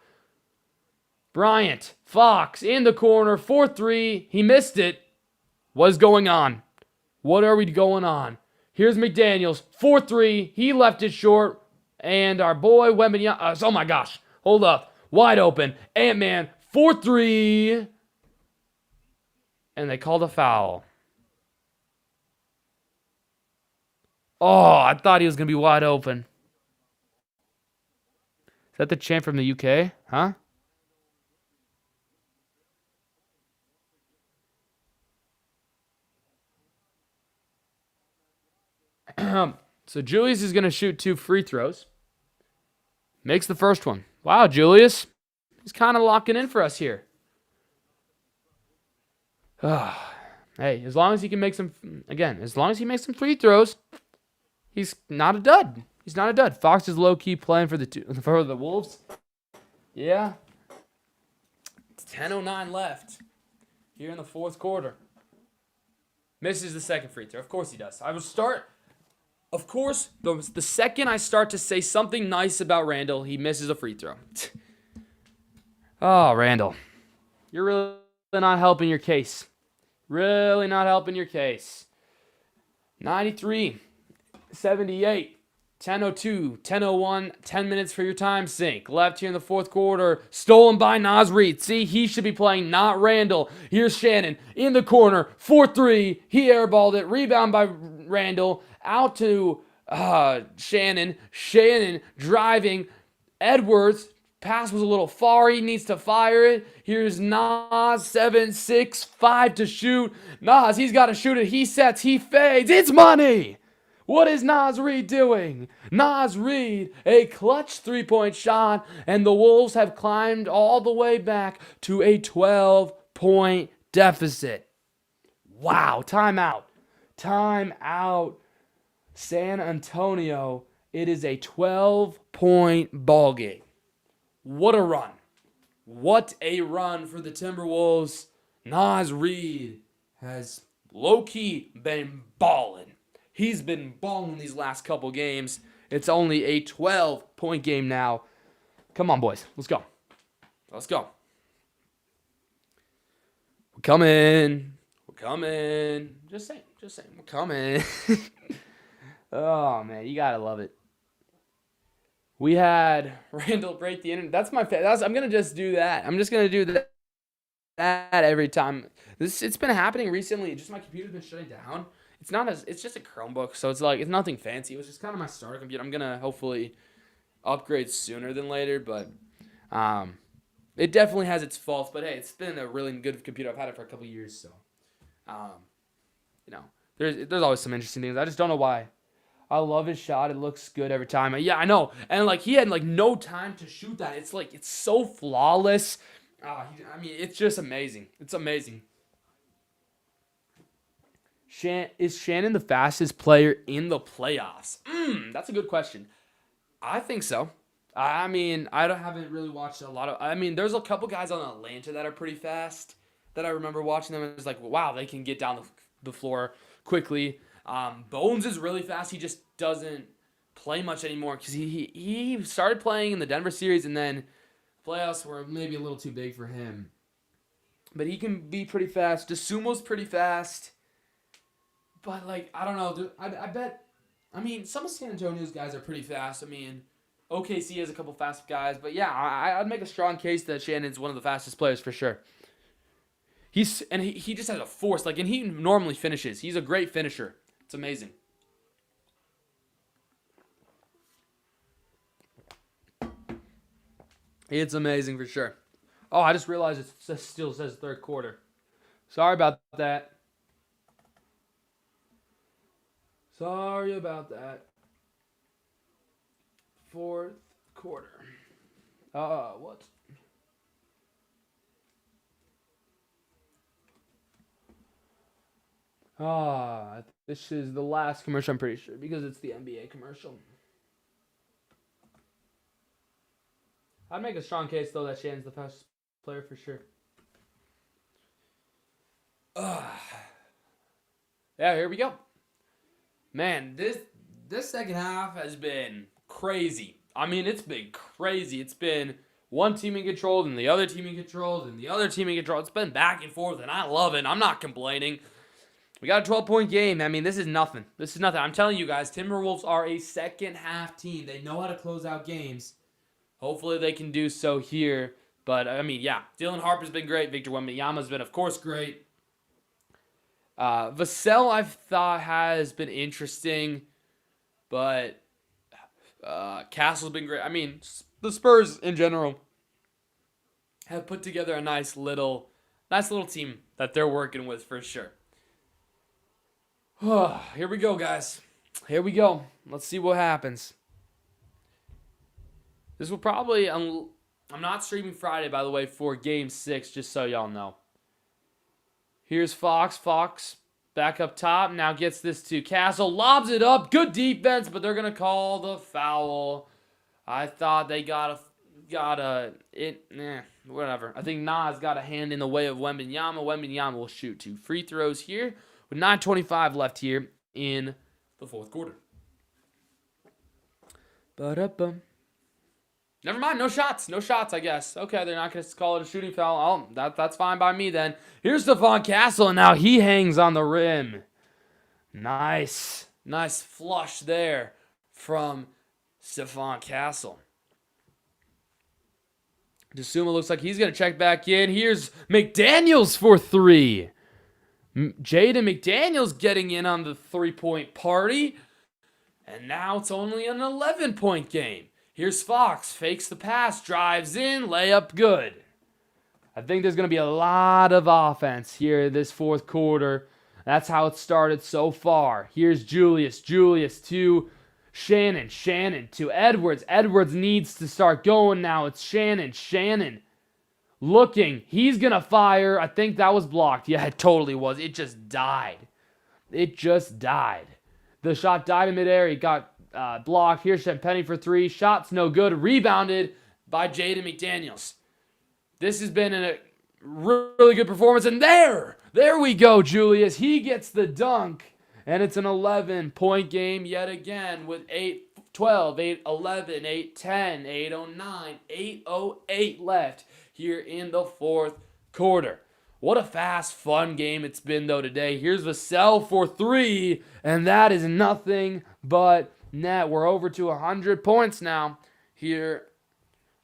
Bryant, Fox in the corner, 4-3. He missed it. What is going on? What are we going on? Here's McDaniels, 4-3. He left it short. And our boy Wembanyama. Oh my gosh. Hold up. Wide open. Ant-Man, 4-3. And they called a foul. Oh, I thought he was going to be wide open. Is that the champ from the UK? Huh? So Julius is going to shoot 2 free throws. Makes the first one. Wow, Julius. He's kind of locking in for us here. Hey, as long as he can make some, again, as long as he makes some free throws, he's not a dud. He's not a dud. Fox is low-key playing for the Wolves. Yeah. It's 10:09 left here in the fourth quarter. Misses the second free throw. Of course he does. I will start. Of course, the second I start to say something nice about Randall, he misses a free throw. Oh, Randall. You're really not helping your case. Really not helping your case. 93, 78, 10:02, 10:01, 10 minutes for your time sink. Left here in the fourth quarter. Stolen by Naz Reid. See, he should be playing, not Randall. Here's Shannon in the corner. 4-3. He airballed it. Rebound by Randall. Out to Shannon. Shannon driving. Edwards. Pass was a little far. He needs to fire it. Here's Naz. 7, 6, 5 to shoot. Naz, he's got to shoot it. He sets. He fades. It's money. What is Naz Reid doing? Naz Reid, a clutch three-point shot, and the Wolves have climbed all the way back to a 12-point deficit. Wow, timeout. Timeout. San Antonio, it is a 12-point ball game. What a run. What a run for the Timberwolves. Naz Reid has low-key been balling. He's been balling these last couple games. It's only a 12-point game now. Come on, boys. Let's go. Let's go. We're coming. We're coming. Just saying. We're coming. Oh, man. You got to love it. We had Randall break the internet. That's my favorite. I'm going to just do that. I'm just going to do that every time. It's been happening recently. Just my computer's been shutting down. It's just a Chromebook, so it's nothing fancy. It was just kind of my starter computer. I'm going to hopefully upgrade sooner than later, but it definitely has its faults. But hey, it's been a really good computer. I've had it for a couple years, so there's always some interesting things. I just don't know why. I love his shot. It looks good every time. Yeah, I know. And he had no time to shoot that. It's so flawless. It's just amazing. It's amazing. Is Shannon the fastest player in the playoffs? That's a good question. I think so. I haven't really watched a lot of. There's a couple guys on Atlanta that are pretty fast that I remember watching them. And it's wow, they can get down the floor quickly. Bones is really fast. He just doesn't play much anymore because he started playing in the Denver series and then playoffs were maybe a little too big for him. But he can be pretty fast. DeSumo's pretty fast. But, I don't know. I bet, some of San Antonio's guys are pretty fast. OKC has a couple fast guys. But, yeah, I'd make a strong case that Shannon's one of the fastest players for sure. He just has a force. And he normally finishes. He's a great finisher. It's amazing. It's amazing for sure. Oh, I just realized it still says third quarter. Sorry about that. Sorry about that. Fourth quarter. What? This is the last commercial, I'm pretty sure, because it's the NBA commercial. I'd make a strong case, though, that Shannon's the fastest player for sure. Yeah, here we go. Man, this second half has been crazy. I mean, it's been crazy. It's been one team in control, and the other team in control, and the other team in control. It's been back and forth, and I love it. I'm not complaining. We got a 12-point game. I mean, this is nothing. This is nothing. I'm telling you guys, Timberwolves are a second-half team. They know how to close out games. Hopefully they can do so here. But, I mean, yeah, Dylan Harper's been great. Victor Wembanyama's been, of course, great. Vassell, I've thought, has been interesting. But Castle's been great. I mean, the Spurs, in general, have put together a nice little team that they're working with for sure. Here we go, guys. Here we go. Let's see what happens. This will probably... I'm not streaming Friday, by the way, for Game 6, just so y'all know. Here's Fox. Fox back up top. Now gets this to Castle. Lobs it up. Good defense, but they're going to call the foul. I thought they whatever. I think Nas got a hand in the way of Wembanyama. Wembanyama will shoot 2 free throws here with 9:25 left here in the fourth quarter. Ba-da-bum. Never mind, no shots, I guess. Okay, they're not going to call it a shooting foul. Oh, that's fine by me then. Here's Stephon Castle, and now he hangs on the rim. Nice flush there from Stephon Castle. Desuma looks like he's going to check back in. Here's McDaniels for 3. Jaden McDaniels getting in on the 3-point party. And now it's only an 11-point game. Here's Fox, fakes the pass, drives in, layup good. I think there's going to be a lot of offense here this fourth quarter. That's how it started so far. Here's Julius to Shannon to Edwards. Edwards needs to start going now. It's Shannon looking. He's going to fire. I think that was blocked. Yeah, it totally was. It just died. The shot died in midair. He got blocked. Here's Champagny for 3. Shot's no good. Rebounded by Jaden McDaniels. This has been a really good performance. And there we go, Julius. He gets the dunk. And it's an 11-point game yet again with 8-12, 8-11, 8-10, 8-09, 8-08 left here in the fourth quarter. What a fast, fun game it's been, though, today. Here's Vassell for 3, and that is nothing but net. We're over to 100 points now here.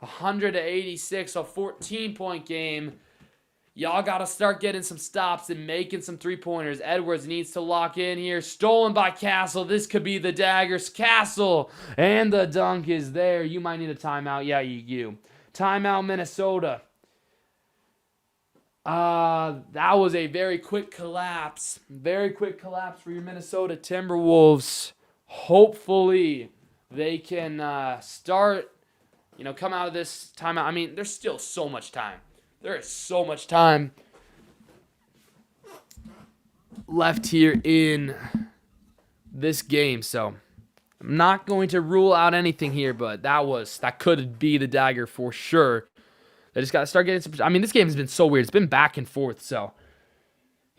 100-86, a 14-point game. Y'all got to start getting some stops and making some three-pointers. Edwards needs to lock in here. Stolen by Castle. This could be the daggers. Castle, and the dunk is there. You might need a timeout. Yeah, you. Timeout, Minnesota. That was a very quick collapse. Very quick collapse for your Minnesota Timberwolves. Hopefully, they can start, come out of this timeout. I mean, there's still so much time. There is so much time left here in this game, so I'm not going to rule out anything here, but that could be the dagger for sure. They just got to start getting some... I mean, this game has been so weird. It's been back and forth, so,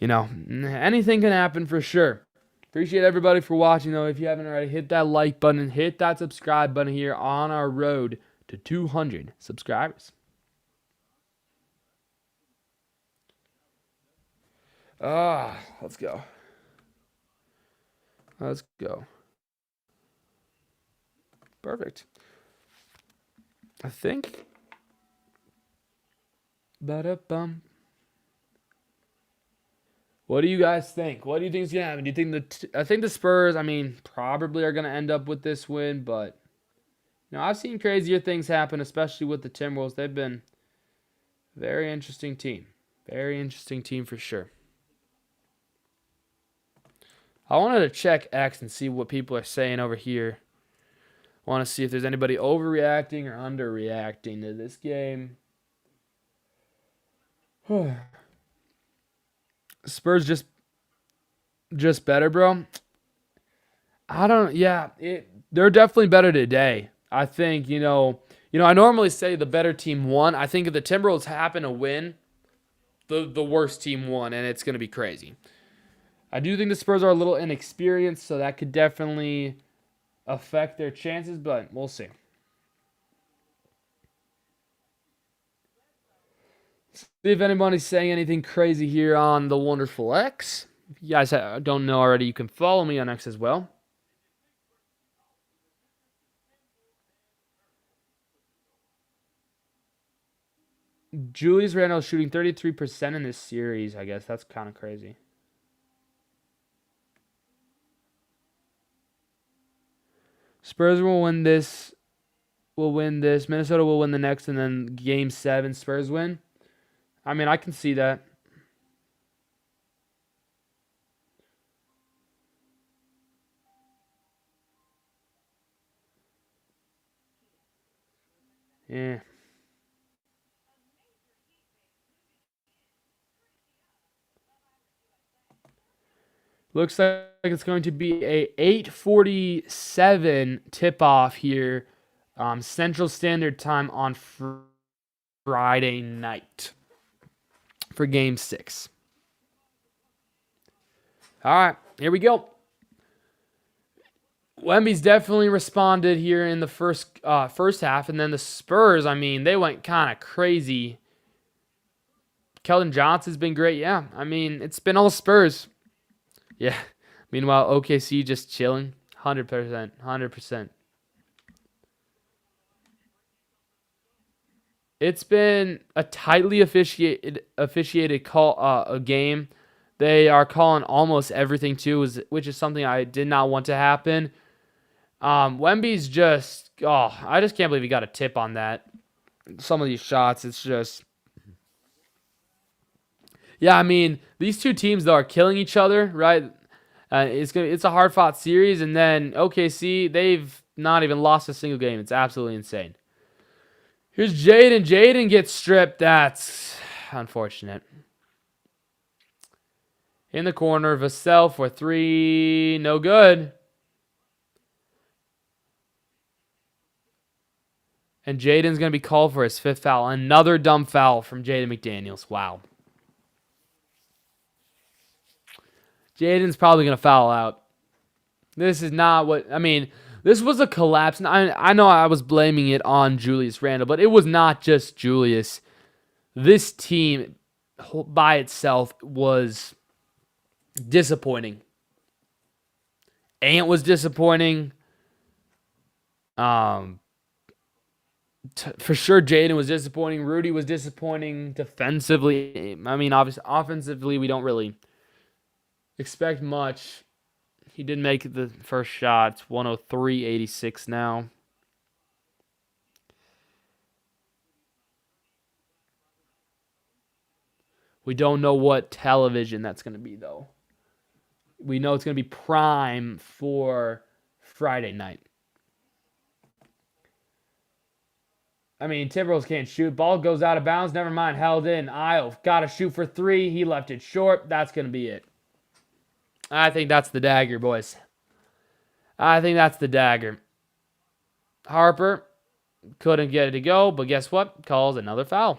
anything can happen for sure. Appreciate everybody for watching, though. If you haven't already, hit that like button, hit that subscribe button here on our road to 200 subscribers. Let's go. Perfect. I think... Ba-da-bum. What do you guys think? What do you think is going to happen? Do you think I think the Spurs, probably are going to end up with this win, but I've seen crazier things happen, especially with the Timberwolves. They've been a very interesting team. Very interesting team for sure. I wanted to check X and see what people are saying over here. I want to see if there's anybody overreacting or underreacting to this game. Spurs just better, bro. I don't. Yeah, they're definitely better today. I think I normally say the better team won. I think if the Timberwolves happen to win, the worst team won, and it's gonna be crazy. I do think the Spurs are a little inexperienced, so that could definitely affect their chances, but we'll see. See if anybody's saying anything crazy here on the Wonderful X. If you guys don't know already, you can follow me on X as well. Julius Randle shooting 33% in this series, I guess. That's kind of crazy. Spurs will win this. Minnesota will win the next, and then Game 7, Spurs win. I mean, I can see that. Yeah. Looks like it's going to be a 8:47 tip-off here, Central Standard Time on Friday night for Game 6. All right, here we go. Wemby's definitely responded here in the first half, and then the Spurs, I mean, they went kind of crazy. Keldon Johnson's been great. Yeah, I mean, it's been all Spurs. Yeah. Meanwhile, OKC just chilling. 100%. 100%. It's been a tightly officiated a game. They are calling almost everything too, which is something I did not want to happen. Wemby's just, I just can't believe he got a tip on that. Some of these shots, it's just, yeah. I mean, these two teams though are killing each other, right? It's a hard fought series, and then OKC, they've not even lost a single game. It's absolutely insane. Here's Jaden. Jaden gets stripped. That's unfortunate. In the corner, Vassell for 3, no good. And Jaden's going to be called for his 5th foul. Another dumb foul from Jaden McDaniels. Wow. Jaden's probably going to foul out. This is not what, I mean, this was a collapse. I know I was blaming it on Julius Randle, but it was not just Julius. This team by itself was disappointing. Ant was disappointing. For sure, Jaden was disappointing. Rudy was disappointing defensively. I mean, obviously, offensively, we don't really expect much. He did make the first shot. It's 103-86 now. We don't know what television that's going to be, though. We know it's going to be prime for Friday night. I mean, Timberwolves can't shoot. Ball goes out of bounds. Never mind. Held in. Isle got to shoot for 3. He left it short. That's going to be it. I think that's the dagger, boys. I think that's the dagger. Harper couldn't get it to go, but guess what? Calls another foul.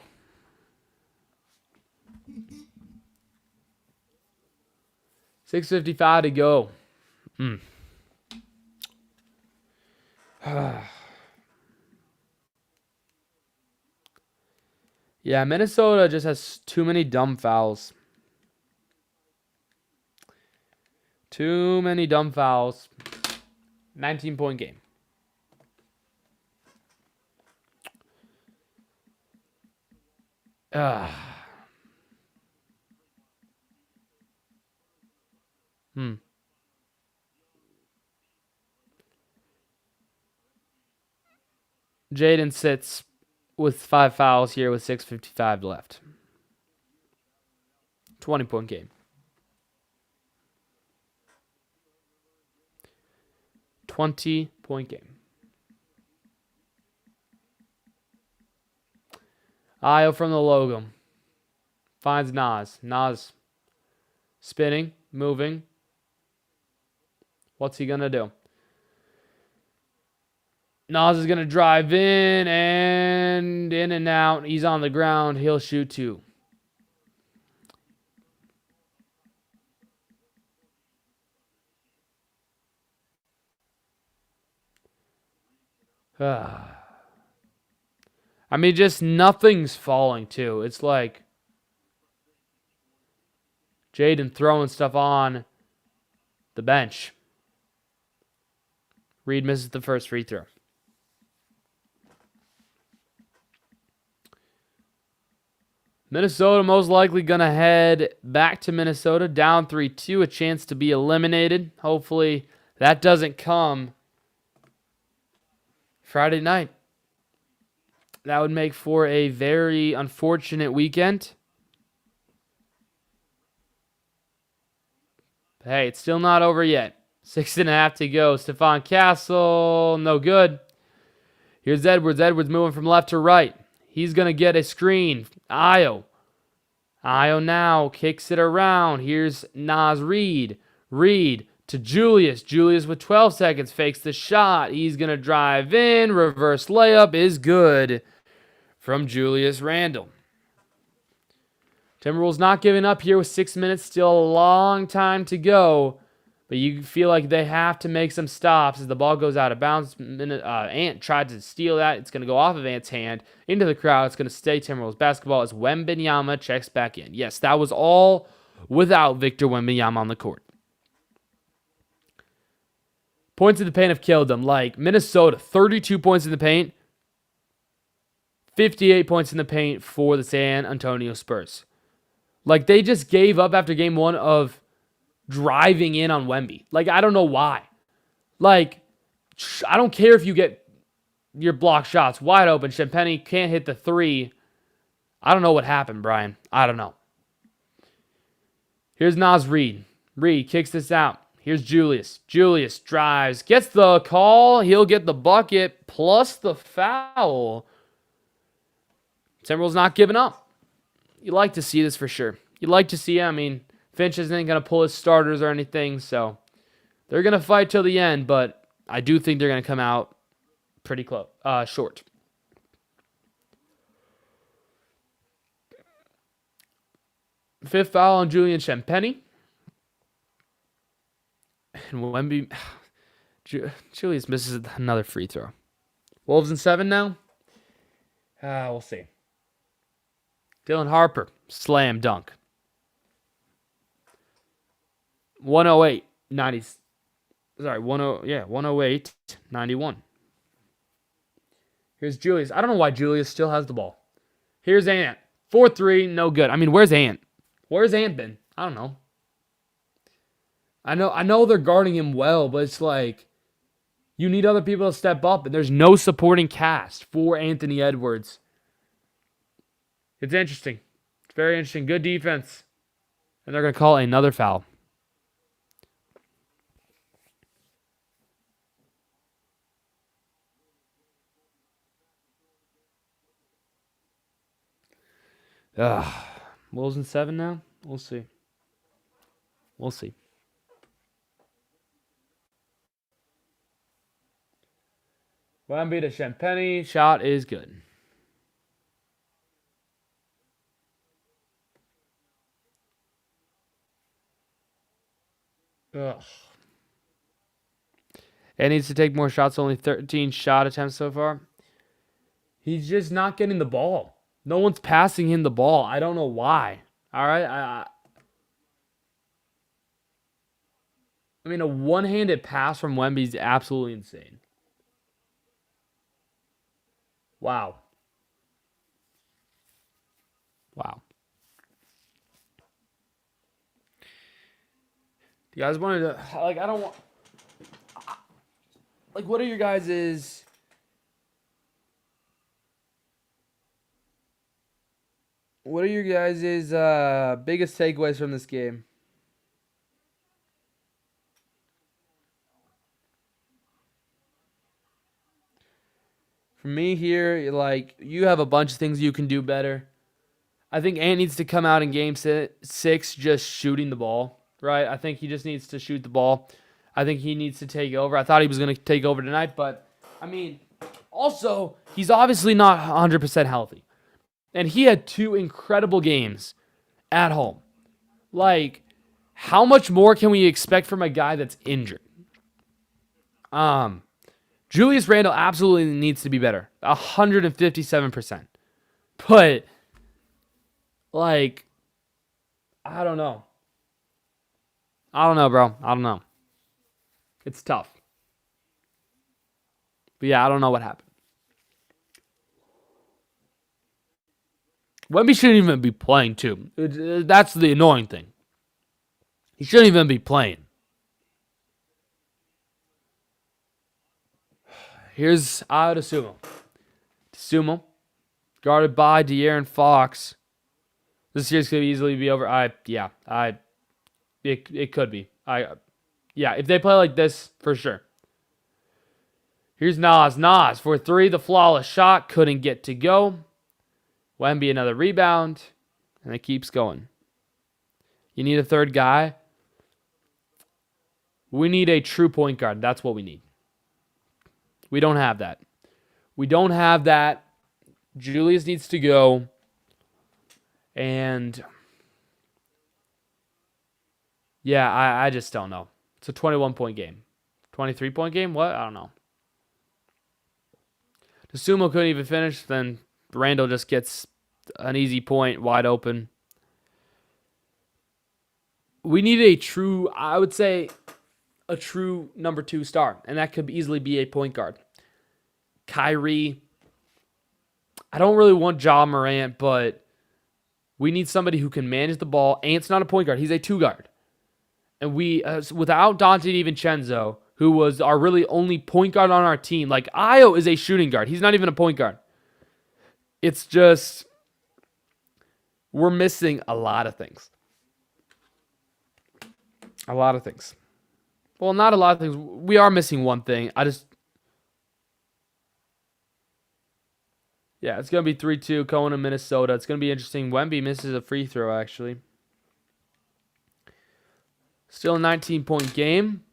$6:55 to go. Yeah, Minnesota just has too many dumb fouls. Too many dumb fouls. 19-point game. Jaden sits with 5 fouls here with 6:55 left. 20-point game. 20-point game. Ayo from the logo. Finds Nas. Nas spinning, moving. What's he going to do? Nas is going to drive in and out. He's on the ground. He'll shoot two. I mean, just nothing's falling, too. It's like Jaden throwing stuff on the bench. Reed misses the first free throw. Minnesota most likely going to head back to Minnesota, down 3-2, a chance to be eliminated. Hopefully that doesn't come Friday night. That would make for a very unfortunate weekend. But hey, it's still not over yet. 6.5 to go. Stephon Castle, no good. Here's Edwards. Edwards moving from left to right. He's going to get a screen. Ayo. Ayo now kicks it around. Here's Nas Reed. Reed to Julius. Julius with 12 seconds fakes the shot. He's going to drive in. Reverse layup is good from Julius Randle. Timberwolves not giving up here with 6 minutes. Still a long time to go. But you feel like they have to make some stops as the ball goes out of bounds. Ant tried to steal that. It's going to go off of Ant's hand into the crowd. It's going to stay Timberwolves basketball as Wembanyama checks back in. Yes, that was all without Victor Wembanyama on the court. Points in the paint have killed them. Like Minnesota, 32 points in the paint. 58 points in the paint for the San Antonio Spurs. Like they just gave up after game one of driving in on Wemby. Like, I don't know why. Like, I don't care if you get your block shots wide open. Champagny can't hit the three. I don't know what happened, Brian. I don't know. Here's Nas Reed. Reed kicks this out. Here's Julius. Julius drives. Gets the call. He'll get the bucket plus the foul. Timberwolves not giving up. You like to see this for sure. You like to see, I mean, Finch isn't going to pull his starters or anything, so they're going to fight till the end, but I do think they're going to come out pretty close, short. Fifth foul on Julian Champagny. And Wemby, Julius misses another free throw. Wolves in 7 now? We'll see. Dylan Harper, slam dunk. 108, 90. Sorry, 108, 91. Here's Julius. I don't know why Julius still has the ball. Here's Ant. 4-3, no good. I mean, where's Ant? Where's Ant been? I don't know. I know they're guarding him well, but it's like you need other people to step up, and there's no supporting cast for Anthony Edwards. It's interesting. It's very interesting. Good defense. And they're going to call another foul. Wolves in 7 now? We'll see. We'll see. Wemby to Champagny. Shot is good. Ugh. And needs to take more shots. Only 13 shot attempts so far. He's just not getting the ball. No one's passing him the ball. I don't know why. All right. I mean, a one-handed pass from Wemby is absolutely insane. Wow. Wow. You guys wanted to, like, I don't want, like, what are your guys' biggest takeaways from this game? For me here, like, you have a bunch of things you can do better. I think Ant needs to come out in game 6 just shooting the ball, right? I think he just needs to shoot the ball. I think he needs to take over. I thought he was going to take over tonight, but, I mean, also, he's obviously not 100% healthy. And he had 2 incredible games at home. Like, how much more can we expect from a guy that's injured? Julius Randle absolutely needs to be better. 157%. But, like, I don't know. Bro. I don't know. It's tough. But yeah, I don't know what happened. Wemby shouldn't even be playing, too. That's the annoying thing. He shouldn't even be playing. Here's Dosunmu. Dosunmu, guarded by De'Aaron Fox. This series could easily be over. It could be. If they play like this, for sure. Here's Nas. Nas for 3, the flawless shot. Couldn't get to go. Wemby another rebound. And it keeps going. You need a third guy. We need a true point guard. That's what we need. We don't have that. Julius needs to go. And yeah, I just don't know. It's a 21-point game. 23-point game? What? I don't know. Dosunmu couldn't even finish. Then Randall just gets an easy point, wide open. We need a true number 2 star. And that could easily be a point guard. Kyrie. I don't really want Ja Morant, but we need somebody who can manage the ball. Ant's not a point guard. He's a 2 guard. And we, without Dante DiVincenzo, who was our really only point guard on our team, like, Ayo is a shooting guard. He's not even a point guard. It's just, we're missing a lot of things. A lot of things. Well, not a lot of things. We are missing one thing. Yeah, it's going to be 3-2 going to Minnesota. It's going to be interesting. Wemby misses a free throw, actually. Still a 19-point game.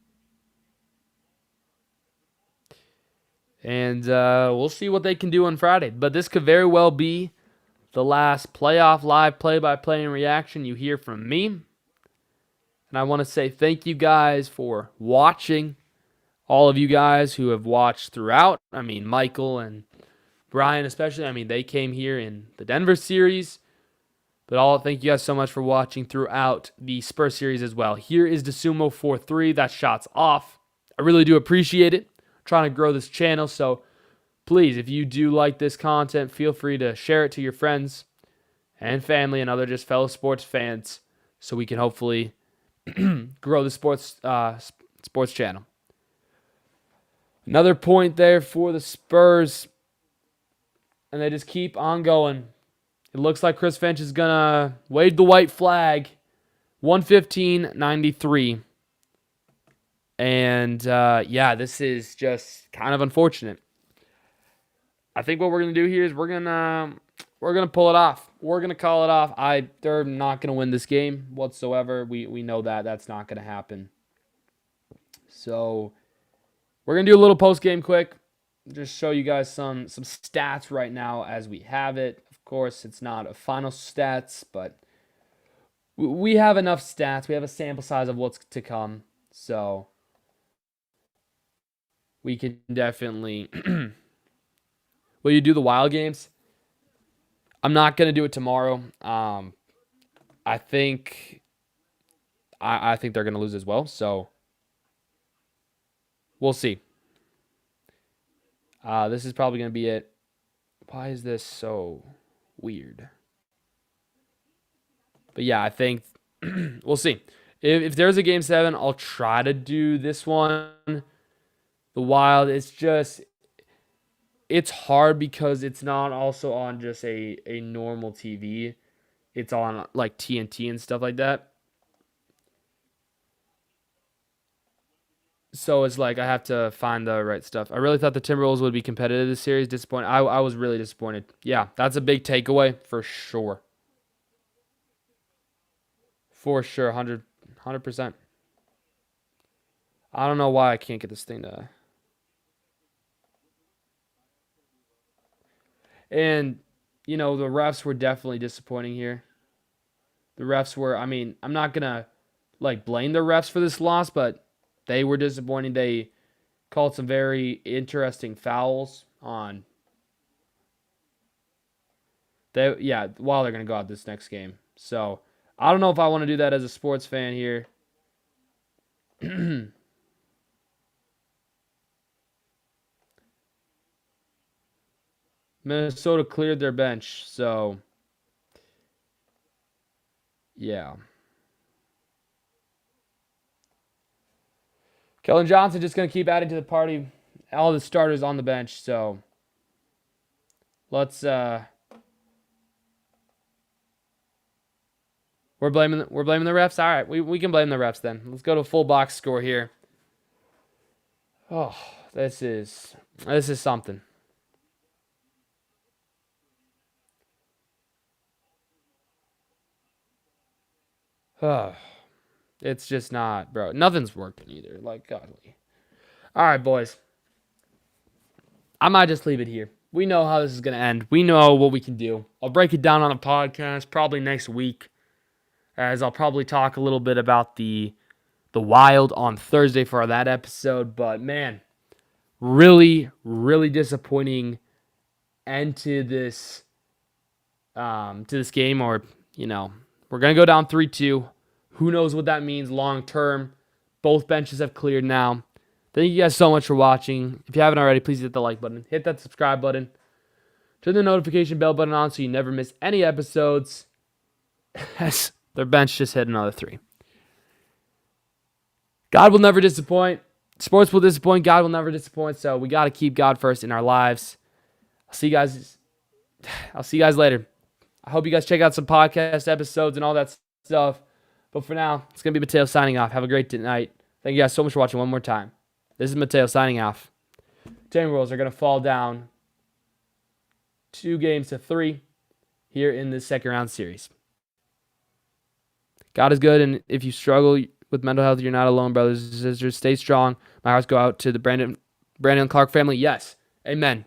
And we'll see what they can do on Friday. But this could very well be the last playoff live play-by-play and reaction you hear from me. And I want to say thank you guys for watching. All of you guys who have watched throughout. I mean, Michael and Brian especially. I mean, they came here in the Denver series. But thank you guys so much for watching throughout the Spurs series as well. Here is Dosunmu for 3. That shot's off. I really do appreciate it. I'm trying to grow this channel. So please, if you do like this content, feel free to share it to your friends and family and other just fellow sports fans so we can hopefully grow the sports channel. Another point there for the Spurs. And they just keep on going. It looks like Chris Finch is going to wave the white flag. 115-93. And, this is just kind of unfortunate. I think what we're going to do here is we're going to pull it off. We're going to call it off. They're not going to win this game whatsoever. We know that. That's not going to happen. So, we're going to do a little post-game quick. Just show you guys some stats right now as we have it. Of course, it's not a final stats, but we have enough stats. We have a sample size of what's to come. So we can definitely... Will you do the Wild games? I'm not going to do it tomorrow. I think they're going to lose as well. So we'll see. This is probably going to be it. Why is this so weird? But yeah, I think we'll see. If there's a game 7, I'll try to do this one. The Wild, it's hard because it's not also on just a normal TV. It's on like TNT and stuff like that. So it's like I have to find the right stuff. I really thought the Timberwolves would be competitive this series. Disappointed. I was really disappointed. Yeah, that's a big takeaway for sure. For sure, 100%. I don't know why I can't get this thing to. And, the refs were definitely disappointing here. The refs were, I mean, I'm not going to blame the refs for this loss, but they were disappointing. They called some very interesting fouls on while they're going to go out this next game. So, I don't know if I want to do that as a sports fan here. Minnesota cleared their bench, so yeah. Kellen Johnson just going to keep adding to the party. All the starters on the bench, so let's we're blaming the refs. All right, we can blame the refs then. Let's go to a full box score here. Oh, this is something. Oh, it's just not, bro. Nothing's working either. Like, godly. All right, boys. I might just leave it here. We know how this is going to end. We know what we can do. I'll break it down on a podcast probably next week, as I'll probably talk a little bit about the Wild on Thursday for that episode. But, man, really, really disappointing end to this game. Or, we're going to go down 3-2. Who knows what that means long term. Both benches have cleared now. Thank you guys so much for watching. If you haven't already, please hit the like button. Hit that subscribe button. Turn the notification bell button on so you never miss any episodes. As their bench just hit another 3. God will never disappoint. Sports will disappoint. God will never disappoint. So we got to keep God first in our lives. I'll see you guys later. I hope you guys check out some podcast episodes and all that stuff. But for now, it's going to be Mateo signing off. Have a great night. Thank you guys so much for watching one more time. This is Mateo signing off. Timberwolves are going to fall down 2-3 here in this second round series. God is good, and if you struggle with mental health, you're not alone, brothers and sisters. Stay strong. My hearts go out to the Brandon Clark family. Yes. Amen.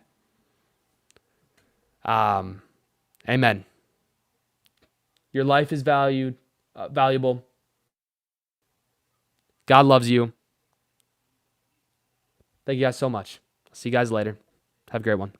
Amen. Your life is valuable. God loves you. Thank you guys so much. See you guys later. Have a great one.